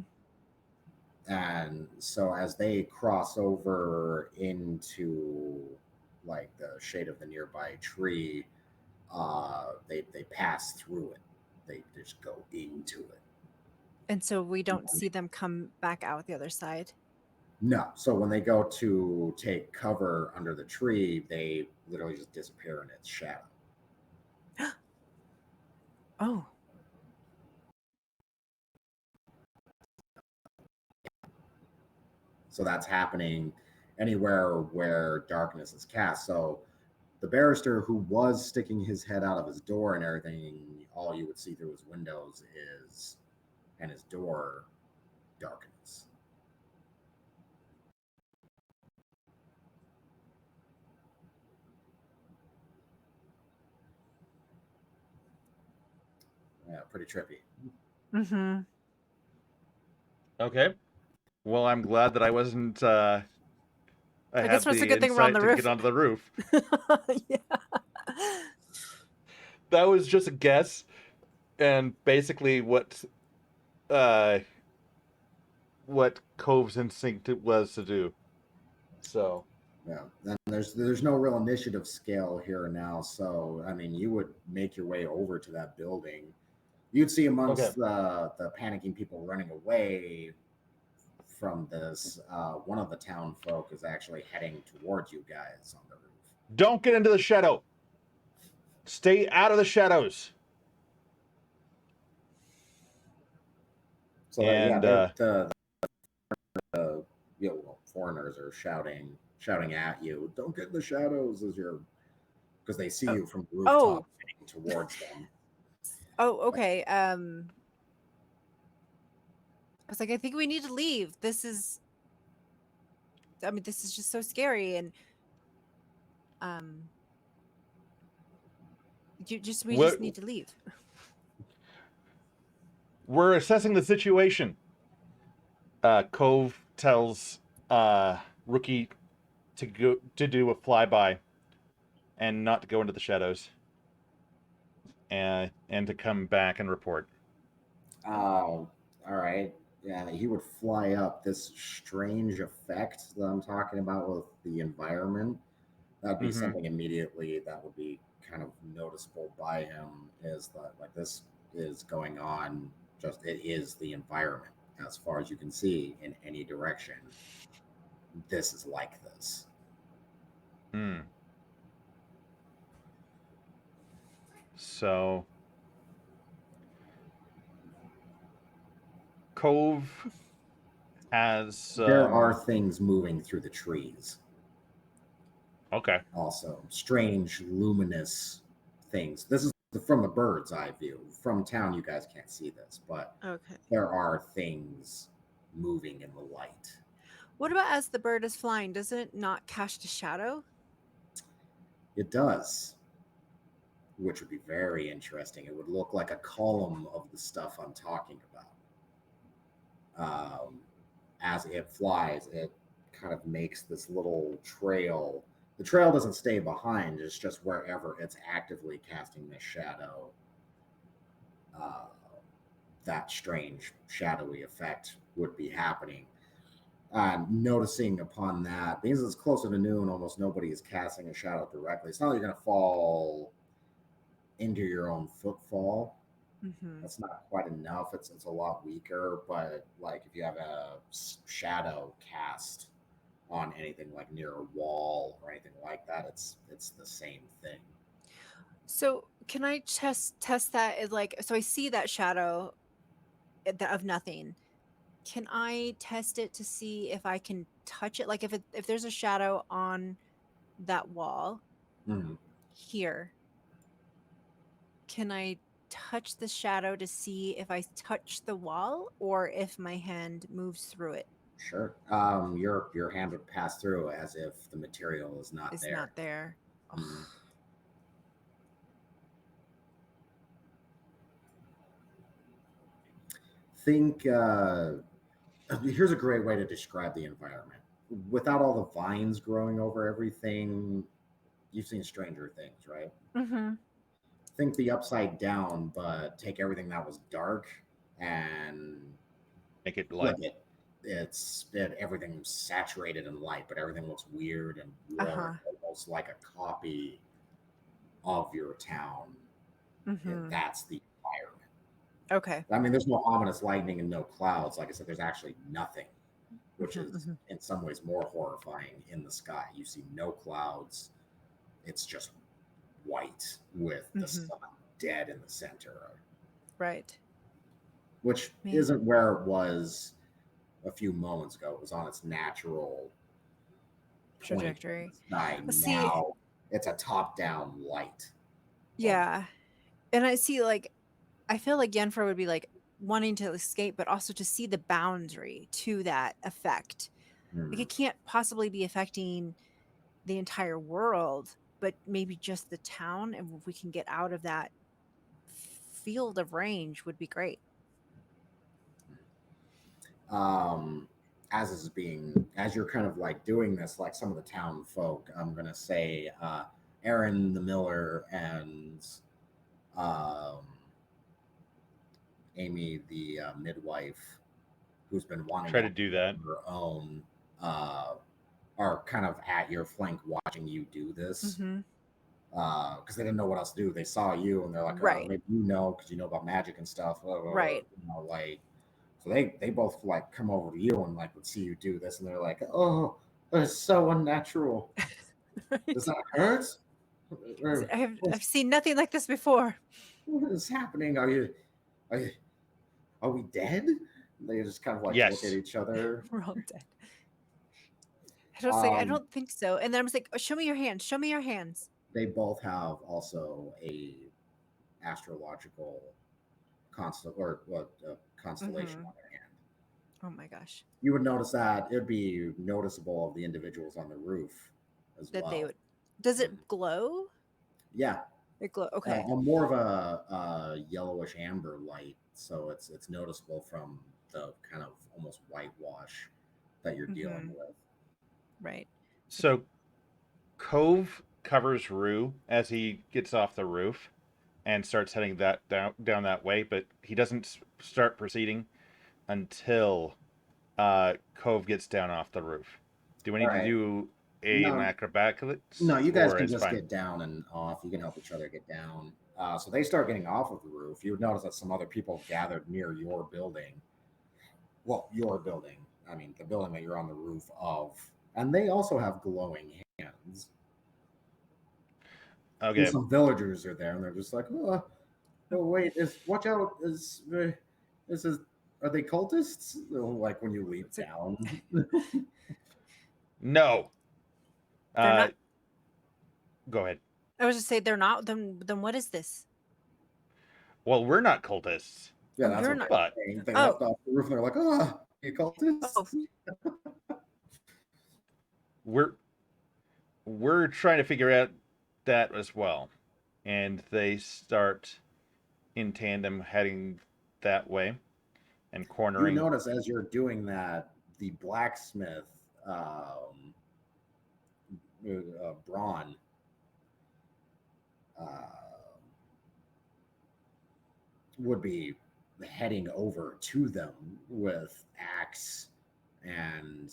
And so as they cross over into like the shade of the nearby tree, they pass through it. They just go into it. And so we don't see them come back out the other side. No, so when they go to take cover under the tree, they literally just disappear in its shadow. Oh, So that's happening anywhere where darkness is cast. So the barrister who was sticking his head out of his door and everything, all you would see through his windows is, and his door, darkness. Yeah, pretty trippy. mm-hmm. Okay. Well, I'm glad that I wasn't. I I guess had it's a the good thing we're on insight the to get roof. onto the roof. Yeah. That was just a guess, and basically uh, what Cove's instinct was to do. So Yeah, then there's no real initiative scale here now. So I mean, you would make your way over to that building. You'd see okay, amongst the panicking people running away from this. One of the town folk is actually heading towards you guys on the roof. don't get into the shadow. Stay out of the shadows. So that yeah, And the well, foreigners are shouting at you. Don't get in the shadows as you're because they see Oh, you from the oh, rooftop heading towards them. oh, okay. I was like, I think we need to leave. I mean, this is just so scary. And um, we we're, just need to leave. we're assessing the situation. Cove tells Rookie to do a flyby and not to go into the shadows, and to come back and report. Oh, all right. Yeah, he would fly up. This strange effect that I'm talking about with the environment, that'd be Mm-hmm. something immediately that would be kind of noticeable by him is that like this is going on, just it is the environment as far as you can see in any direction. This is like this. Mm. So Cove has There are things moving through the trees. okay. Also, strange, luminous things. This is from the bird's eye view. From town, you guys can't see this, but Okay. there are things moving in the light. What about as the bird is flying? Does it not cast a shadow? It does, which would be very interesting. It would look like a column of the stuff I'm talking about. As it flies, it kind of makes this little trail. The trail doesn't stay behind, it's just wherever it's actively casting the shadow. Uh, that strange shadowy effect would be happening. Noticing upon that, because it's closer to noon, almost nobody is casting a shadow directly. It's not like you're going to fall into your own footfall. Mm-hmm. That's not quite enough. It's a lot weaker, but like if you have a shadow cast on anything like near a wall or anything like that, it's the same thing. So can I test that as like so I see that shadow of nothing. Can I test it to see if I can touch it? Like if there's a shadow on that wall Mhm. here, can I touch the shadow to see if I touch the wall or if my hand moves through it? Sure. Your hand would pass through as if the material is not It's there. not there. Ugh. Mhm. Think. Here's a great way to describe the environment. Without all the vines growing over everything, you've seen Stranger Things, right? Mhm. Think the upside down, but take everything that was dark and Make it flip like it. Everything's saturated in light, but everything looks weird and worn, Uh-huh. almost like a copy of your town. Mhm. That's the environment. Okay. I mean, there's no ominous lightning and no clouds. Like I said, there's actually nothing, which Mhm, is mhm. in some ways more horrifying in the sky. You see no clouds. It's just white with the Mhm. sun dead in the center, Right. which Man. isn't where it was a few moments ago. It was on its natural point in the Trajectory. sky. See, Now it's a top down light. Almost. yeah. And I see like I feel like Yennefer would be like wanting to escape, but also to see the boundary to that effect. Like Mhm. it can't possibly be affecting the entire world, but maybe just the town. And if we can get out of that field of range would be great. um, as you're kind of like doing this, like some of the town folk, I'm gonna say Aaron the miller and um, Amy the midwife, who's been wanting try to to do that. have her own, uh, are kind of at your flank watching you do this Hmm. because they didn't know what else to do. They saw you and they're like, Right. maybe because you know about magic and stuff. Right. Like so they both like come over to you and like would see you do this and they're like, oh, it's so unnatural. Does Right. that hurt? I have What's, I've seen nothing like this before. what is happening? Are you are we dead? They just kind of like look at Yes. each other. We're all dead. I was like, I Um, don't think so. And then I was like, oh, show me your hands. Show me your hands. they both have also a astrological constellation Hmm. on their hand. Oh my gosh. You would notice that it'd be noticeable of the individuals on the roof as That they well. would. Does Mhm. it glow? Yeah, It glow. Okay. more of a yellowish amber light, so it's noticeable from the kind of almost whitewash that you're dealing Hmm. with. Right. So, So Cove covers Rue as he gets off the roof and starts heading down that way, but he doesn't start proceeding until Cove gets down off the roof. Do we All need to right, do an no, acrobatics, no, you guys or can is just fine? get down and off. You can help each other get down. So they start getting off of the roof. You would notice that some other people gathered near your building. Well, your building. I mean, the building that you're on the roof of, and they also have glowing hands. And Okay. some villagers are there, and they're just like, oh wait, is watch out, is are they cultists? Like when you leap so down. No. they're Uh, not. go ahead. I was just say they're not. Then what is this? Well, we're not cultists, Yeah, Oh, that's you're what not. they're but saying. They Oh, left off the roof, and they're like, oh, you cultists? oh, we're we're trying to figure out that as well. And they start in tandem heading that way and You cornering. notice as you're doing that, the blacksmith, um, Braun, uh, would be heading over to them with axe and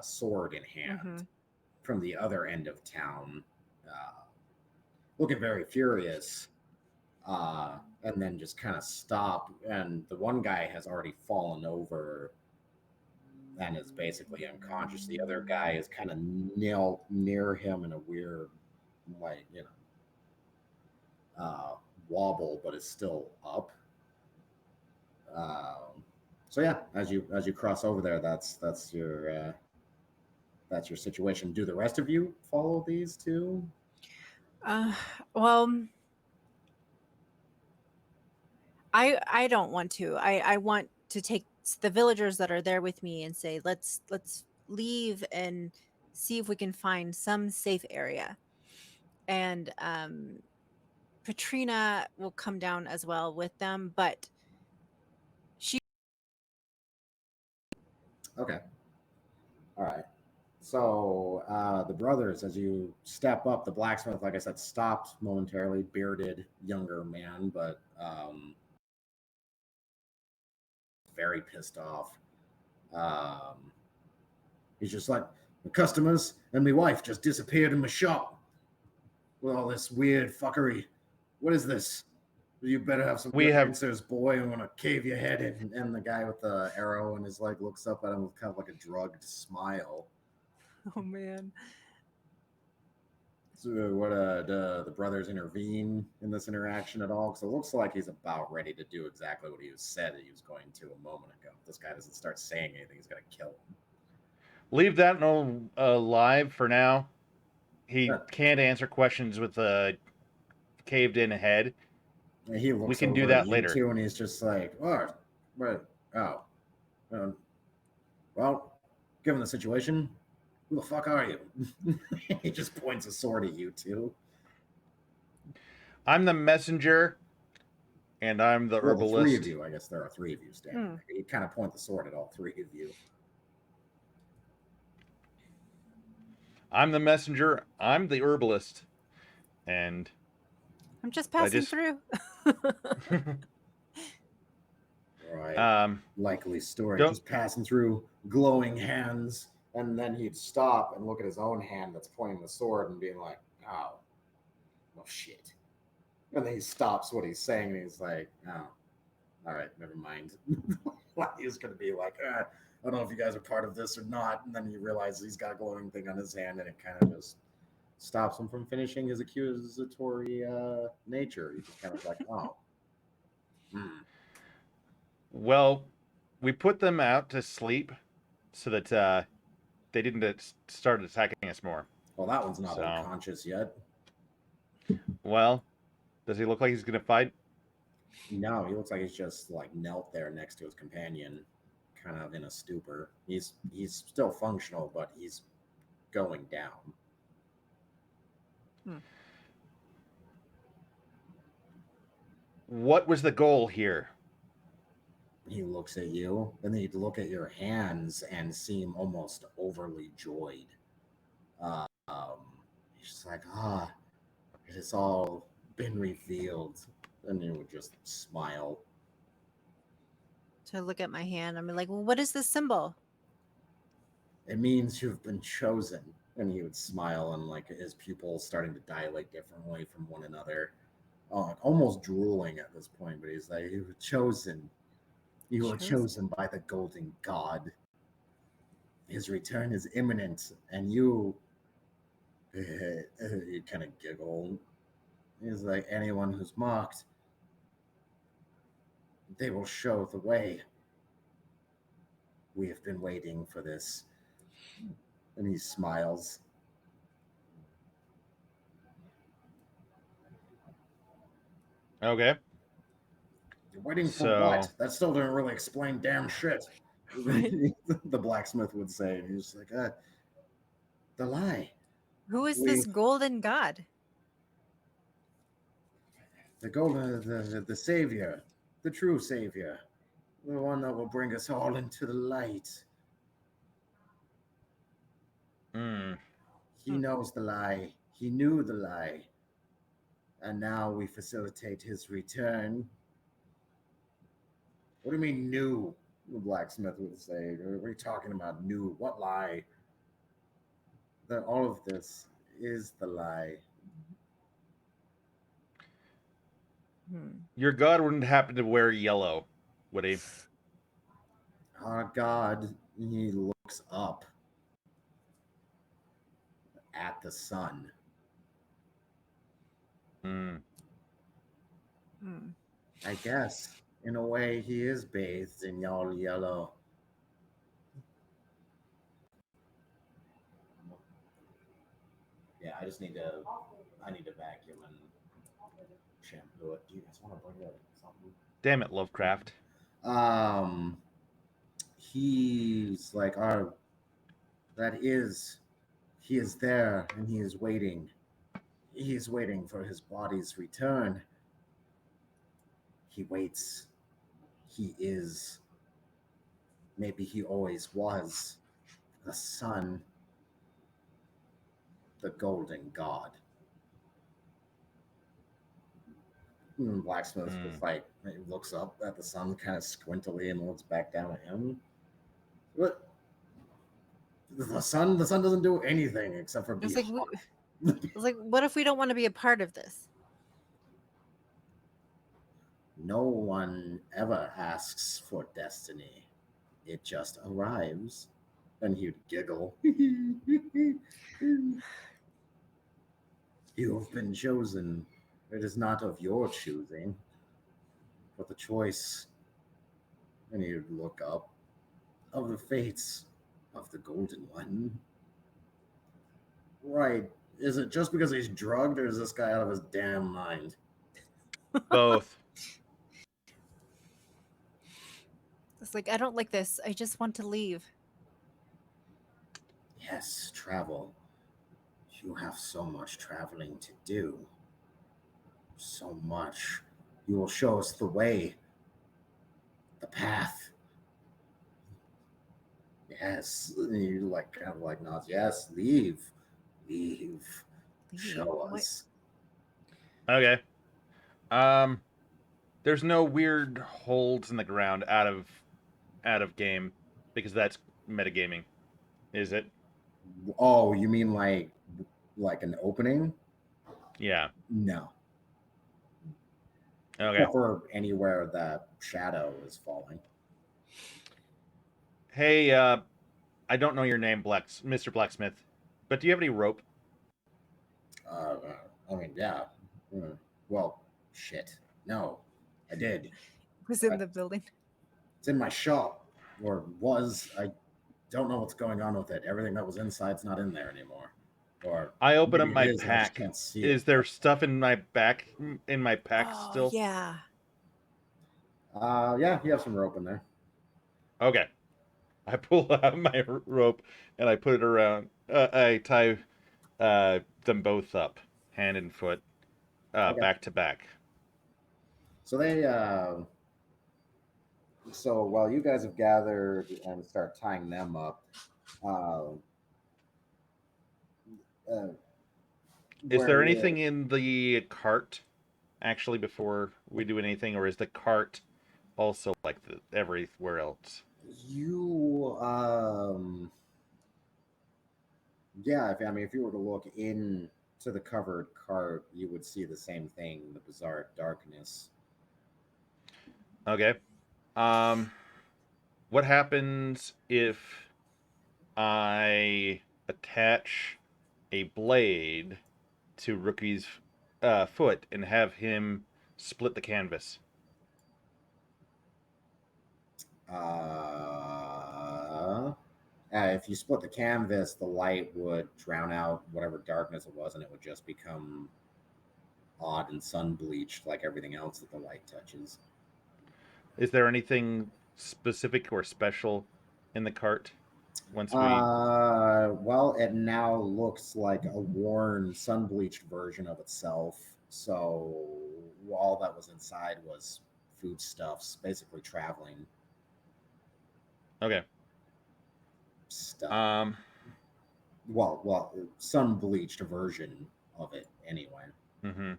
sword in hand hmm. from the other end of town, uh, looking very furious, and then just kind of stop. And the one guy has already fallen over and is basically unconscious. The other guy is kind of knelt near him in a weird, like, uh, wobble, but it's still up. Um, so yeah, as you cross over there, that's your situation. Do the rest of you follow these two? Uh, well, I don't want to. I want to take the villagers that are there with me and say, let's leave and see if we can find some safe area. And Katrina will come down as well with them, but she Okay, all right. So the brothers, as you step up, the blacksmith, like I said, stopped momentarily. Bearded younger man, but very pissed off. Um, he's just like, the customers and my wife just disappeared in my shop with all this weird fuckery. What is this? You better have some We good have answers, boy. I'm gonna cave your head in. And the guy with the arrow in his leg looks up at him with kind of like a drugged smile. oh man. So, what the brothers intervene in this interaction at all? Because it looks like he's about ready to do exactly what he was said he was going to a moment ago. If this guy doesn't start saying anything, he's gonna kill him. leave that alive for now. He Sure. can't answer questions with a caved in head. And he We looks can do over at that you later. two, and he's just like, what? Oh, um, well, given the situation, who the fuck are you?" He just points a sword at you two. I'm the messenger, and I'm the Well, the three of herbalist. you, I guess there are three of you standing Hmm. there. You kind of point the sword at all three of you. I'm the messenger. I'm the herbalist, and I'm just I passing just through. Right. um Likely story. don't. Just passing through glowing hands, and then he'd stop and look at his own hand that's pointing the sword and being like, oh, well, shit. And then he stops what he's saying and he's like, oh, all right, never mind. He was going to be like, I don't know if you guys are part of this or not. And then he realizes he's got a glowing thing on his hand and it kind of just stops him from finishing his accusatory nature. He's just kind of like, oh, hmm. Well, we put them out to sleep so that they didn't start attacking us more. Well, that one's not So, unconscious yet. well, does he look like he's gonna fight? No, he looks like he's just like knelt there next to his companion, kind of in a stupor. He's still functional, but he's going down. Hmm. What was the goal here? He looks at you, and then he'd look at your hands and seem almost overly joyed. Um, he's just like, it has all been revealed. And he would just smile. So I look at my hand. I'm like, well, what is this symbol? It means you've been chosen. And he would smile, and like his pupils starting to dilate differently from one another. Almost drooling at this point, but he's like, "You were chosen. You were Chosen. chosen by the Golden God. His return is imminent, and you." You kind of giggle. He's like, "Anyone who's marked, they will show the way. We have been waiting for this." And he smiles. Okay, You're waiting for so what? That still didn't really explain damn shit. Right. The blacksmith would say, and he's like, "The lie. Who is We this golden god? the golden the savior, the true savior, the one that will bring us all into the light. mm, He knows the lie. He knew the lie. And now we facilitate his return." "What do you mean new?" The blacksmith would say. "What are you talking about new? What lie?" "That all of this is the lie." Hmm. your god wouldn't happen to wear yellow, would he? Our God, he looks up at the sun. Mm. Hmm. I guess, in a way, he is bathed in all yellow. Yeah, I need to vacuum and shampoo it. Do you guys want to bring it something? Damn it, Lovecraft. Um, he's like, oh, that is, he is there and he is waiting. He is waiting for his body's return. He waits. He is, maybe he always was, the son, the golden god. And Blacksmith Hmm. just like he looks up at the sun kind of squintily and looks back down at him. What? The sun doesn't do anything except for be It's like hot. it's like, what if we don't want to be a part of this? No one ever asks for destiny. It just arrives. And he'd giggle. You have been chosen. It is not of your choosing, but the choice. And he'd look up of the fates of the Golden One. Right. Is it just because he's drugged, or is this guy out of his damn mind? Both. It's like, I don't like this. I just want to leave. Yes, travel. You have so much traveling to do. So much. You will show us the way, the path. Yes. And you like kind of like nods. Yes, leave. Leave. Leave. Show What? us. Okay. There's no weird holds in the ground out of game because that's metagaming, is it? Oh, you mean like an opening? Yeah. No. Okay. Except for anywhere that shadow is falling. Hey, I don't know your name, Mr. Blacksmith, but do you have any rope? Uh, I mean, yeah. Mm. Well, shit. No, I did. Was in Uh, the building. It's in my shop, or was. I don't know what's going on with it. Everything that was inside's not in there anymore. Or I open up maybe it my is, and I just pack. can't see it. Is there stuff in my pack Oh still? yeah. Yeah, you have some rope in there. Okay. I pull out my rope and I put it around. I tie them both up, hand and foot, Okay. back to back. So so while you guys have gathered and start tying them up, uh, uh, Is where there you anything in the cart actually before we do anything, or is the cart also like everywhere else? you yeah, I mean, if you were to look into the covered cart, you would see the same thing, the bizarre darkness. Okay. Um, what happens if I attach a blade to Rookie's foot and have him split the canvas? Uh, if you split the canvas, the light would drown out whatever darkness it was, and it would just become odd and sun bleached like everything else that the light touches. Is there anything specific or special in the cart once we? Well, it now looks like a worn, sun bleached version of itself. So all that was inside was foodstuffs, basically traveling Okay. stuff. Um. Well, sun bleached version of it anyway. Mm-hmm.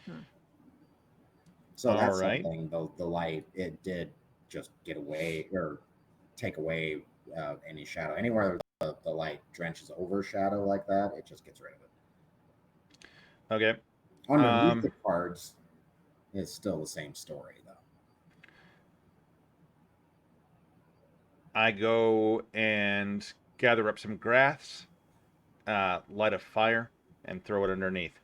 Hmm. So All that's right. something. The light it did just get away or take away any shadow anywhere the light drenches over shadow like that. It just gets rid of it. Okay. Underneath Um. the cards is still the same story though. I go and gather up some grass, light a fire, and throw it underneath.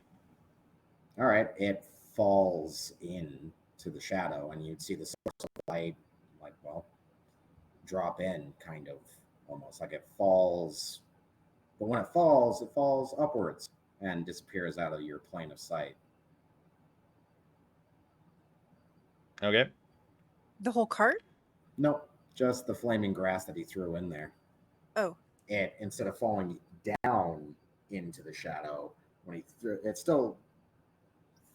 All right, it falls in to the shadow, and you'd see the source of light, like, well, drop in, kind of, almost like it falls. But when it falls upwards and disappears out of your plane of sight. Okay. The whole cart? Nope, just the flaming grass that he threw in there. Oh. It, instead of falling down into the shadow, when he threw it, still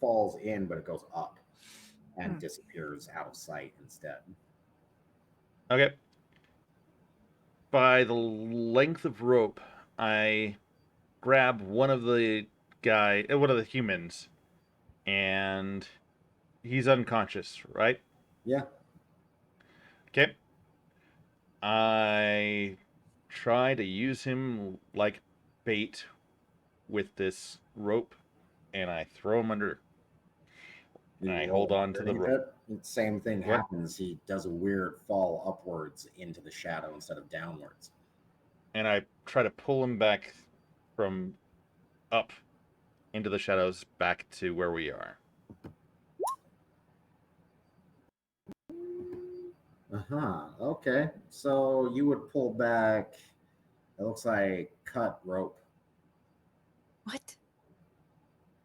falls in, but it goes up and disappears out of sight instead. Okay. By the length of rope, I grab one of the humans, and he's unconscious, right? Yeah. Okay. I try to use him like bait with this rope, and I throw him under, and You I roll hold on to the underneath rope. it. Same thing What? happens. He does a weird fall upwards into the shadow instead of downwards. And I try to pull him back from up into the shadows back to where we are. Uh-huh. Okay. So you would pull back, it looks like cut rope. What?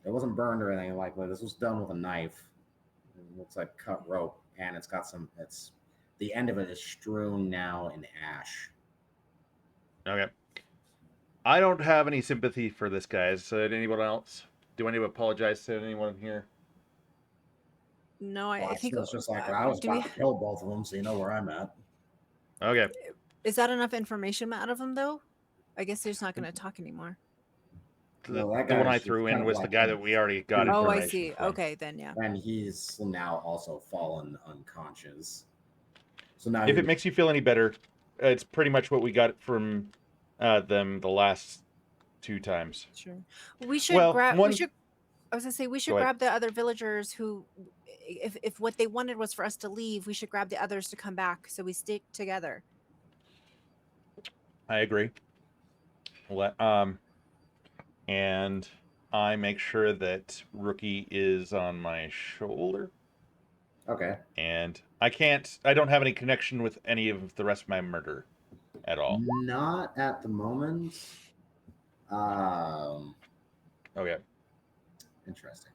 It wasn't burned or anything like that. This was done with a knife. It looks like cut rope, and it's the end of it is strewn now in ash. Okay. I don't have any sympathy for this guy. Did anyone else? Do I need to apologize to anyone here? No, I think. Blacksmith's just like, I was Do we? about to kill both of them, so you know where I'm at. Okay. Is that enough information out of them, though? I guess they're just not going to talk anymore. Well, that The one guy's I just threw kind in of was the like guy that we already got Oh, I information see. from. Okay, then yeah. and he's now also fallen unconscious. So now If you it makes you feel any better, it's pretty much what we got from them the last 2 times. Sure. We should Well, grab. We one. should. I was gonna say we should Go ahead. grab the other villagers who, if what they wanted was for us to leave, we should grab the others to come back so we stick together. I agree. And I make sure that Rookie is on my shoulder. okay. And I don't have any connection with any of the rest of my murder at all. Not at the moment. Um, Okay. Interesting.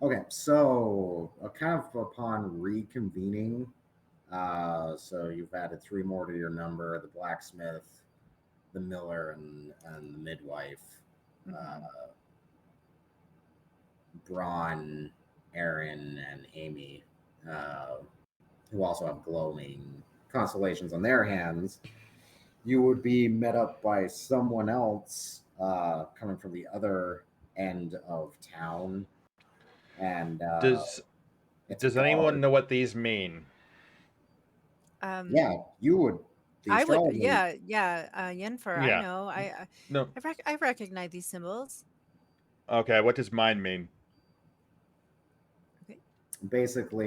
Okay, so kind of upon reconvening, so you've added three more to your number: the blacksmith, the miller, and the midwife. Uh, Braun, Aaron, and Amy, uh, who also have glowing constellations on their hands. You would be met up by someone else coming from the other end of town, and Does it's a Does anyone guard. know what these mean? Yeah, you would. The I would. astrologer, Yeah, yeah. Yenfer, I Yeah. know. No. I recognize these symbols. Okay. What does mine mean? Okay. basically,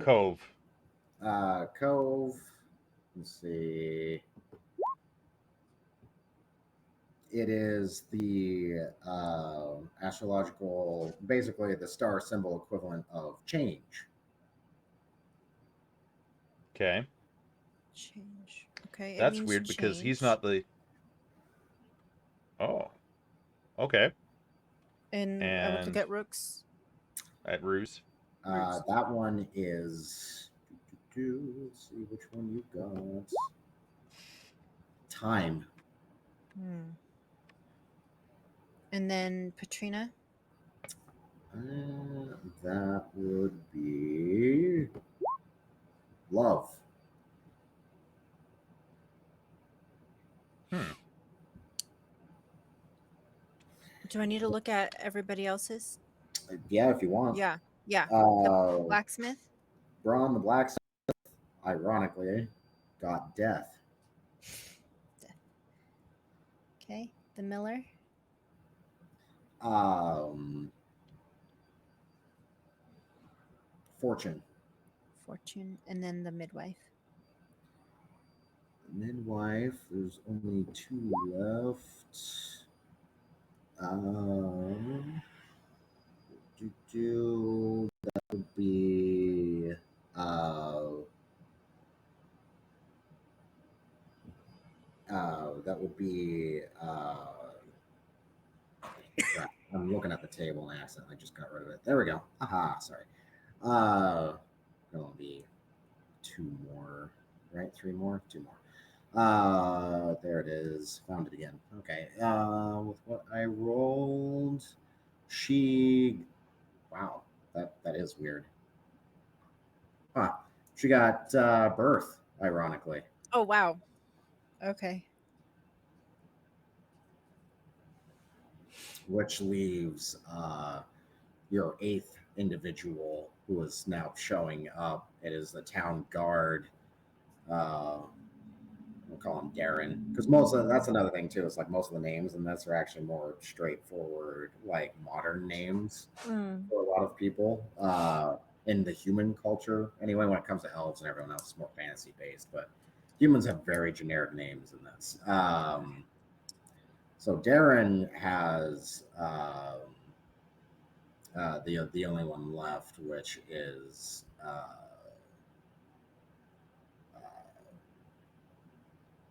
Cove. Cove. Let's see. It is the astrological, basically the star symbol equivalent of change. Okay. Change. Okay, it That's means weird because he's change. not the. Oh. Okay. And I would look And at Rook's. at Ruse. Roots. That one is. Let's see which one you got. Time. And then Patrina. That would be love. Do I need to look at everybody else's? Yeah, if you want. Yeah, yeah. The Uh, blacksmith. Braun the blacksmith, ironically, got death. Okay, the miller. Um, Fortune. Fortune, and then the midwife. Midwife, there's only two left. Um, That would be uh, that would be crap. I'm looking at the table and I accidentally just got rid of it. There we go. Aha, sorry. Gonna be two more, right? Three more, two more. There it is. Found it again. Okay. With what I rolled, she. Wow, that is weird. Huh. She got birth, ironically, Oh, wow. Okay. which leaves your eighth individual who is now showing up. It is the town guard. Uh, we'll call him Darren, because that's another thing too. It's like most of the names in this are actually more straightforward, like modern names Mm. for a lot of people in the human culture. Anyway, when it comes to elves and everyone else, it's more fantasy based, but humans have very generic names in this. So Darren has the only one left, which is uh,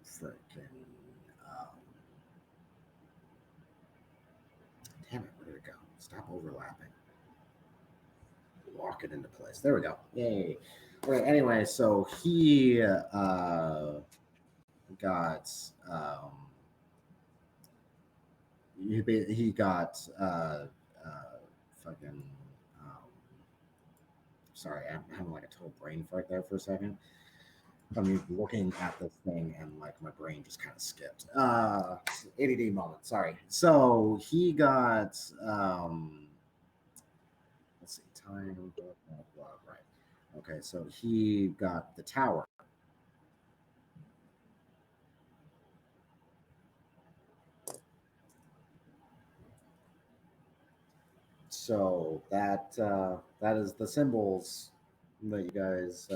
freaking damn it, where did it go? Stop overlapping. Lock it into place. There we go. Yay. All right. Anyway, so he got he got fucking sorry, I'm having like a total brain fart there for a second. I'm looking at this thing and like my brain just kind of skipped. ADD moment. Sorry. So he got let's see, time blah, blah, blah, right. Okay, so he got the tower. So that is the symbols that you guys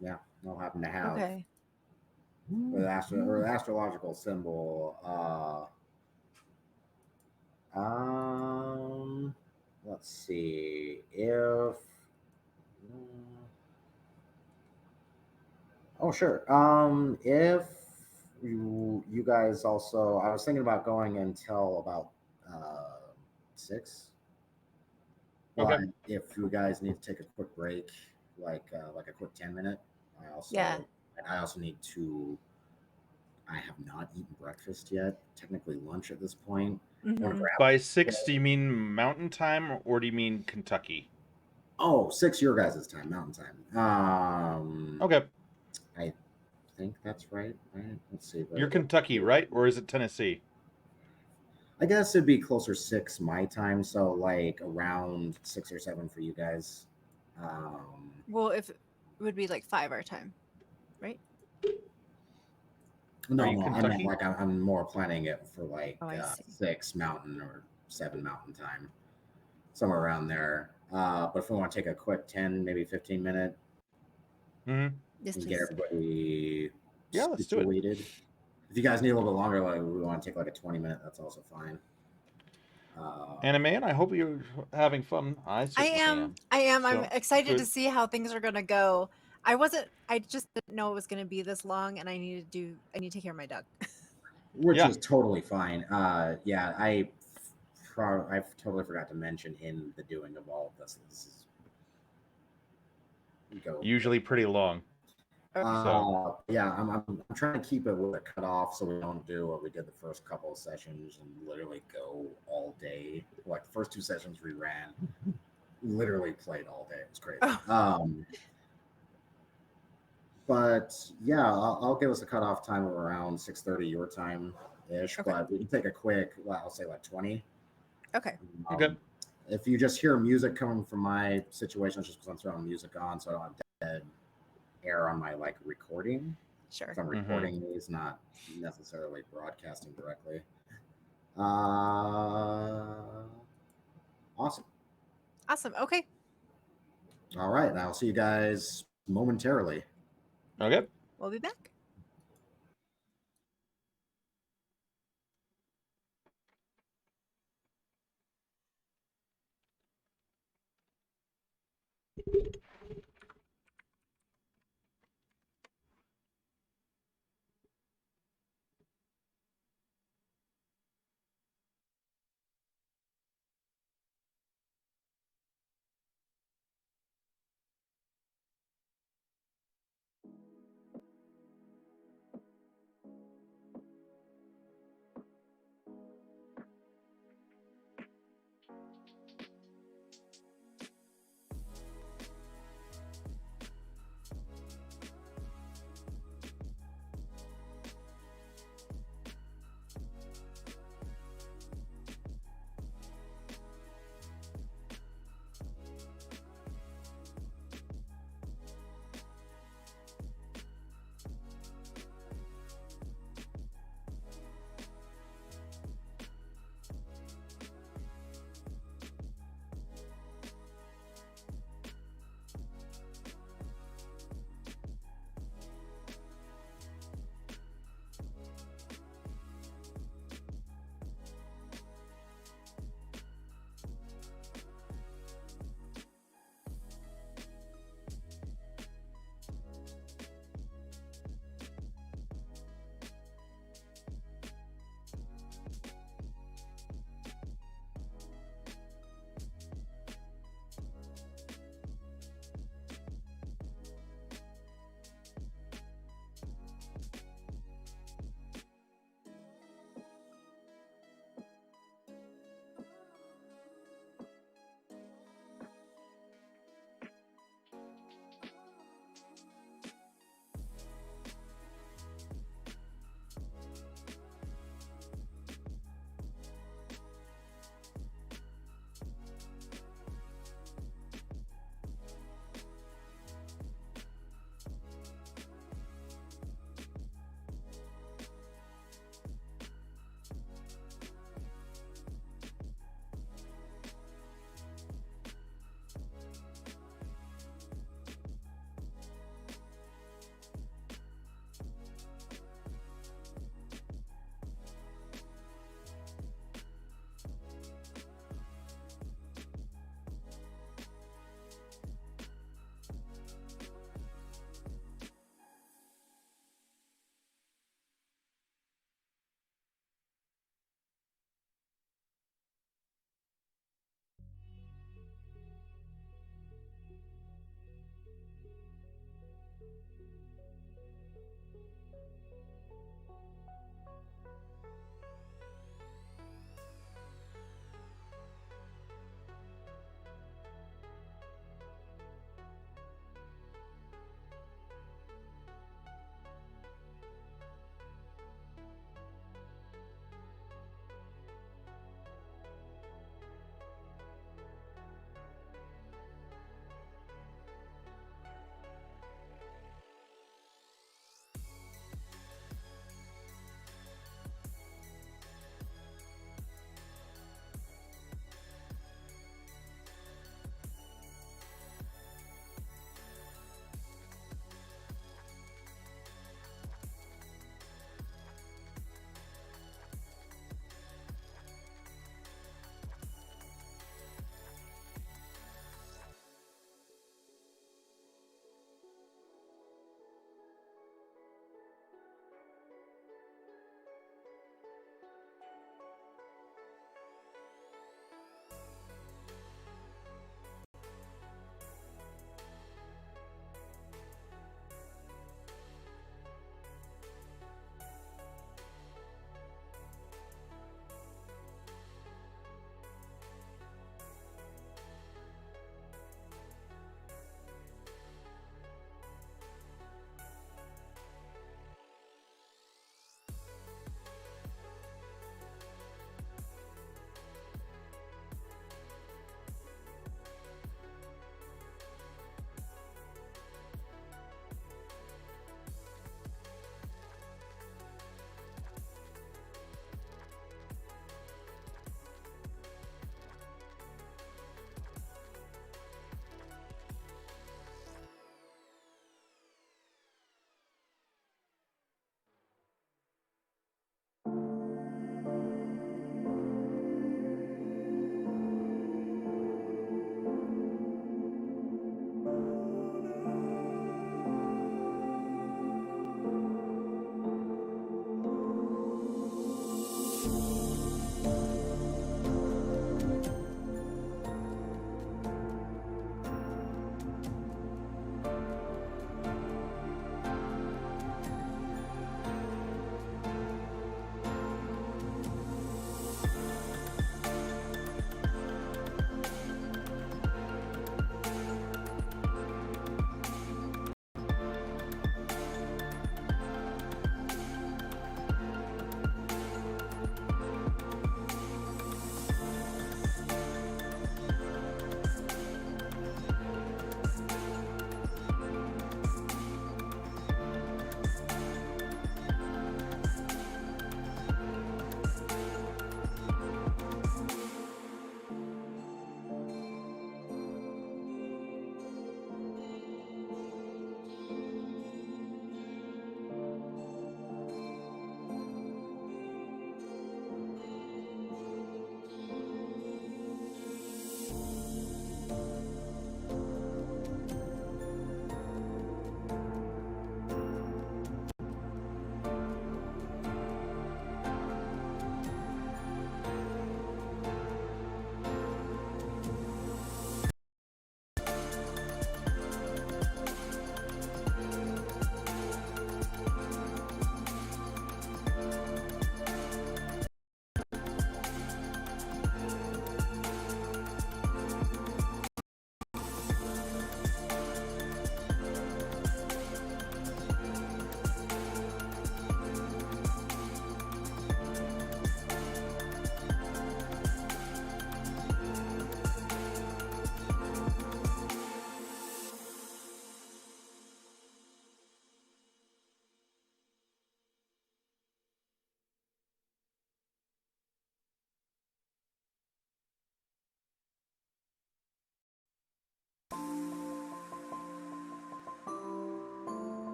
yeah all happen to have. Okay. Or the astrological symbol. Um, let's see if. Oh sure. If you guys also, I was thinking about going until about six. Okay. But if you guys need to take a quick break, like a quick 10 minute, Yeah. I also need to. I have not eaten breakfast yet. Technically lunch at this point. I want to Hmm. grab. By 6, do you mean Mountain Time or do you mean Kentucky? Oh, 6 your guys' time, Mountain Time. Okay. I think that's right. Right. Let's see. You're Kentucky, right? Or is it Tennessee? I guess it'd be closer 6 my time, so like around 6 or 7 for you guys. Um, Well, if it would be like 5 our time, right? Are no, you no, I meant Kentucky? like I'm more planning it for like Oh, I see. 6 Mountain or 7 Mountain time, somewhere around there. But if we want to take a quick 10, maybe 15 minute Mm-hmm. Yes, and get please. everybody Yeah, let's do it. situated. If you guys need a little bit longer, like we want to take like a 20 minute, that's also fine. Anime, and I hope you're having fun. I I certainly am. am. I am. I'm So, excited to good. see how things are gonna go. I just didn't know it was gonna be this long, and I need to take care of my dog. which Yeah. is totally fine. Yeah, I totally forgot to mention in the doing of all of this. This is go. Usually pretty long. Okay. So, Yeah, I'm trying to keep it with a cutoff so we don't do what we did the first couple of sessions and literally go all day. Like the first 2 sessions we ran, literally played all day. It was crazy. Oh, But yeah, I'll give us a cutoff time of around 6:30 your time ish. okay. But we can take a quick, well, I'll say like 20. Okay. okay. Um, if you just hear music coming from my situation, it's just because I'm throwing music on, so I don't have dead air on my like recording. Sure. If I'm Mm-hmm. recording these, not necessarily broadcasting directly. Awesome. Awesome. Okay. All right, and I'll see you guys momentarily. Okay. We'll be back.